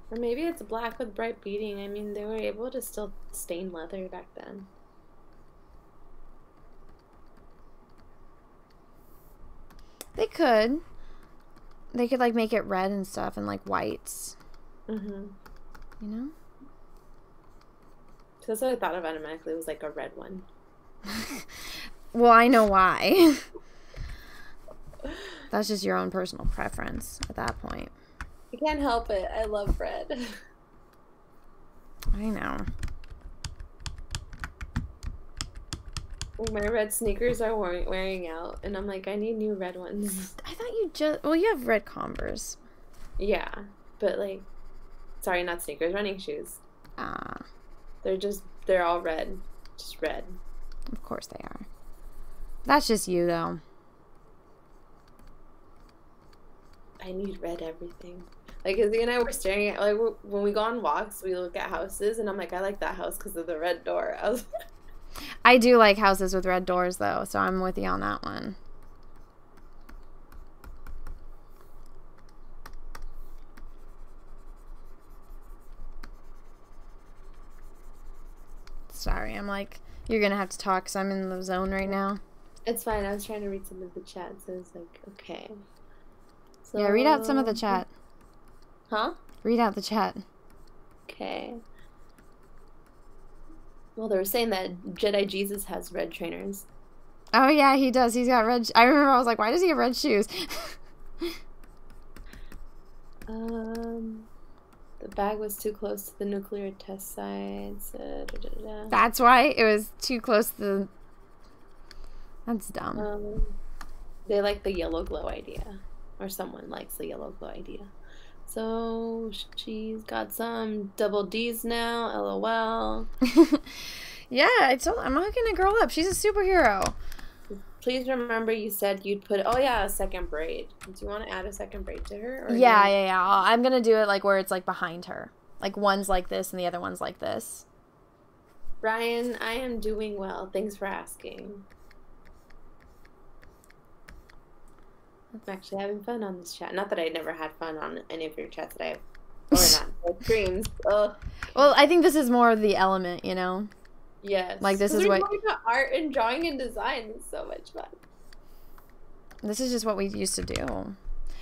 Or maybe it's black with bright beading. I mean, they were able to still stain leather back then. They could. They could, like, make it red and stuff and, like, whites. Mm-hmm. You know? So that's what I thought of automatically, was like a red one. Well, I know why. That's just your own personal preference at that point. I can't help it. I love red. I know. My red sneakers are wearing out, and I'm like, I need new red ones. I thought you just... Well, you have red Converse. Yeah, but like... Sorry, not sneakers, running shoes. Ah. They're all red. Just red. Of course they are. That's just you, though. I need red everything. Like, Izzy and I were staring at, like, when we go on walks, we look at houses, and I'm like, I like that house because of the red door. I do like houses with red doors, though, so I'm with you on that one. Sorry, I'm like, you're gonna have to talk because I'm in the zone right now. It's fine. I was trying to read some of the chat, so it's like, okay. So... Yeah, read out some of the chat. Huh? Read out the chat. Okay. Well, they were saying that Jedi Jesus has red trainers. Oh, yeah, he does. He's got red... I remember I was like, why does he have red shoes? The bag was too close to the nuclear test sites. That's why it was too close to the... That's dumb. They like the yellow glow idea. Or someone likes the yellow glow idea. So, she's got some double D's now, LOL. Yeah, I'm not gonna grow up. She's a superhero. Please remember you said you'd put, oh yeah, a second braid. Do you want to add a second braid to her? Or Yeah. I'm gonna do it like where it's like behind her. Like one's like this and the other one's like this. Ryan, I am doing well. Thanks for asking. I'm actually having fun on this chat. Not that I never had fun on any of your chats that I have, or not, streams. Ugh. Well, I think this is more of the element, you know? Yes. Like this is what... We're talking about art and drawing and design. It's so much fun. This is just what we used to do.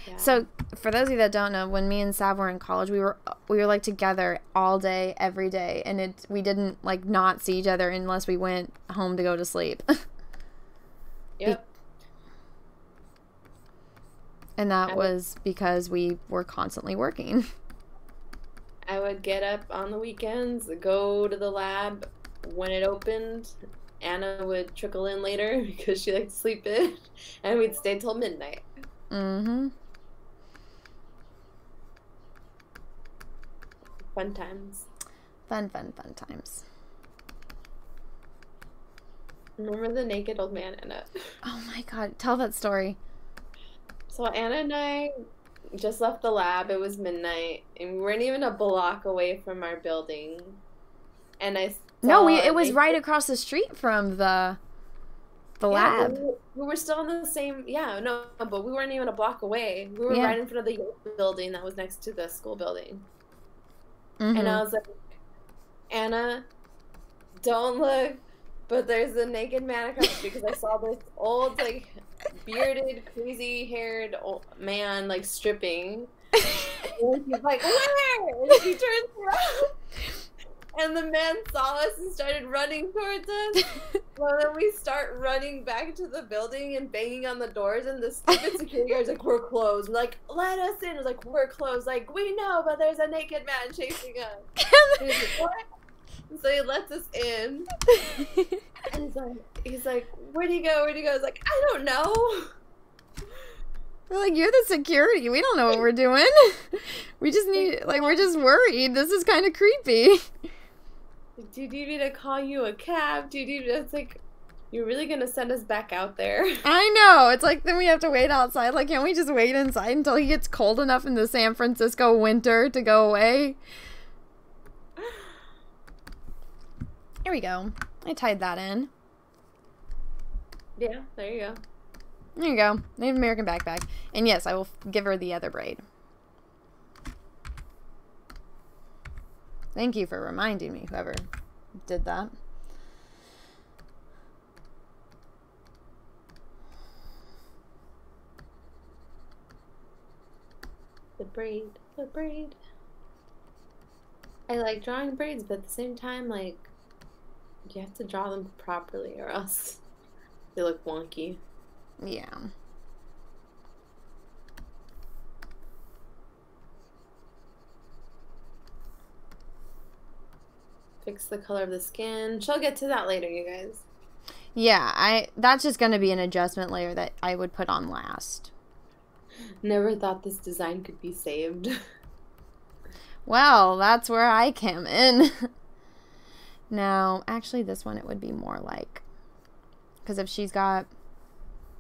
Yeah. So, for those of you that don't know, when me and Sav were in college, we were like together all day, every day, and we didn't like not see each other unless we went home to go to sleep. Yep. And that was because we were constantly working. I would get up on the weekends, go to the lab when it opened. Anna would trickle in later because she liked to sleep in, and we'd stay till midnight. Mm-hmm. Fun times. Fun times. Remember the naked old man, Anna? Oh my god, tell that story. So Anna and I just left the lab. It was midnight, and we weren't even a block away from our building. And it was right across the street from the lab. We were still in the same, but we weren't even a block away. We were right in front of the building that was next to the school building. Mm-hmm. And I was like, Anna, don't look, but there's a naked man across the street, because I saw this old, like, bearded, crazy-haired old man, like, stripping. And he's like, where? And he turns around. And the man saw us and started running towards us. Well, then we start running back to the building and banging on the doors, and the stupid security guard's like, we're closed. We're like, let us in. We're like, we're closed. Like, we know, but there's a naked man chasing us. And he's like, what? And so he lets us in. And he's like, where'd he go? Where'd he go? I was like, I don't know. We're like, you're the security. We don't know what we're doing. We just need, like, we're just worried. This is kind of creepy. Do you need me to call you a cab? Do you need me? It's like, you're really gonna send us back out there? I know. It's like, then we have to wait outside. Like, can't we just wait inside until he gets cold enough in the San Francisco winter to go away? Here we go. I tied that in. Yeah, there you go. There you go. Native American backpack. And yes, I will give her the other braid. Thank you for reminding me, whoever did that. The braid, the braid. I like drawing braids, but at the same time, like, you have to draw them properly or else they look wonky. Yeah. Fix the color of the skin. She'll get to that later, you guys. Yeah, that's just going to be an adjustment layer that I would put on last. Never thought this design could be saved. Well, that's where I came in. Now, actually, this one, it would be more like, because if she's got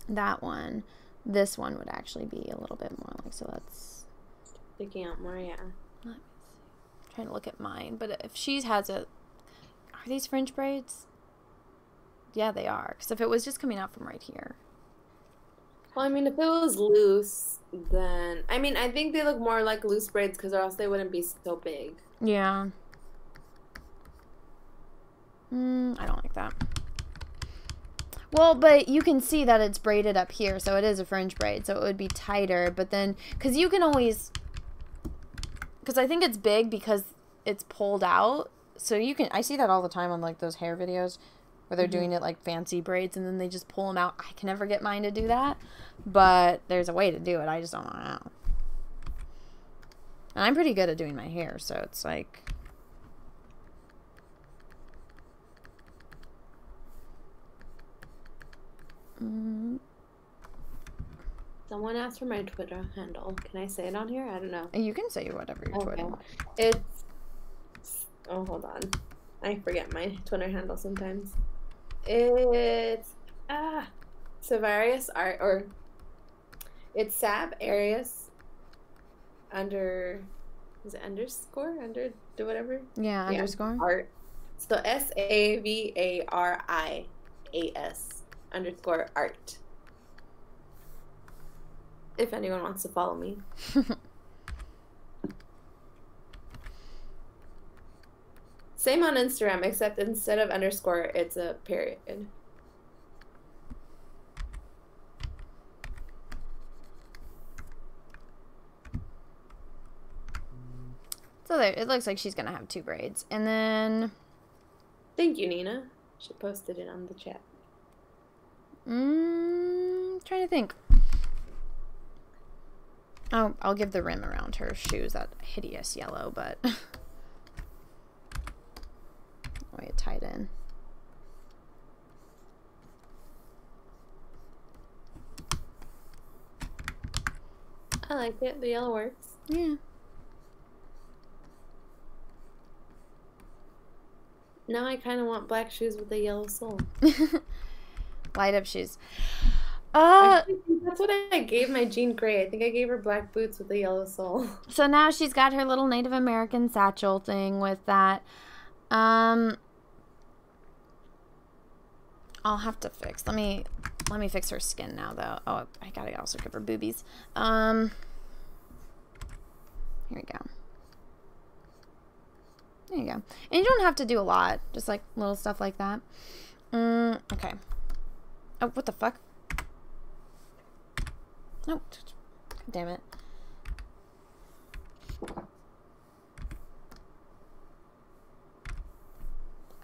that one, this one would actually be a little bit more like, so that's Sticking out more, yeah. Let me see. I'm trying to look at mine, but if she has a, are these French braids? Yeah, they are, because if it was just coming out from right here. Well, I mean, if it was loose, then... I mean, I think they look more like loose braids because or else they wouldn't be so big. Yeah. I don't like that. Well, but you can see that it's braided up here, so it is a French braid, so it would be tighter, but then... Because you can always... Because I think it's big because it's pulled out, so you can... I see that all the time on, like, those hair videos where they're doing it like fancy braids and then they just pull them out. I can never get mine to do that, but there's a way to do it. I just don't know how. And I'm pretty good at doing my hair, so it's like... Someone asked for my Twitter handle. Can I say it on here? I don't know. You can say whatever your Twitter. It's... Oh, hold on. I forget my Twitter handle sometimes. It's... Savarius Art, or... It's Sab Arius under... Is it underscore? Under... Do whatever? Yeah, underscore. Art. So SAVARIAS _ art. If anyone wants to follow me. Same on Instagram, except instead of underscore, it's a period. So there, it looks like she's gonna have 2 braids. And then... Thank you, Nina. She posted it on the chat. Trying to think. Oh, I'll give the rim around her shoes that hideous yellow, but... Oh, it tied in. I like it. The yellow works. Yeah. Now I kind of want black shoes with a yellow sole. Light up shoes. Actually, that's what I gave my Jean Grey. I think I gave her black boots with a yellow sole. So now she's got her little Native American satchel thing with that. I'll have to fix. Let me fix her skin now, though. Oh, I gotta also give her boobies. Here we go. There you go. And you don't have to do a lot. Just like little stuff like that. Okay. Oh, what the fuck? Oh, damn it.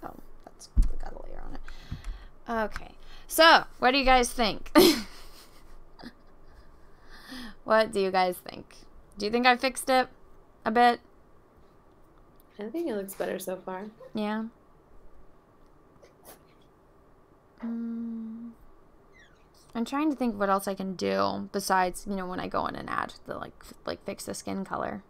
Oh, that's got a layer on it. Okay. So, what do you guys think? What do you guys think? Do you think I fixed it a bit? I think it looks better so far. I'm trying to think what else I can do besides, you know, when I go in and add the, like fix the skin color.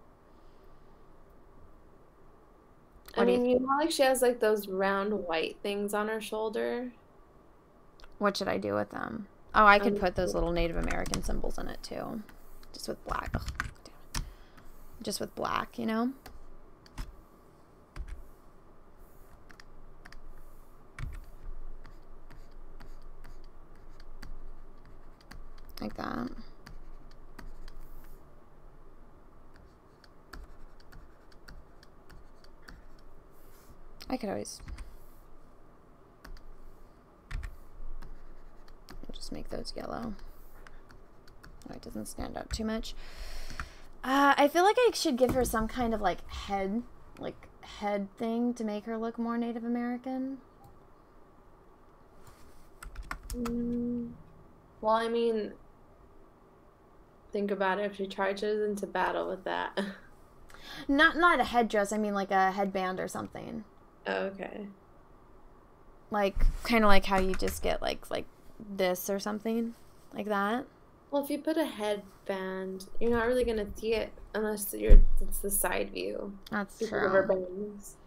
I mean, you know, like she has like those round white things on her shoulder. What should I do with them? Oh, I could put those little Native American symbols in it too. Just with black. Ugh, damn it. Just with black, you know? Like that. I could always just make those yellow. Oh, it doesn't stand out too much. I feel like I should give her some kind of like head thing to make her look more Native American. Well, I mean, think about it. If she charges into battle with that. Not a headdress. I mean like a headband or something. Oh, okay. Like kind of like how you just get like this or something like that. Well, if you put a headband, you're not really gonna see it unless it's the side view. That's People true. wear bands.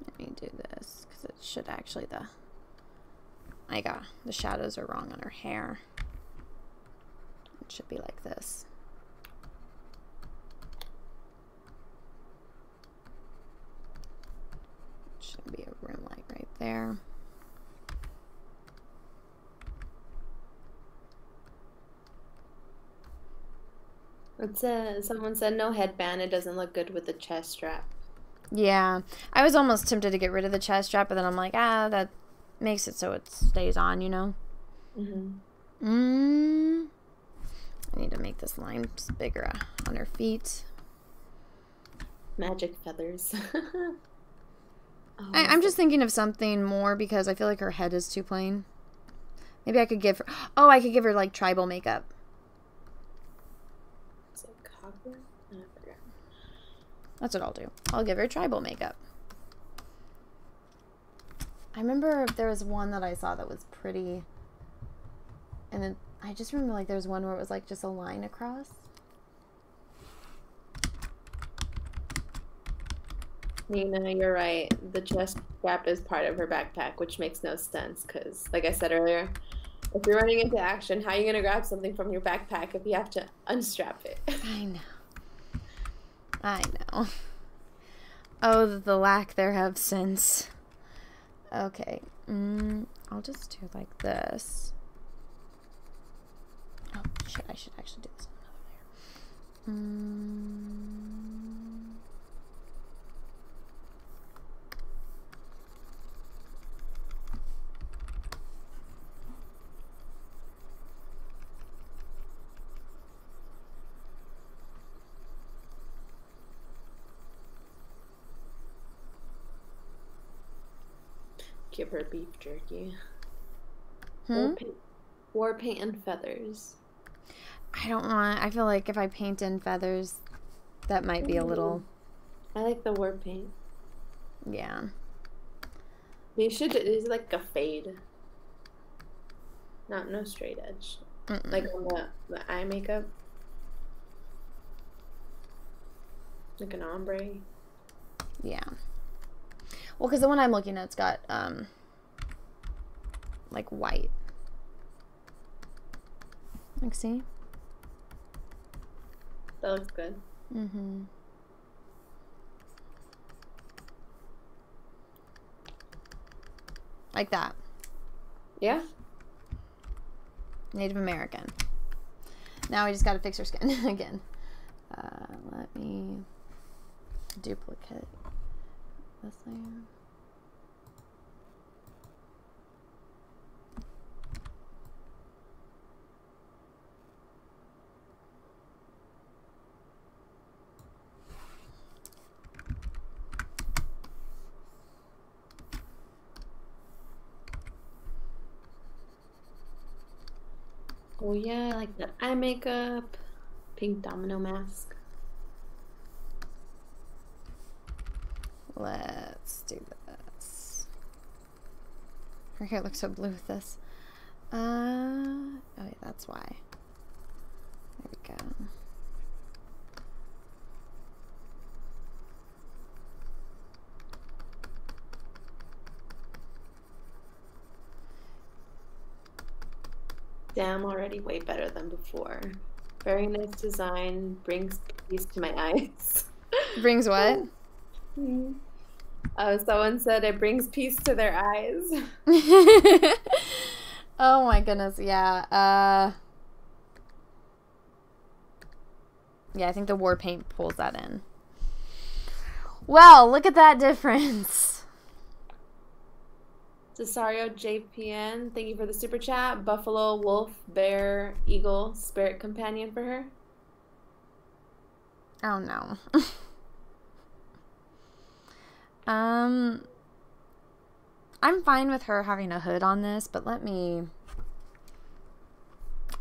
Let me do this because it should actually the shadows are wrong on her hair. It should be like this. Should be a rim light right there. Someone said no headband. It doesn't look good with the chest strap. Yeah, I was almost tempted to get rid of the chest strap, but then I'm like, that makes it so it stays on, you know? I need to make this line bigger on her feet. Magic feathers. I'm just thinking of something more because I feel like her head is too plain. Maybe I could give her... Oh, I could give her, like, tribal makeup. Is it copper? I forgot. That's what I'll do. I'll give her tribal makeup. I remember there was one that I saw that was pretty. And then I just remember, like, there was one where it was, like, just a line across. Nina, you're right. The chest strap is part of her backpack, which makes no sense because, like I said earlier, if you're running into action, how are you going to grab something from your backpack if you have to unstrap it? I know. Oh, the lack thereof sense. Okay. I'll just do like this. Oh, shit. I should actually do this on another layer. Give her beef jerky. Hmm? War paint and feathers. I feel like if I paint in feathers, that might be a little... I like the war paint. Yeah. You should do like a fade. No straight edge. Like on the eye makeup. Like an ombre. Yeah. Well, because the one I'm looking at's got, like, white. Like, see? That looks good. Like that. Yeah? Native American. Now we just gotta fix her skin again. Let me duplicate this layer. Oh yeah, I like that eye makeup. Pink domino mask. Let's do this. Her hair looks so blue with this. Oh yeah, that's why. There we go. Damn, already way better than before. Very nice design. Brings peace to my eyes. Brings what? Someone said it brings peace to their eyes. Oh my goodness, yeah. Yeah, I think the war paint pulls that in. Well, look at that difference. Cesario JPN, thank you for the super chat. Buffalo, wolf, bear, eagle, spirit companion for her. Oh no. I'm fine with her having a hood on this, but I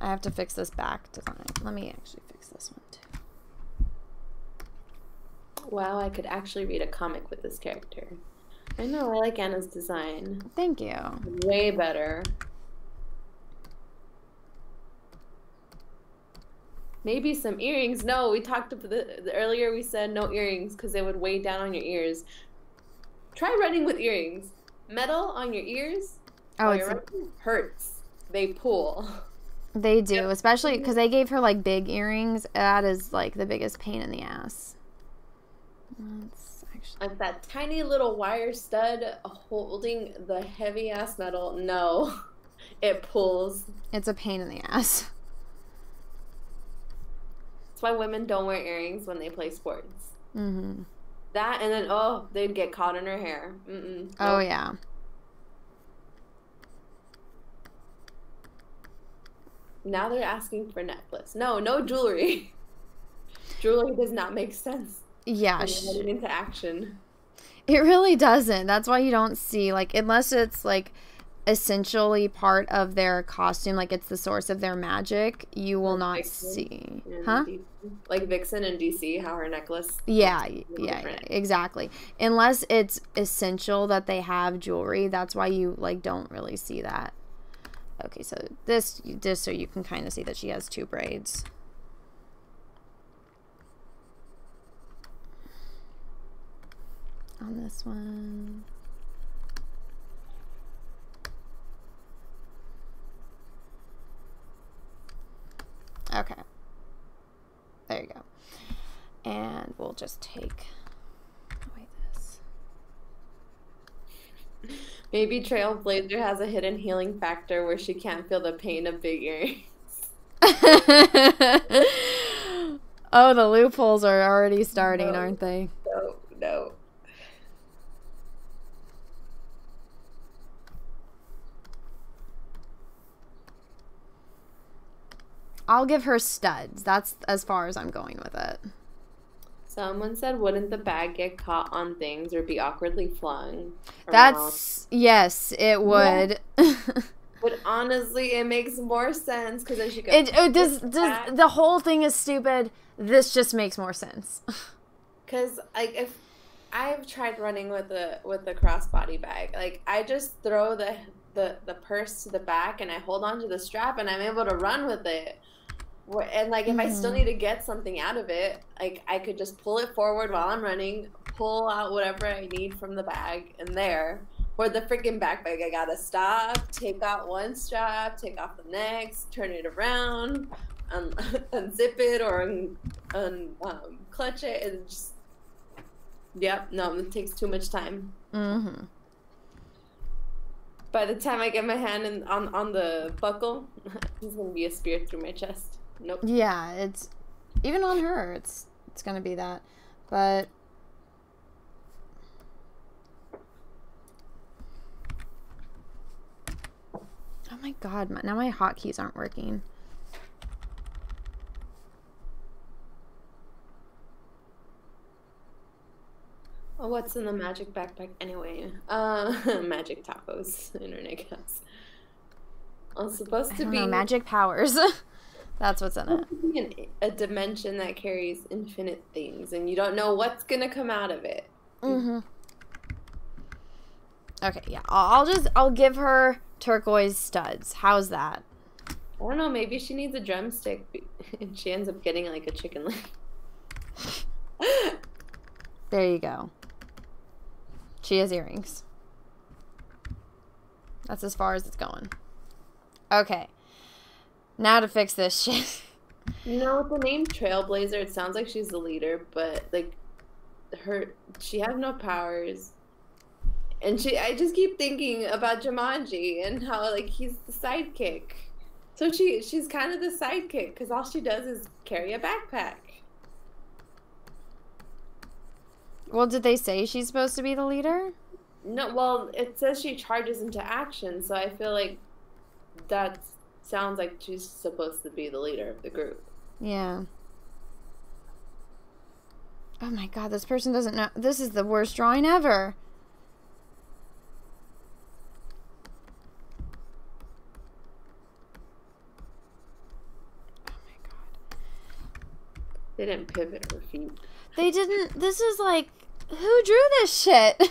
have to fix this back design. Let me actually fix this one too. Wow, I could actually read a comic with this character. I know, I like Anna's design. Thank you. Way better. Maybe some earrings. No, we talked about earlier. We said no earrings because they would weigh down on your ears. Try running with earrings. Metal on your ears. Oh, it hurts. They pull. They do, especially because they gave her like big earrings. That is like the biggest pain in the ass. That's actually Like that tiny little wire stud holding the heavy ass metal. No, it pulls. It's a pain in the ass. That's why women don't wear earrings when they play sports. Mm-hmm. That and then they'd get caught in her hair. Mm-mm. Oh yeah. Now they're asking for necklace. No jewelry. Jewelry does not make sense. Yeah. Heading into action. It really doesn't. That's why you don't see, like, unless it's like essentially part of their costume, like it's the source of their magic, you will not see. Huh? Like Vixen in DC, how her necklace. Yeah, exactly. Unless it's essential that they have jewelry, that's why you like don't really see that. Okay, so this so you can kind of see that she has two braids. On this one. Okay. There you go. And we'll just take away this. Maybe Trailblazer has a hidden healing factor where she can't feel the pain of big earrings. Oh, the loopholes are already starting, aren't they? No. I'll give her studs. That's as far as I'm going with it. Someone said, wouldn't the bag get caught on things or be awkwardly flung That's around? Yes, it would. Yeah. But honestly, it makes more sense because then she goes. The whole thing is stupid. This just makes more sense. Because like if I've tried running with the crossbody bag, like I just throw the purse to the back and I hold on to the strap and I'm able to run with it. And like if I still need to get something out of it, like I could just pull it forward while I'm running, pull out whatever I need from the bag and there. Or the freaking backpack, I gotta stop, take out one strap, take off the next, turn it around, unzip it or clutch it, and just no, it takes too much time. Mm-hmm. By the time I get my hand on the buckle, it's gonna be a spear through my chest. Nope. Yeah, it's even on her. It's gonna be that, but. Oh my god, now my hotkeys aren't working. Oh, what's in the magic backpack anyway? Magic tacos, internet guys. Well, it's supposed I to don't be know, magic powers. That's what's in it. a dimension that carries infinite things, and you don't know what's gonna come out of it. Mm-hmm. Okay, yeah. I'll give her turquoise studs. How's that? I don't know, maybe she needs a drumstick and she ends up getting like a chicken leg. There you go. She has earrings. That's as far as it's going. Okay. Now to fix this shit. You know, with the name Trailblazer, it sounds like she's the leader, but like she has no powers. And I just keep thinking about Jumanji and how like he's the sidekick. So she's kind of the sidekick because all she does is carry a backpack. Well, did they say she's supposed to be the leader? No, well, it says she charges into action, so I feel like that sounds like she's supposed to be the leader of the group. Yeah. Oh my god, this person doesn't know. This is the worst drawing ever. They didn't pivot her feet. They didn't. This is like, who drew this shit?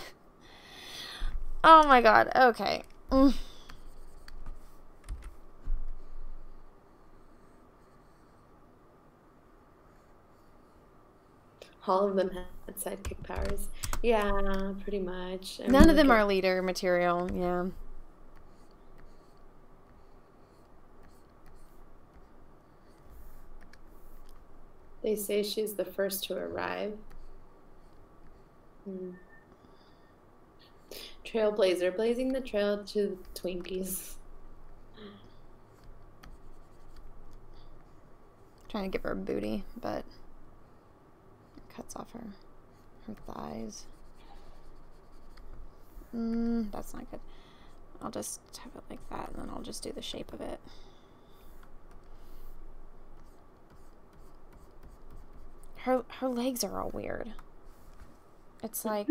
Oh my god. Okay. All of them had sidekick powers. Yeah, pretty much. None of them are leader material. Yeah. They say she's the first to arrive. Trailblazer, blazing the trail to Twinkies. Trying to give her a booty, but it cuts off her thighs. That's not good. I'll just have it like that, and then I'll just do the shape of it. Her legs are all weird. It's like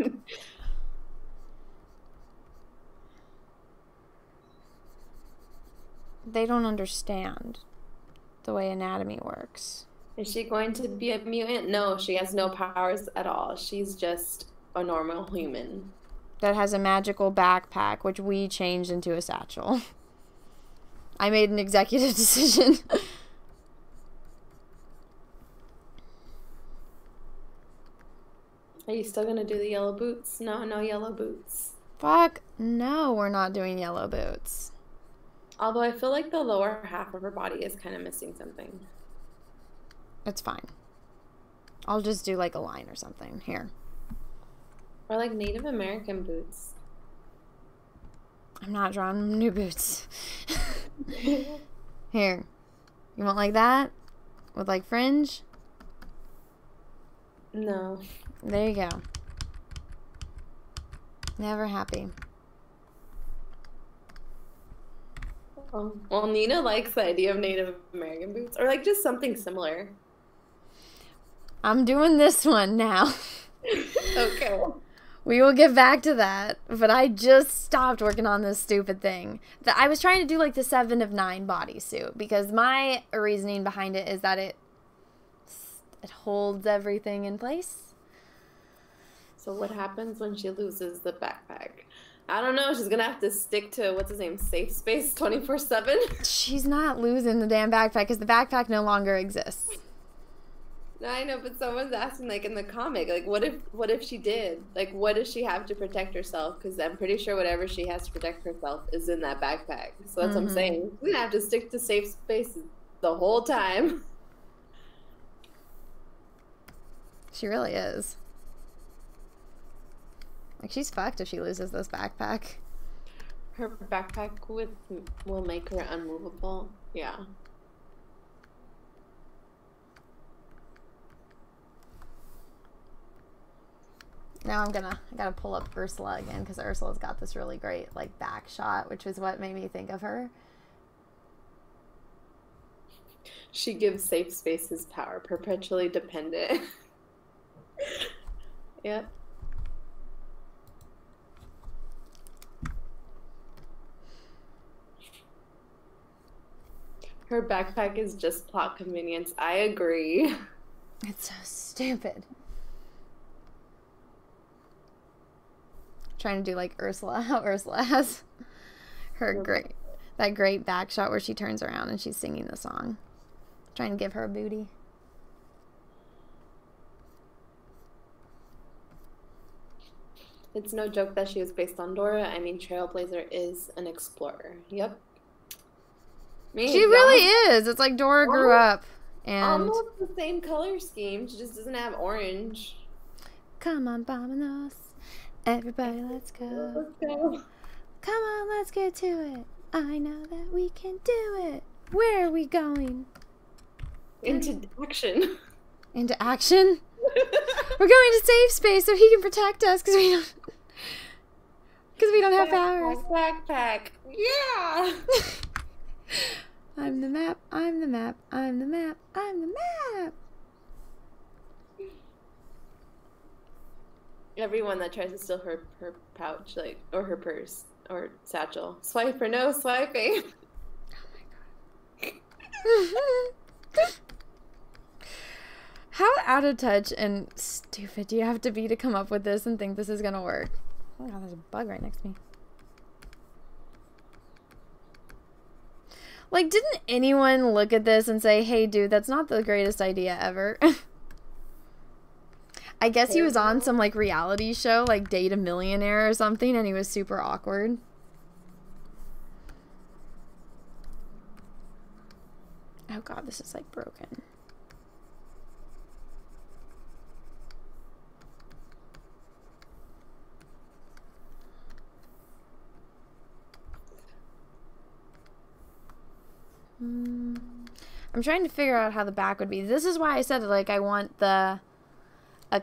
they don't understand the way anatomy works. Is she going to be a mutant? No, she has no powers at all. She's just a normal human. That has a magical backpack, which we changed into a satchel. I made an executive decision. Are you still going to do the yellow boots? No, no yellow boots. Fuck, no, we're not doing yellow boots. Although I feel like the lower half of her body is kind of missing something. It's fine. I'll just do like a line or something. Here. Or like Native American boots. I'm not drawing new boots. Here. You want like that? With like fringe? No. There you go. Never happy. Oh. Well, Nina likes the idea of Native American boots. Or like just something similar. I'm doing this one now. Okay. We will get back to that. But I just stopped working on this stupid thing. I was trying to do like the 7 of 9 bodysuit. Because my reasoning behind it is that it holds everything in place. So what happens when she loses the backpack? I don't know. She's going to have to stick to, what's his name, safe space 24/7? She's not losing the damn backpack because the backpack no longer exists. No, I know, but someone's asking, like, in the comic, like, what if she did? Like, what does she have to protect herself? Because I'm pretty sure whatever she has to protect herself is in that backpack. So that's what I'm saying. She's going to have to stick to safe spaces the whole time. She really is. Like, she's fucked if she loses this backpack. Her backpack will make her unmovable. Yeah. Now I gotta pull up Ursula again because Ursula's got this really great like back shot, which is what made me think of her. She gives safe spaces power, perpetually dependent. Yep. Her backpack is just plot convenience. I agree. It's so stupid. Trying to do like Ursula, how Ursula has that great back shot where she turns around and she's singing the song. Trying to give her a booty. It's no joke that she was based on Dora. I mean, Trailblazer is an explorer. Yep. She really is. It's like Dora grew up and almost the same color scheme. She just doesn't have orange. Come on, Bominos. Everybody, let's go. Let's go. Come on, let's get to it. I know that we can do it. Where are we going? Into action. Into action? We're going to safe space so he can protect us because we don't have powers. Backpack. Yeah. I'm the map. I'm the map. I'm the map. I'm the map. Everyone that tries to steal her pouch, like, or her purse or satchel. Swipe or no swiping. Oh my god. How out of touch and stupid do you have to be to come up with this and think this is gonna work? Oh god, there's a bug right next to me. Like, didn't anyone look at this and say, hey dude, that's not the greatest idea ever? I guess he was on some like reality show, like Date a Millionaire or something, and he was super awkward. Oh god, this is like broken. I'm trying to figure out how the back would be. This is why I said like I want a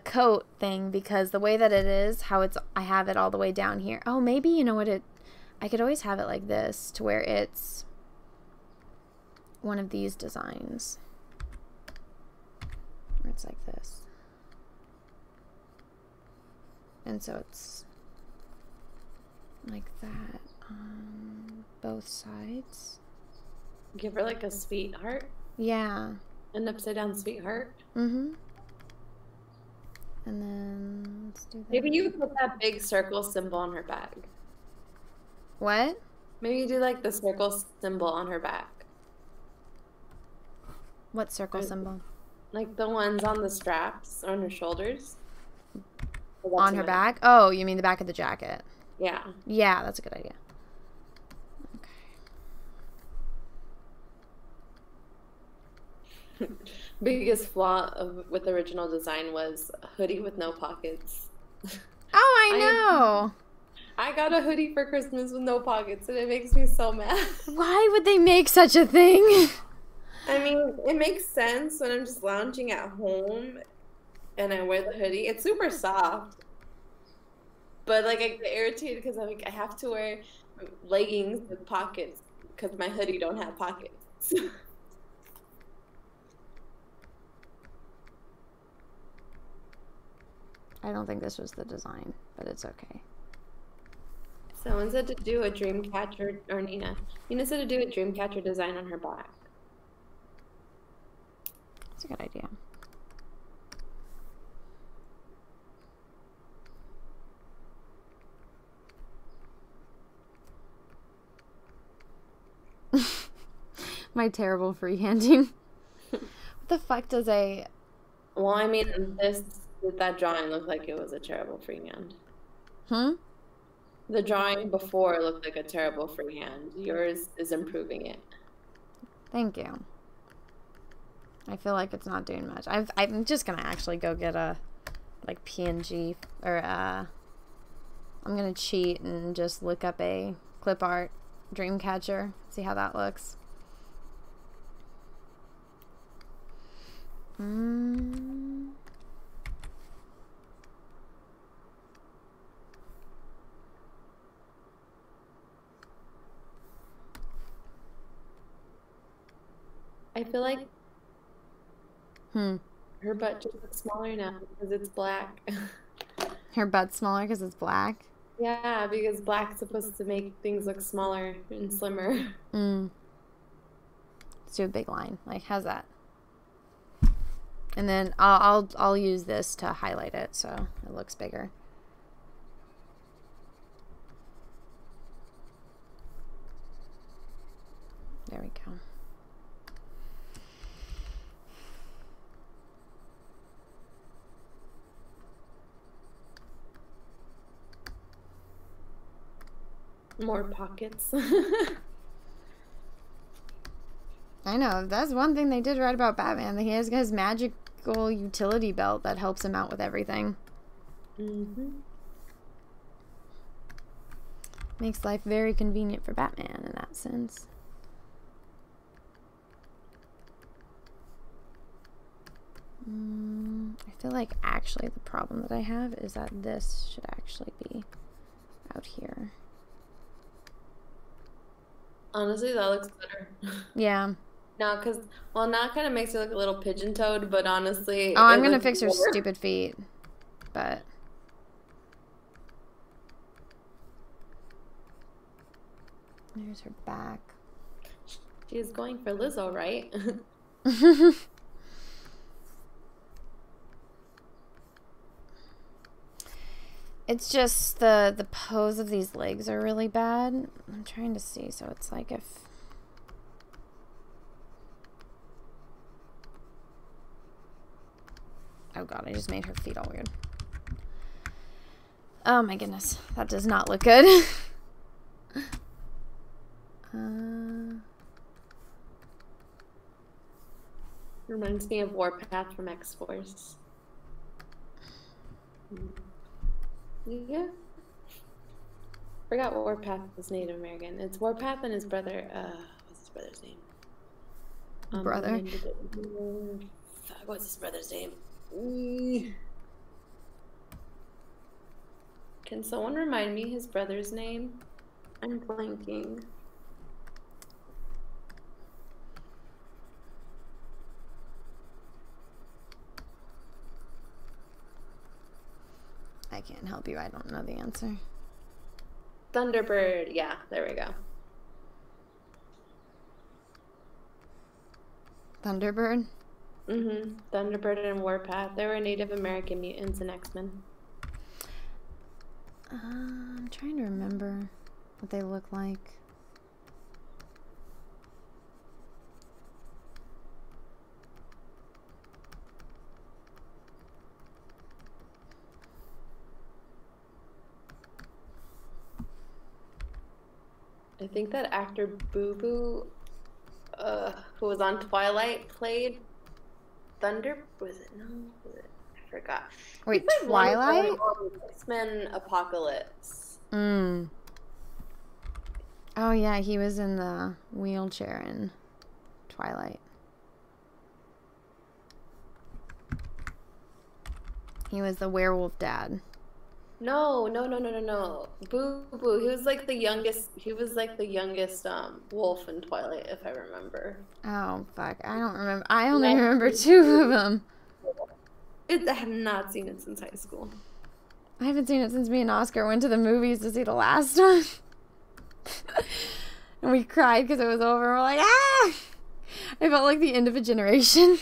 coat thing, because the way that it is, how it's, I have it all the way down here. Oh, maybe, you know what, I could always have it like this to where it's one of these designs where it's like this, and so it's like that on both sides. Give her like a sweetheart. Yeah. An upside down sweetheart. Mm-hmm. And then let's do that. Maybe you put that big circle symbol on her bag. What? Maybe you do like the circle symbol on her back. What circle symbol? Like the ones on the straps on her shoulders. On her back? Oh, you mean the back of the jacket? Yeah. Yeah, that's a good idea. Biggest flaw with the original design was a hoodie with no pockets. Oh, I know. I got a hoodie for Christmas with no pockets, and it makes me so mad. Why would they make such a thing? I mean, it makes sense when I'm just lounging at home and I wear the hoodie. It's super soft. But, like, I get irritated because I have to wear leggings with pockets because my hoodie don't have pockets. I don't think this was the design, but it's okay. Someone said to do a dream catcher, or Nina said to do a dream catcher design on her back. That's a good idea. My terrible freehanding. What the fuck does a... Well, I mean, that drawing looked like it was a terrible freehand. Hmm? The drawing before looked like a terrible freehand. Yours is improving it. Thank you. I feel like it's not doing much. I'm just gonna actually go get a like PNG or I'm gonna cheat and just look up a clip art dream catcher, see how that looks. I feel like her butt just looks smaller now because it's black. Her butt's smaller because it's black? Yeah, because black's supposed to make things look smaller and slimmer. Let's do a big line. Like, how's that? And then I'll use this to highlight it so it looks bigger. There we go. More pockets. I know. That's one thing they did right about Batman. He has his magical utility belt that helps him out with everything. Mm-hmm. Makes life very convenient for Batman in that sense. I feel like actually the problem that I have is that this should actually be out here. Honestly, that looks better. Yeah. No, because, well, now it kind of makes it look a little pigeon-toed, but honestly... Oh, I'm going to fix her stupid feet. But... there's her back. She is going for Lizzo, right? It's just the pose of these legs are really bad. I'm trying to see, so it's like if... oh god, I just made her feet all weird. Oh my goodness, that does not look good. Reminds me of Warpath from X-Force. Yeah. Forgot Warpath was Native American. It's Warpath and his brother. What's his brother's name? Brother? Fuck, what's his brother's name? Can someone remind me his brother's name? I'm blanking. I can't help you. I don't know the answer. Thunderbird. Yeah, there we go. Thunderbird? Mm-hmm. Thunderbird and Warpath. They were Native American mutants in X-Men. I'm trying to remember what they look like. I think that actor Boo Boo, who was on Twilight, played Thunder. Was it? No, was it? I forgot. Wait, Twilight? X-Men Apocalypse. Oh yeah, he was in the wheelchair in Twilight. He was the werewolf dad. No. Boo Boo. He was like the youngest. He was like the youngest wolf in Twilight, if I remember. Oh fuck, I don't remember. I only remember two of them. I have not seen it since high school. I haven't seen it since me and Oscar went to the movies to see the last one. And we cried because it was over. We're like, ah! I felt like the end of a generation.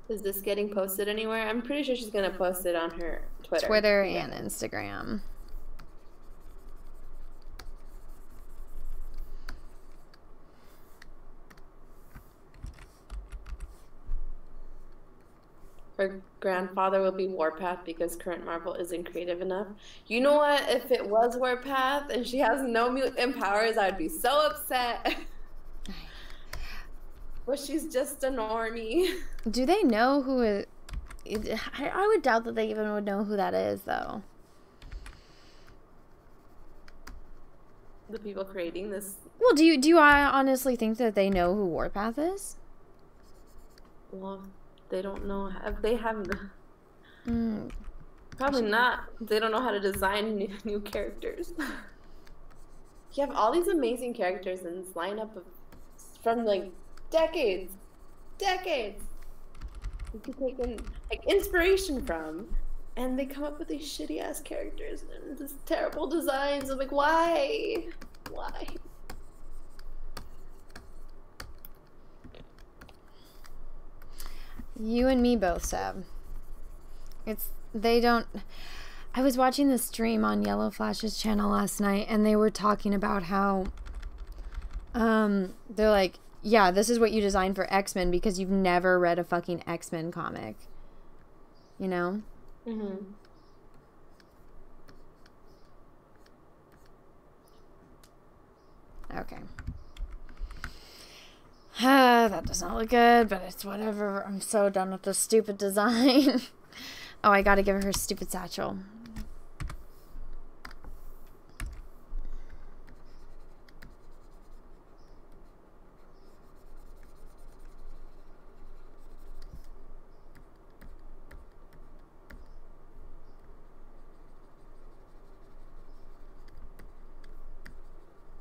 Is this getting posted anywhere? I'm pretty sure she's gonna post it on her Twitter. And Instagram. Her grandfather will be Warpath because current Marvel isn't creative enough. You know what? If it was Warpath and she has no mutant powers, I'd be so upset. But she's just a normie. Do they know who it... I would doubt that they even would know who that is, though. The people creating this. Well, do you honestly think that they know who Warpath is? Well, they don't know. They have. Probably not. They don't know how to design new characters. You have all these amazing characters in this lineup from like decades. you could take in, like, inspiration from. And they come up with these shitty ass characters and just terrible designs. I'm like, why? Why? You and me both, Sab. They don't. I was watching the stream on Yellow Flash's channel last night, and they were talking about how, they're like, yeah, this is what you designed for X-Men because you've never read a fucking X-Men comic. You know? Mm-hmm. Okay. That does not look good, but it's whatever. I'm so done with this stupid design. Oh, I gotta give her stupid satchel.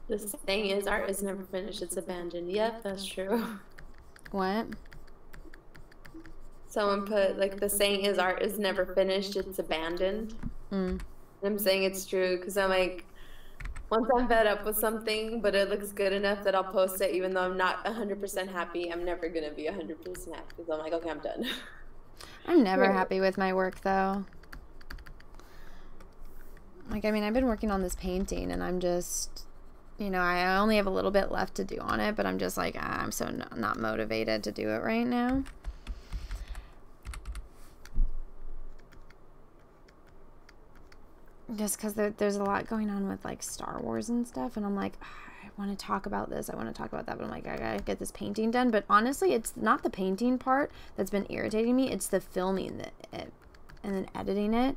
The saying is, art is never finished, it's abandoned. Yep, that's true. What? Someone put, like, the saying is, art is never finished, it's abandoned. Mm. I'm saying it's true because I'm like, once I'm fed up with something, but it looks good enough that I'll post it even though I'm not 100% happy, I'm never going to be 100% happy because I'm like, okay, I'm done. I'm never happy with my work, though. Like, I mean, I've been working on this painting, and I'm just, you know, I only have a little bit left to do on it, but I'm just like, I'm so not motivated to do it right now. Just because there's a lot going on with, like, Star Wars and stuff, and I'm like, I want to talk about this, I want to talk about that, but I'm like, I gotta get this painting done. But honestly, it's not the painting part that's been irritating me, it's the filming and then editing it.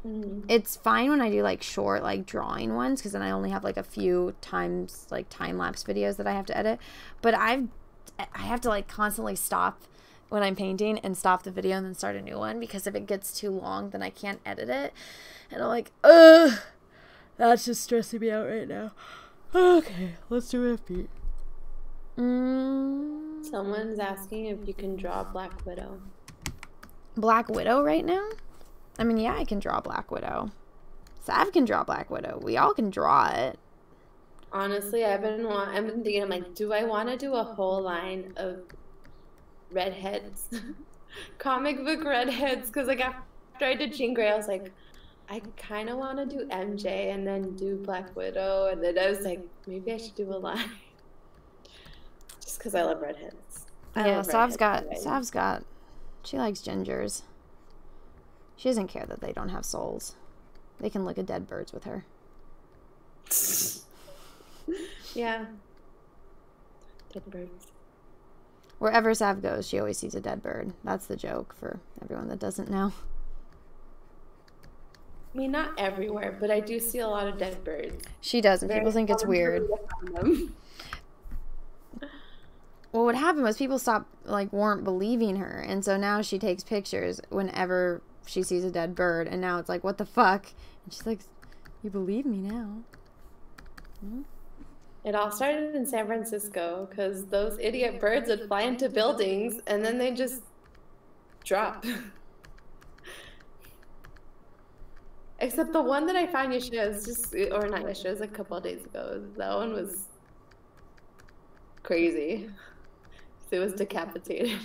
Mm-hmm. It's fine when I do, like, short, like, drawing ones, because then I only have, like, a few times, like, time-lapse videos that I have to edit. But I have to, like, constantly stop when I'm painting and stop the video and then start a new one, because if it gets too long, then I can't edit it. And I'm like, ugh, that's just stressing me out right now. Okay, let's do a feet. Someone's asking if you can draw Black Widow. Black Widow right now? I mean, yeah, I can draw Black Widow. Sav can draw Black Widow. We all can draw it. Honestly, I've been thinking, I'm like, do I want to do a whole line of redheads? Comic book redheads? Because, like, after I did Jean Grey, I was like, I kind of want to do MJ and then do Black Widow. And then I was like, maybe I should do a line. Just because I love redheads. Yeah, Sav's got, she likes gingers. She doesn't care that they don't have souls. They can look at dead birds with her. Yeah. Dead birds. Wherever Sav goes, she always sees a dead bird. That's the joke for everyone that doesn't know. I mean, not everywhere, but I do see a lot of dead birds. She does, and people think it's weird. Well, what happened was people weren't believing her, and so now she takes pictures whenever she sees a dead bird, and now it's like, what the fuck? And she's like, you believe me now. Hmm? It all started in San Francisco, because those idiot birds would fly into buildings, and then they just drop. Except the one that I found yesterday was or not yesterday, it was a couple of days ago. That one was crazy. It was decapitated.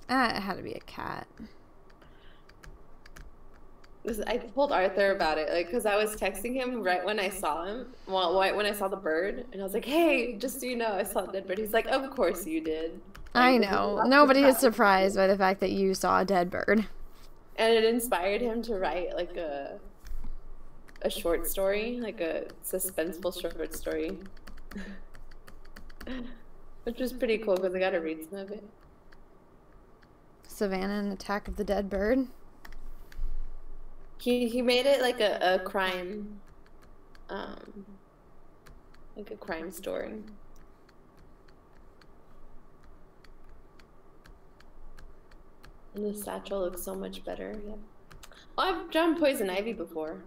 It had to be a cat. I told Arthur about it, like, because I was texting him right when I saw him, well, right when I saw the bird, and I was like, hey, just so you know, I saw a dead bird. He's like, of course you did. I know. Nobody is surprised by the fact that you saw a dead bird. And it inspired him to write, like, a short story, like a suspenseful short story. Which was pretty cool, because I got to read some of it. Savannah and Attack of the Dead Bird. He made it like a crime, like a crime story. And the satchel looks so much better. Yeah. Well, I've drawn Poison Ivy before.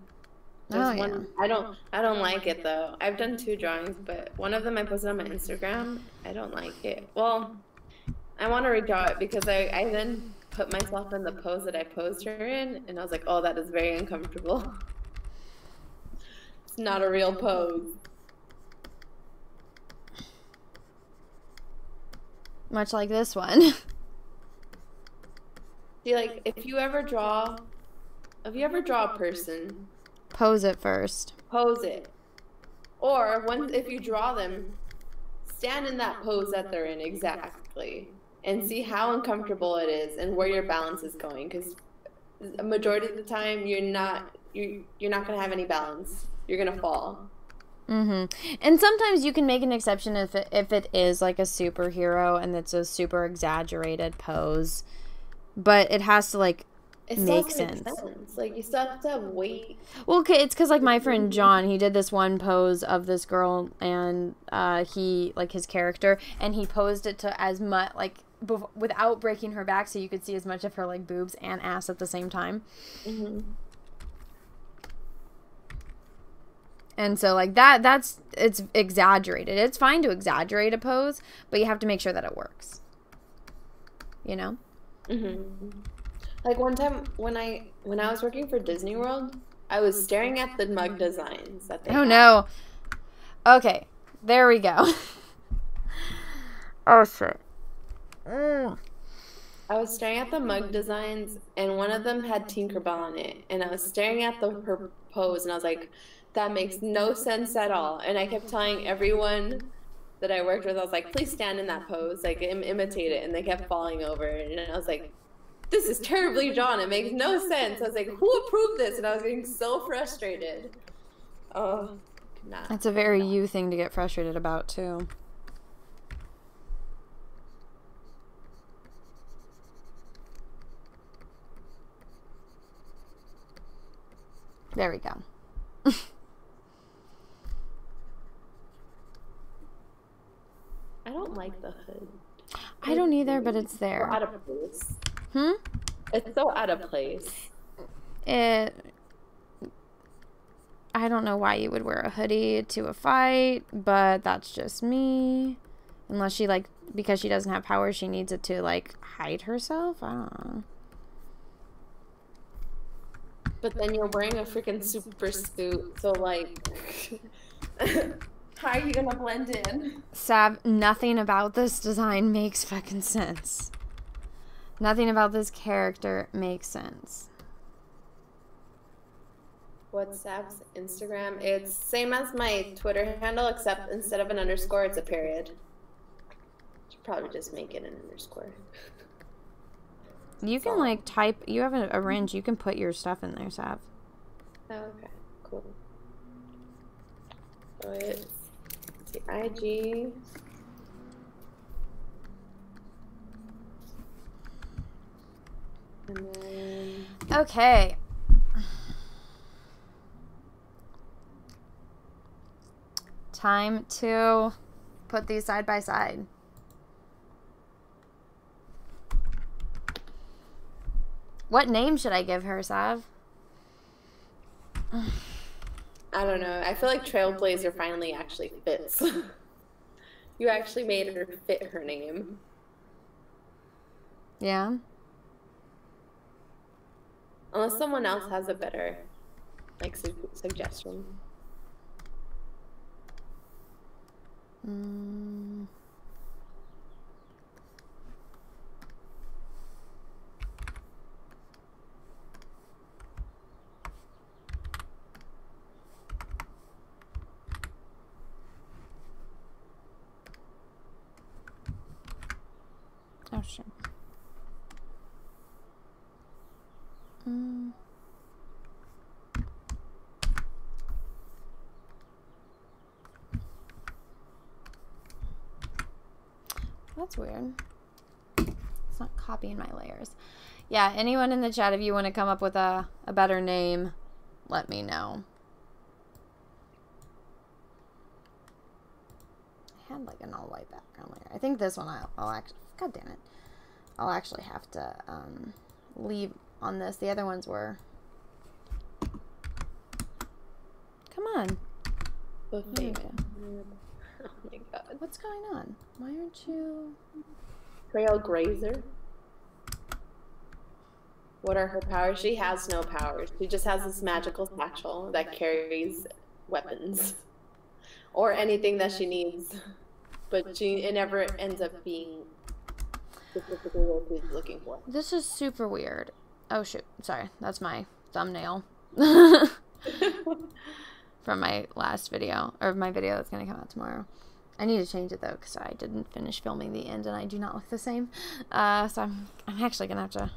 There's one. Yeah. I don't like it though. I've done 2 drawings, but one of them I posted on my Instagram. I don't like it. Well, I want to redraw it because I then put myself in the pose that I posed her in, and I was like, oh, that is very uncomfortable. It's not a real pose. Much like this one. See, like, if you ever draw a person, Pose it first. pose it. Or if you draw them, stand in that pose that they're in exactly, and see how uncomfortable it is and where your balance is going. Because a majority of the time, you're not gonna have any balance. You're gonna fall. Mm-hmm. And sometimes you can make an exception if it is like a superhero and it's a super exaggerated pose, but it has to like make sense. Like you still have to have weight. Well, okay, it's because like my friend John, he did this one pose of this girl and he like his character, and he posed it to as much like without breaking her back, so you could see as much of her like boobs and ass at the same time. Mm-hmm. And so, like, it's exaggerated. It's fine to exaggerate a pose, but you have to make sure that it works. You know? Mm-hmm. Like, one time when I was working for Disney World, I was staring at the mug designs that they had. No. Okay. There we go. Oh, shit. I was staring at the mug designs, and one of them had Tinkerbell on it. And I was staring at her pose, and I was like, that makes no sense at all. And I kept telling everyone that I worked with, I was like, please stand in that pose, like imitate it. And they kept falling over. And I was like, this is terribly drawn. It makes no sense. I was like, who approved this? And I was getting so frustrated. Oh, nah. That's a very you thing to get frustrated about, too. There we go. I don't like the hood. I don't either, but it's there. It's so out of place. Hmm? It's so out of place. I don't know why you would wear a hoodie to a fight, but that's just me. Unless she, like, because she doesn't have power, she needs it to, like, hide herself? I don't know. But then you're wearing a freaking super suit, so, like... How are you gonna blend in? Sav, nothing about this design makes fucking sense. Nothing about this character makes sense. What's Sav's Instagram? It's same as my Twitter handle, except instead of an underscore, it's a period. Should probably just make it an underscore. You can, like, type... You have a wrench. You can put your stuff in there, Sav. Oh, okay. Cool. So it's the IG. And then... Okay. Time to put these side by side. What name should I give her, Sav? I don't know. I feel like Trailblazer finally actually fits. You actually made her fit her name. Yeah? Unless someone else has a better, like, suggestion. Oh, sure. That's weird. It's not copying my layers. Yeah, anyone in the chat, if you want to come up with a better name, let me know. I had like an all white background layer. I think this one I'll actually, god damn it, I'll actually have to leave on this. The other ones were, come on. The There we fake. go. Oh my god. What's going on? Why aren't you? Trailblazer. What are her powers? She has no powers. She just has this magical satchel that carries weapons or anything that she needs. But it never ends up being specifically what she's looking for. This is super weird. Oh shoot, sorry, that's my thumbnail from my last video, or my video that's gonna come out tomorrow. I need to change it though because I didn't finish filming the end and I do not look the same. So I'm actually gonna have to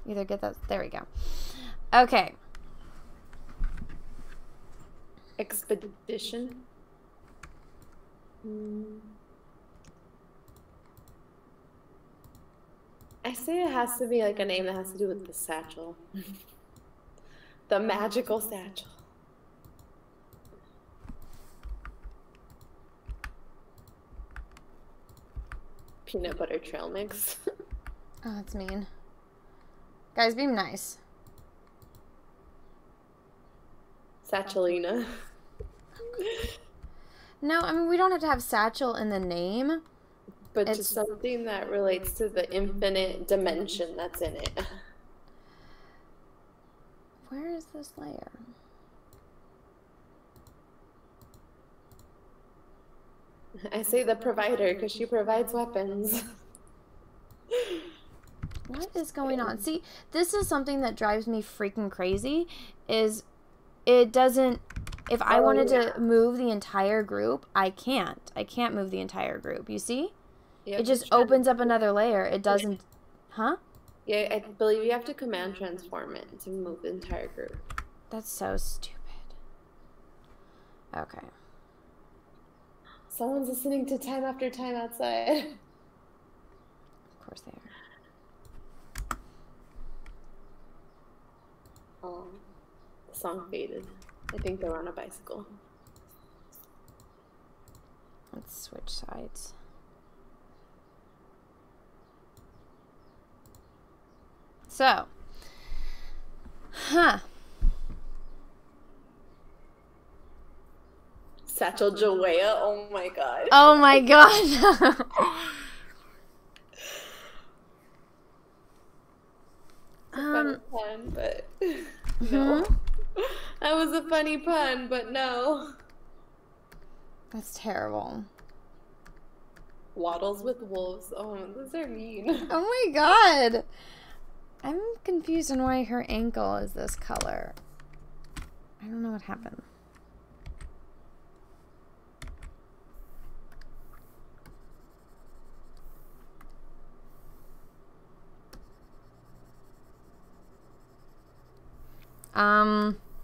either get that. There we go. Okay. Expedition. I say it has to be like a name that has to do with the satchel. The magical satchel. Peanut butter trail mix. Oh, that's mean. Guys, be nice. Satchelina. No, I mean, we don't have to have satchel in the name. But just something that relates to the infinite dimension that's in it. Where is this layer? I say the provider because she provides weapons. What is going on? See, this is something that drives me freaking crazy, is it doesn't, if I wanted to move the entire group, I can't. I can't move the entire group, you see? It just opens up another layer. It doesn't, huh? Yeah, I believe you have to command transform it to move the entire group. That's so stupid. Okay. Someone's listening to Time After Time outside. Of course they are. Oh, the song faded. I think they're on a bicycle. Let's switch sides. So, Satchel Joea, oh my god. Oh my god. Funny pun, but no. That was a funny pun, but no. That's terrible. Waddles with wolves. Oh, those are mean. Oh my god. I'm confused on why her ankle is this color. I don't know what happened.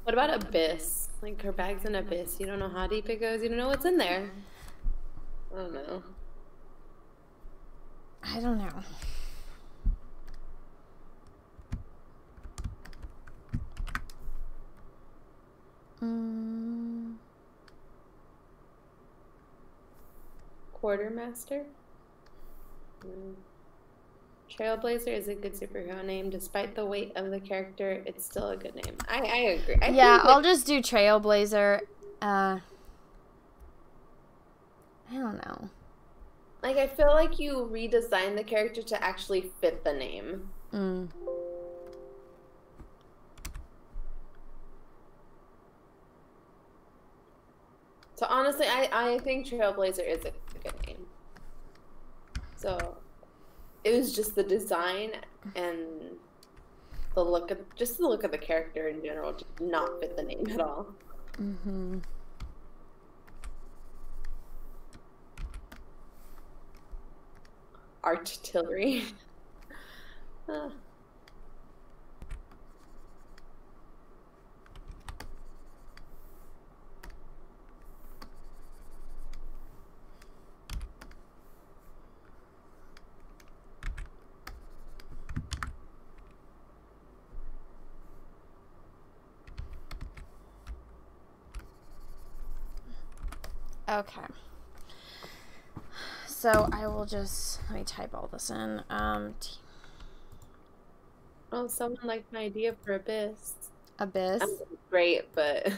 What about Abyss? Like, her bag's in Abyss. You don't know how deep it goes. You don't know what's in there. I don't know. I don't know. Quartermaster? Trailblazer is a good superhero name. Despite the weight of the character, it's still a good name. I agree. Yeah, I'll just do Trailblazer. I don't know. Like, I feel like you redesigned the character to actually fit the name. So honestly, I think Trailblazer is a good name. So it was just the design and the look of the character in general did not fit the name at all. Artillery. Okay. So I will just, let me type all this in. Oh, someone liked my idea for Abyss. Abyss. Great, but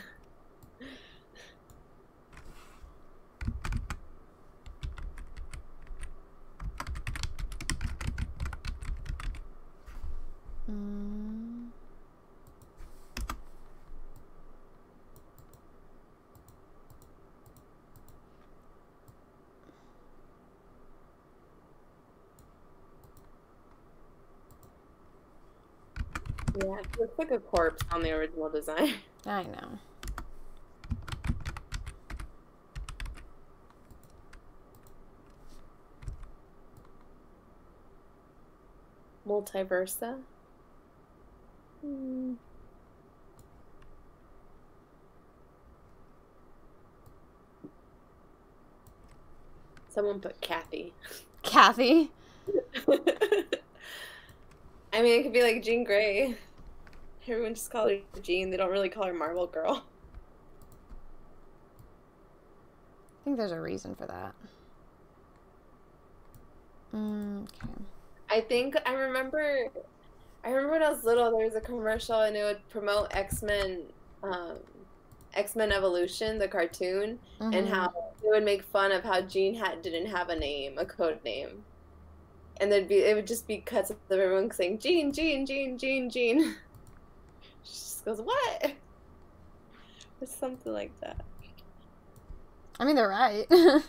Yeah, it looks like a corpse on the original design. I know. Multiversa. Someone put Kathy. Kathy? I mean, it could be like Jean Grey. Everyone just calls her Jean. They don't really call her Marvel Girl. I think there's a reason for that. Okay. I remember when I was little, there was a commercial and it would promote X-Men Evolution, the cartoon, and how it would make fun of how Jean didn't have a name, a code name. And it would just be cuts of everyone saying, Jean, Jean, Jean, Jean, Jean. She just goes, what? Or something like that. I mean, they're right. Yeah,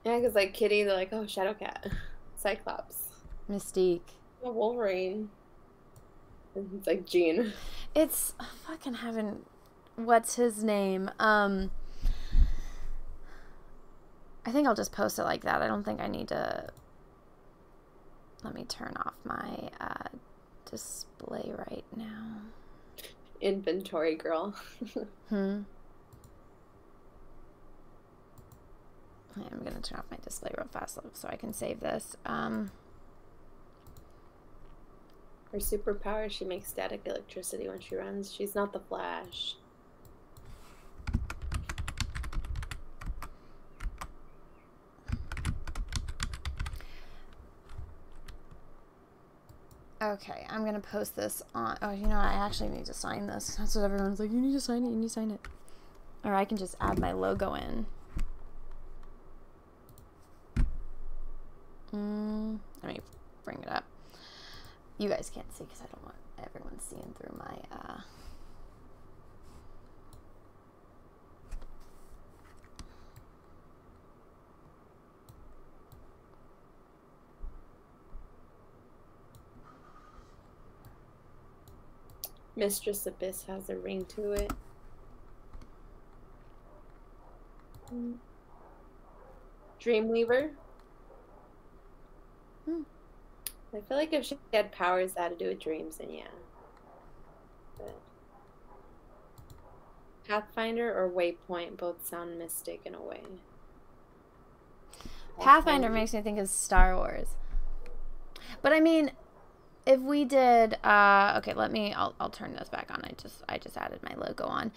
because like Kitty, they're like, oh, Shadowcat. Cyclops. Mystique. Oh, Wolverine. And it's like Jean. It's fucking heaven. What's his name? I think I'll just post it like that. I don't think I need to... Let me turn off my display right now. Inventory girl. I'm going to turn off my display real fast so I can save this. Her superpower, she makes static electricity when she runs. She's not the Flash. Okay, I'm going to post this on... Oh, you know what? I actually need to sign this. That's what everyone's like, you need to sign it, you need to sign it. Or I can just add my logo in. Let me bring it up. You guys can't see because I don't want everyone seeing through my... Mistress Abyss has a ring to it. Dreamweaver. I feel like if she had powers that had to do with dreams, then yeah. But Pathfinder or Waypoint both sound mystic in a way. Pathfinder makes me think of Star Wars. But I mean, if we did, okay, I'll turn this back on. I just added my logo on.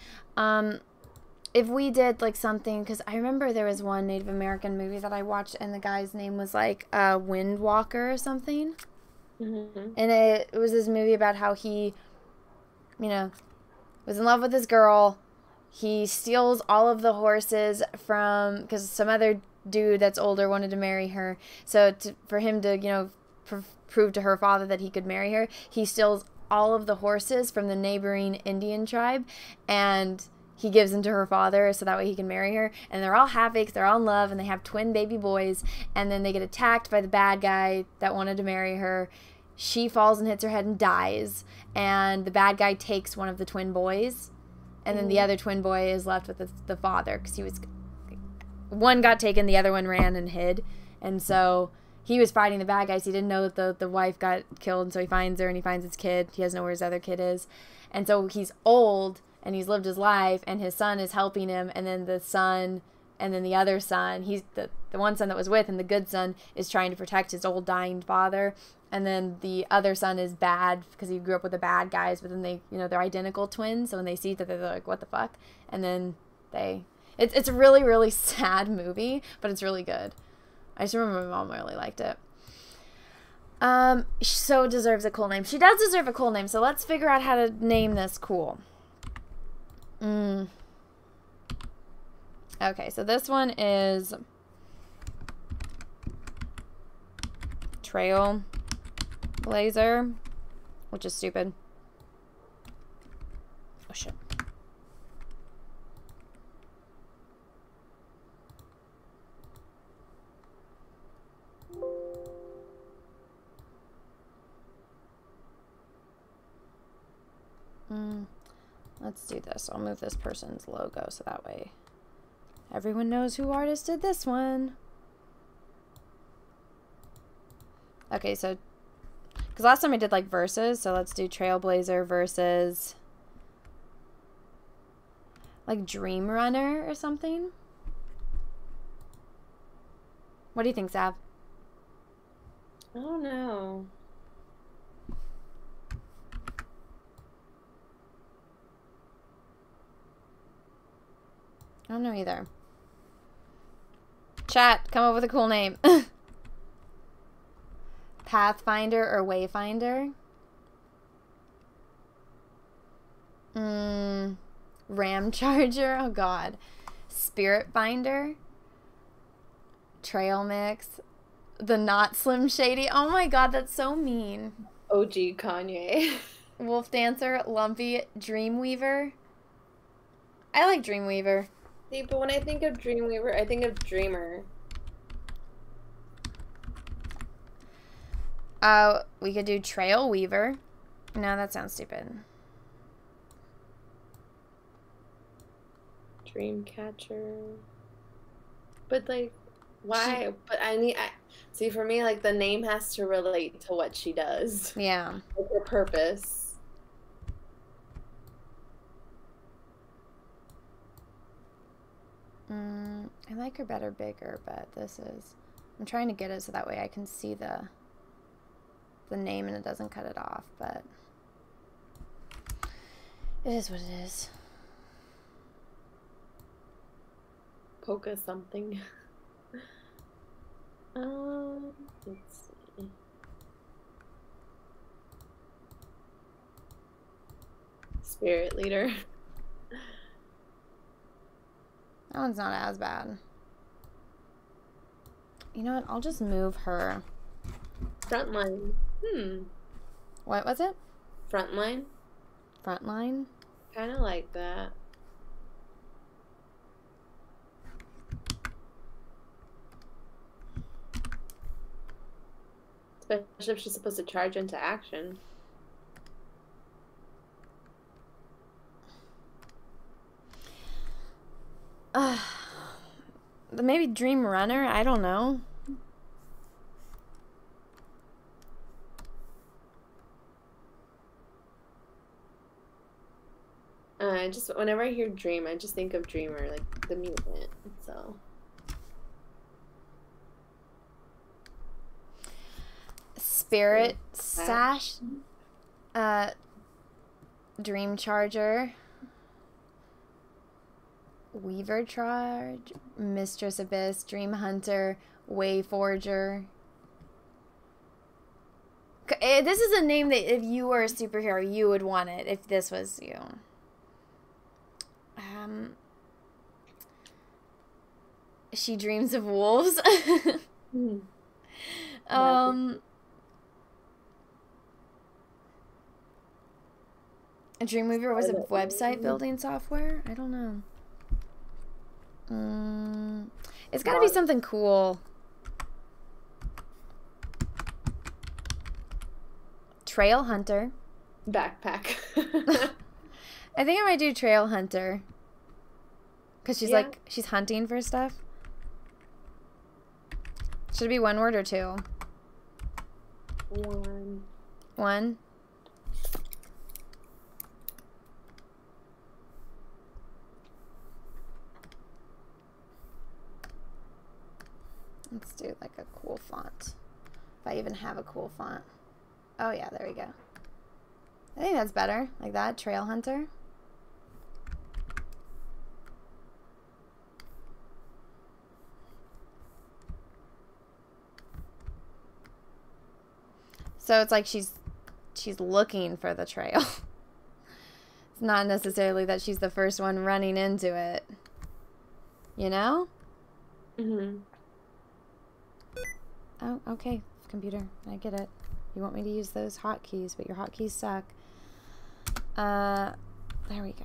If we did like something, because I remember there was one Native American movie that I watched and the guy's name was like Windwalker or something. And it was this movie about how he, you know, was in love with this girl. He steals all of the horses because some other dude that's older wanted to marry her. So for him to, you know, prove to her father that he could marry her, he steals all of the horses from the neighboring Indian tribe and he gives them to her father so that way he can marry her. And they're all happy because they're all in love and they have twin baby boys. And then they get attacked by the bad guy that wanted to marry her. She falls and hits her head and dies. And the bad guy takes one of the twin boys. And then the other twin boy is left with the father because one got taken, the other one ran and hid. And so he was fighting the bad guys. He didn't know that the wife got killed. And so he finds her and he finds his kid. He doesn't know where his other kid is. And so he's old and he's lived his life and his son is helping him. And then the son and then the other son, he's the one son that was with him, the good son, is trying to protect his old dying father. And then the other son is bad because he grew up with the bad guys, but then they're identical twins. So when they see that, they're like, what the fuck? And then it's a really, really sad movie, but it's really good. I just remember my mom really liked it. So deserves a cool name. She does deserve a cool name, so let's figure out how to name this cool. Okay, so this one is Trailblazer. which is stupid. Oh shit. Let's do this. I'll move this person's logo so that way everyone knows who artist did this one. Okay, so because last time I did like verses, so let's do Trailblazer versus like Dream Runner or something. What do you think, Sav? I don't know. I don't know either. Chat, come up with a cool name. Pathfinder or Wayfinder? Ram Charger? Oh god. Spirit Binder? Trail Mix? The Not Slim Shady? Oh my god, that's so mean. OG Kanye. Wolf Dancer? Lumpy? Dreamweaver? I like Dreamweaver. See, but when I think of Dreamweaver, I think of Dreamer. We could do Trail Weaver. No, that sounds stupid. Dreamcatcher. But like, why? But see, for me, like the name has to relate to what she does. Yeah. Like her purpose. I like her better bigger, but this is... I'm trying to get it so that way I can see the name and it doesn't cut it off, but it is what it is. Polka something. Let's see. Spirit Leader. That one's not as bad. You know what? I'll just move her. Frontline. What was it? Frontline. Frontline? Kind of like that. Especially if she's supposed to charge into action. Maybe Dream Runner? I don't know. Just whenever I hear Dream, I just think of Dreamer, like the mutant. So. Spirit Sash. Dream Charger. Weaver Charge. Mistress Abyss. Dream Hunter. Wayforger. This is a name that if you were a superhero, you would want it if this was you. She Dreams of Wolves. Dreamweaver was a website building software? I don't know. It's gotta be something cool. Trail Hunter. Backpack. I think I might do Trail Hunter. Because she's like, she's hunting for stuff. Should it be one word or two? One. One? Let's do like a cool font. If I even have a cool font. Oh yeah, there we go. I think that's better. Like that, Trail Hunter. So it's like she's looking for the trail. It's not necessarily that she's the first one running into it. You know? Mm-hmm. Oh, okay, computer. I get it. You want me to use those hotkeys, but your hotkeys suck. There we go.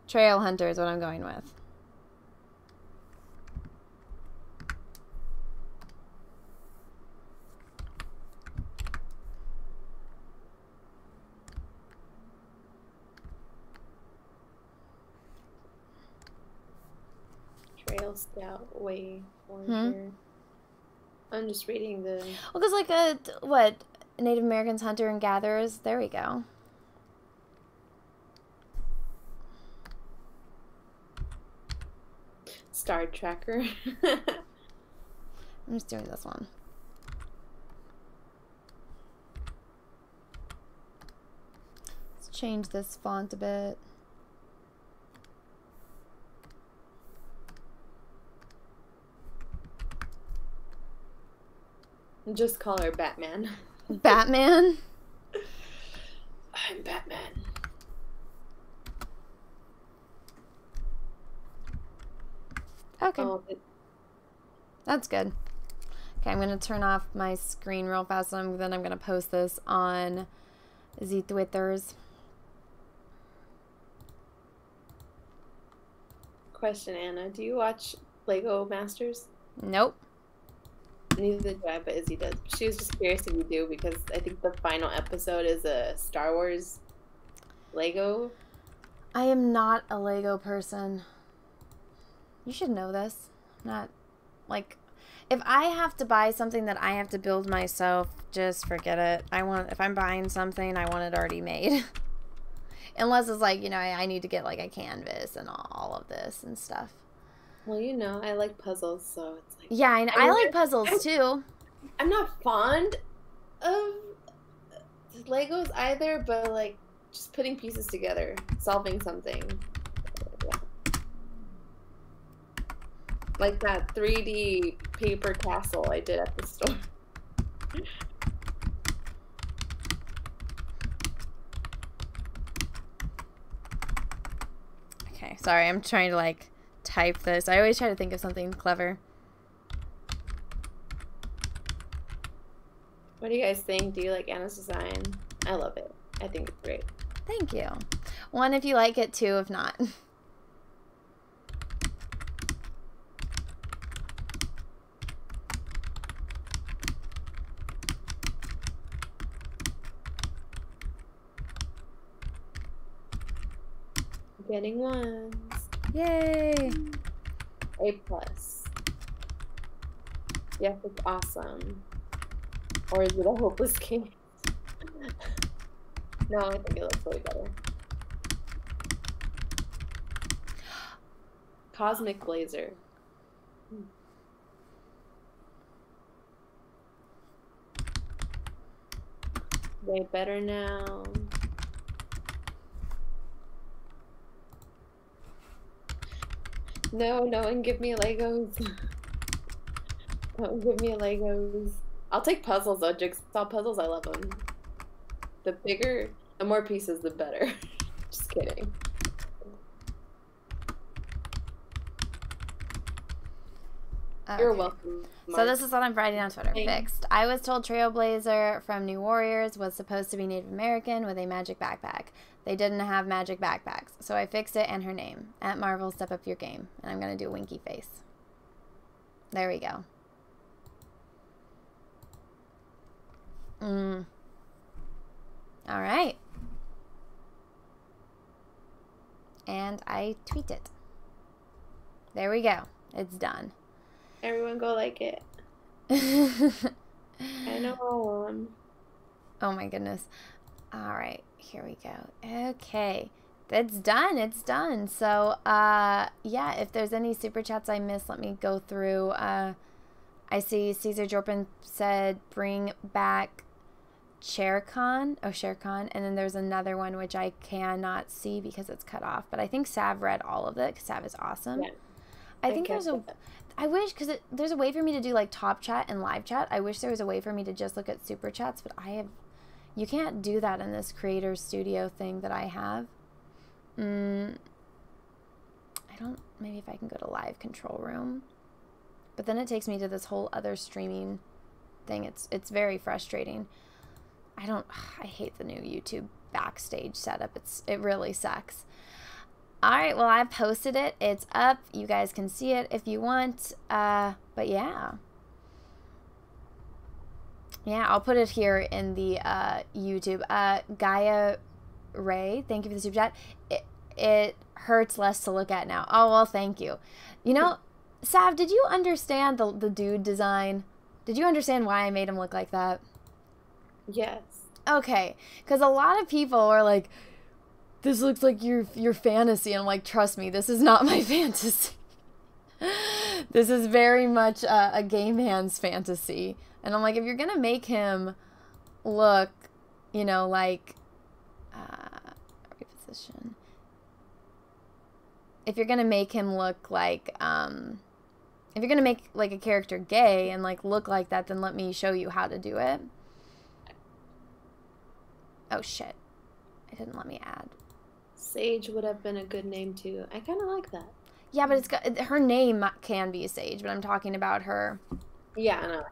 Trail Hunter is what I'm going with. Trail Scout Way Warrior. I'm just reading the... Well, because like what? Native Americans, hunter and gatherers. There we go. Star Tracker. I'm just doing this one. Let's change this font a bit. Just call her Batman. Batman? I'm Batman. Okay. Oh, That's good. Okay, I'm going to turn off my screen real fast, and then I'm going to post this on the Twitters. question, Anna. Do you watch Lego Masters? Nope. Neither do I, but Izzy does. She was just curious if you do, because I think the final episode is a Star Wars Lego. I am not a Lego person. You should know this. I'm not, like, if I have to buy something that I have to build myself, just forget it. If I'm buying something, I want it already made. Unless it's like, you know, I need to get like a canvas and all of this and stuff. Well, you know, I like puzzles, so it's like... Yeah, I like puzzles too. I'm not fond of Legos either, but like just putting pieces together, solving something. Yeah. Like that 3D paper castle I did at the store. Okay, sorry, I'm trying to like type this. I always try to think of something clever. What do you guys think? Do you like Anna's design? I love it. I think it's great. Thank you. One if you like it, two if not. Getting ones. Yay! A+. Yes, it's awesome. Or is it a hopeless case? No, I think it looks way better. Cosmic Blazer. Way better now. No, no one give me Legos. Don't give me Legos. I'll take puzzles though. Jigsaw puzzles, I love them. The bigger, the more pieces, the better. Just kidding. Okay. You're welcome. So this is what I'm writing on Twitter. Thanks. Fixed. I was told Trailblazer from New Warriors was supposed to be Native American with a magic backpack. They didn't have magic backpacks, so I fixed it and her name. At Marvel, step up your game. And I'm going to do a winky face. There we go. All right. And I tweet it. There we go. It's done. Everyone go like it. I know. Oh my goodness. All right, here we go. Okay, that's done. It's done. So, yeah, if there's any super chats I missed, let me go through. I see Caesar Jorpin said bring back Shercon. Oh, Shercon. And then there's another one which I cannot see because it's cut off. But I think Sav read all of it because Sav is awesome. Yeah. I think there's a... I wish, because there's a way for me to do, like, top chat and live chat. I wish there was a way for me to just look at super chats, but I have... You can't do that in this Creator Studio thing that I have. I don't... Maybe if I can go to live control room. But then it takes me to this whole other streaming thing. It's very frustrating. I hate the new YouTube backstage setup. It really sucks. All right, well, I posted it. It's up. You guys can see it if you want. But yeah. Yeah, I'll put it here in the YouTube. Gaia Ray, thank you for the super chat. It hurts less to look at now. Oh, well, thank you. You know, Sav, did you understand the dude design? Did you understand why I made him look like that? Yes. Okay, because a lot of people are like, this looks like your fantasy. And I'm like, trust me, this is not my fantasy. This is very much a gay man's fantasy. And I'm like, if you're going to make him look, you know, like, reposition. If you're going to make him look like, if you're going to make, like, a character gay and, like, look like that, then let me show you how to do it. Oh, shit. It didn't let me add. Sage would have been a good name, too. I kind of like that. Yeah, but it's got, her name can be Sage, but I'm talking about her. Yeah, I know.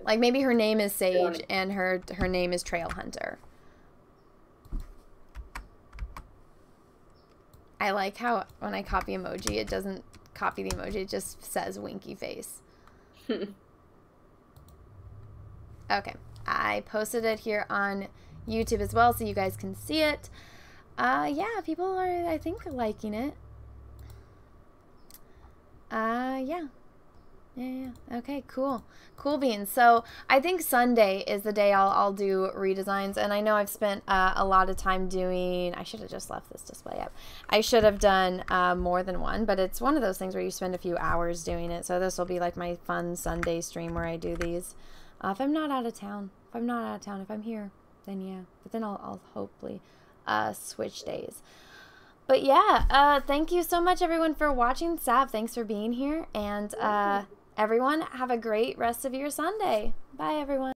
Like, maybe her name is Sage and her name is Trail Hunter. I like how when I copy emoji, it doesn't copy the emoji, it just says winky face. Okay, I posted it here on YouTube as well so you guys can see it. Yeah, people are, I think, liking it. Yeah. Yeah. Okay, cool. Cool beans. So I think Sunday is the day I'll do redesigns, and I know I've spent a lot of time doing, I should have just left this display up. I should have done more than one, but it's one of those things where you spend a few hours doing it. So this will be like my fun Sunday stream where I do these. If I'm not out of town. If I'm here, then yeah. But then I'll hopefully switch days. But yeah, thank you so much everyone for watching. Sav, thanks for being here, and everyone, have a great rest of your Sunday. Bye, everyone.